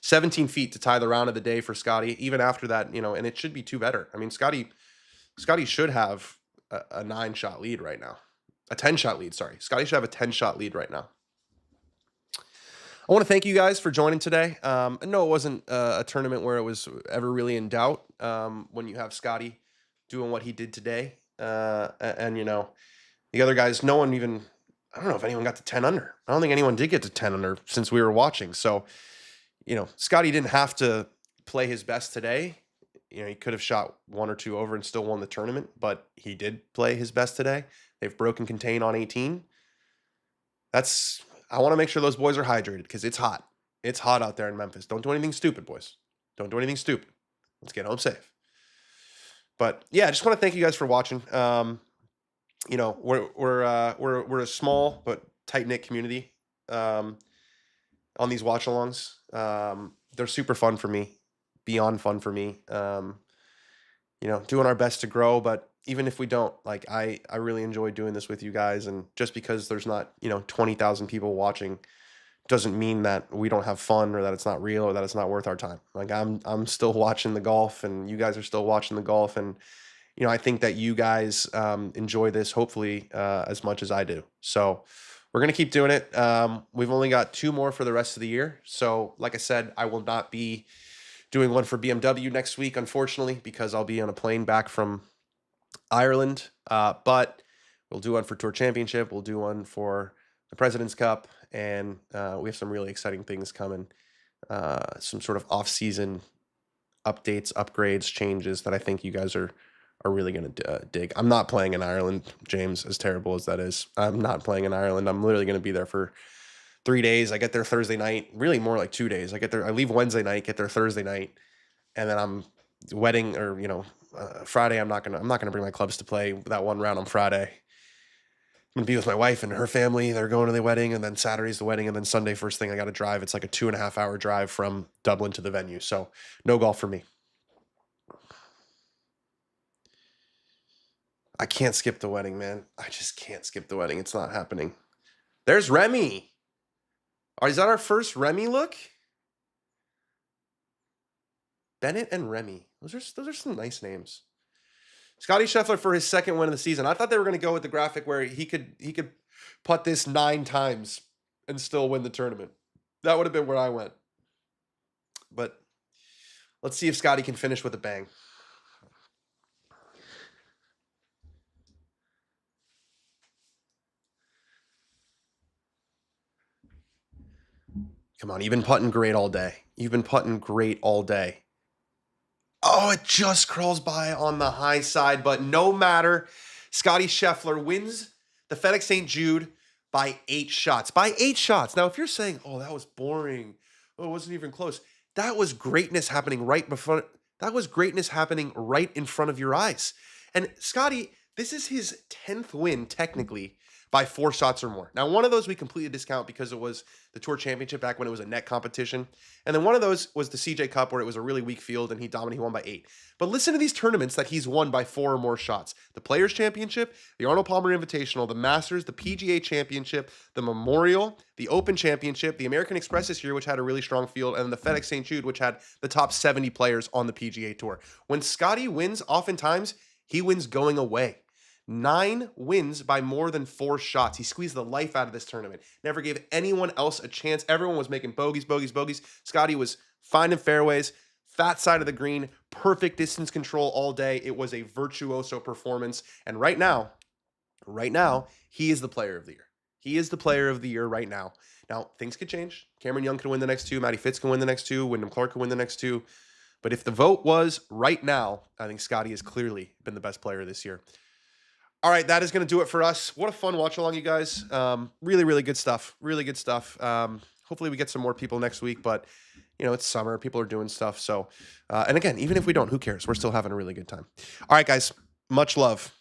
17 feet to tie the round of the day for Scotty. Even after that, and it should be 2 better. I mean, Scotty should have a 9-shot lead right now. A 10-shot lead, sorry. Scotty should have a 10-shot lead right now. I want to thank you guys for joining today. No, it wasn't a tournament where it was ever really in doubt when you have Scotty doing what he did today. And the other guys, no one even, I don't know if anyone got to 10 under. I don't think anyone did get to 10 under since we were watching. So, Scotty didn't have to play his best today. He could have shot 1 or 2 over and still won the tournament, but he did play his best today. They've broken contain on 18. I want to make sure those boys are hydrated because it's hot. It's hot out there in Memphis. Don't do anything stupid, boys. Don't do anything stupid. Let's get home safe. But yeah, I just want to thank you guys for watching. We're a small but tight-knit community on these watch-alongs. They're super fun for me, beyond fun for me. Doing our best to grow, but even if we don't, I really enjoy doing this with you guys. And just because there's not, 20,000 people watching doesn't mean that we don't have fun or that it's not real or that it's not worth our time. I'm still watching the golf and you guys are still watching the golf. And, I think that you guys enjoy this, hopefully, as much as I do. So we're going to keep doing it. We've only got 2 more for the rest of the year. So like I said, I will not be doing one for BMW next week, unfortunately, because I'll be on a plane back from Ireland. But we'll do one for Tour Championship. We'll do one for the President's Cup. And we have some really exciting things coming. Some sort of off-season updates, upgrades, changes that I think you guys are are really going to dig. I'm not playing in Ireland, James, as terrible as that is. I'm not playing in Ireland. I'm literally going to be there for 3 days. I get there Thursday night, really more like 2 days. I leave Wednesday night, get there Thursday night, and then I'm wedding or, Friday. I'm not going to bring my clubs to play that one round on Friday. I'm going to be with my wife and her family. They're going to the wedding, and then Saturday's the wedding, and then Sunday first thing I got to drive. It's like a 2.5 hour drive from Dublin to the venue. So no golf for me. I can't skip the wedding, man. I just can't skip the wedding. It's not happening. There's Remy. Is that our first Remy look? Bennett and Remy. Those are some nice names. Scotty Scheffler for his second win of the season. I thought they were going to go with the graphic where he could putt this 9 times and still win the tournament. That would have been where I went. But let's see if Scotty can finish with a bang. Come on, you've been putting great all day. Oh, it just crawls by on the high side, but no matter. Scotty Scheffler wins the FedEx St. Jude by 8 shots. Now, if you're saying, oh, that was boring. Oh, it wasn't even close. That was greatness happening right in front of your eyes. And Scotty, this is his 10th win, technically, by 4 shots or more. Now, one of those we completely discount because it was the Tour Championship back when it was a net competition. And then one of those was the CJ Cup where it was a really weak field and he won by 8. But listen to these tournaments that he's won by 4 or more shots. The Players Championship, the Arnold Palmer Invitational, the Masters, the PGA Championship, the Memorial, the Open Championship, the American Express this year, which had a really strong field, and the FedEx St. Jude, which had the top 70 players on the PGA Tour. When Scotty wins, oftentimes, he wins going away. 9 wins by more than 4 shots. He squeezed the life out of this tournament. Never gave anyone else a chance. Everyone was making bogeys. Scotty was finding fairways, fat side of the green, perfect distance control all day. It was a virtuoso performance. And right now, he is the player of the year. He is the player of the year right now. Now, things could change. Cameron Young can win the next 2. Matty Fitz can win the next 2. Wyndham Clark can win the next 2. But if the vote was right now, I think Scotty has clearly been the best player this year. All right, that is going to do it for us. What a fun watch along, you guys. Really, really good stuff. Hopefully we get some more people next week, but it's summer. People are doing stuff. So, and again, even if we don't, who cares? We're still having a really good time. All right, guys, much love.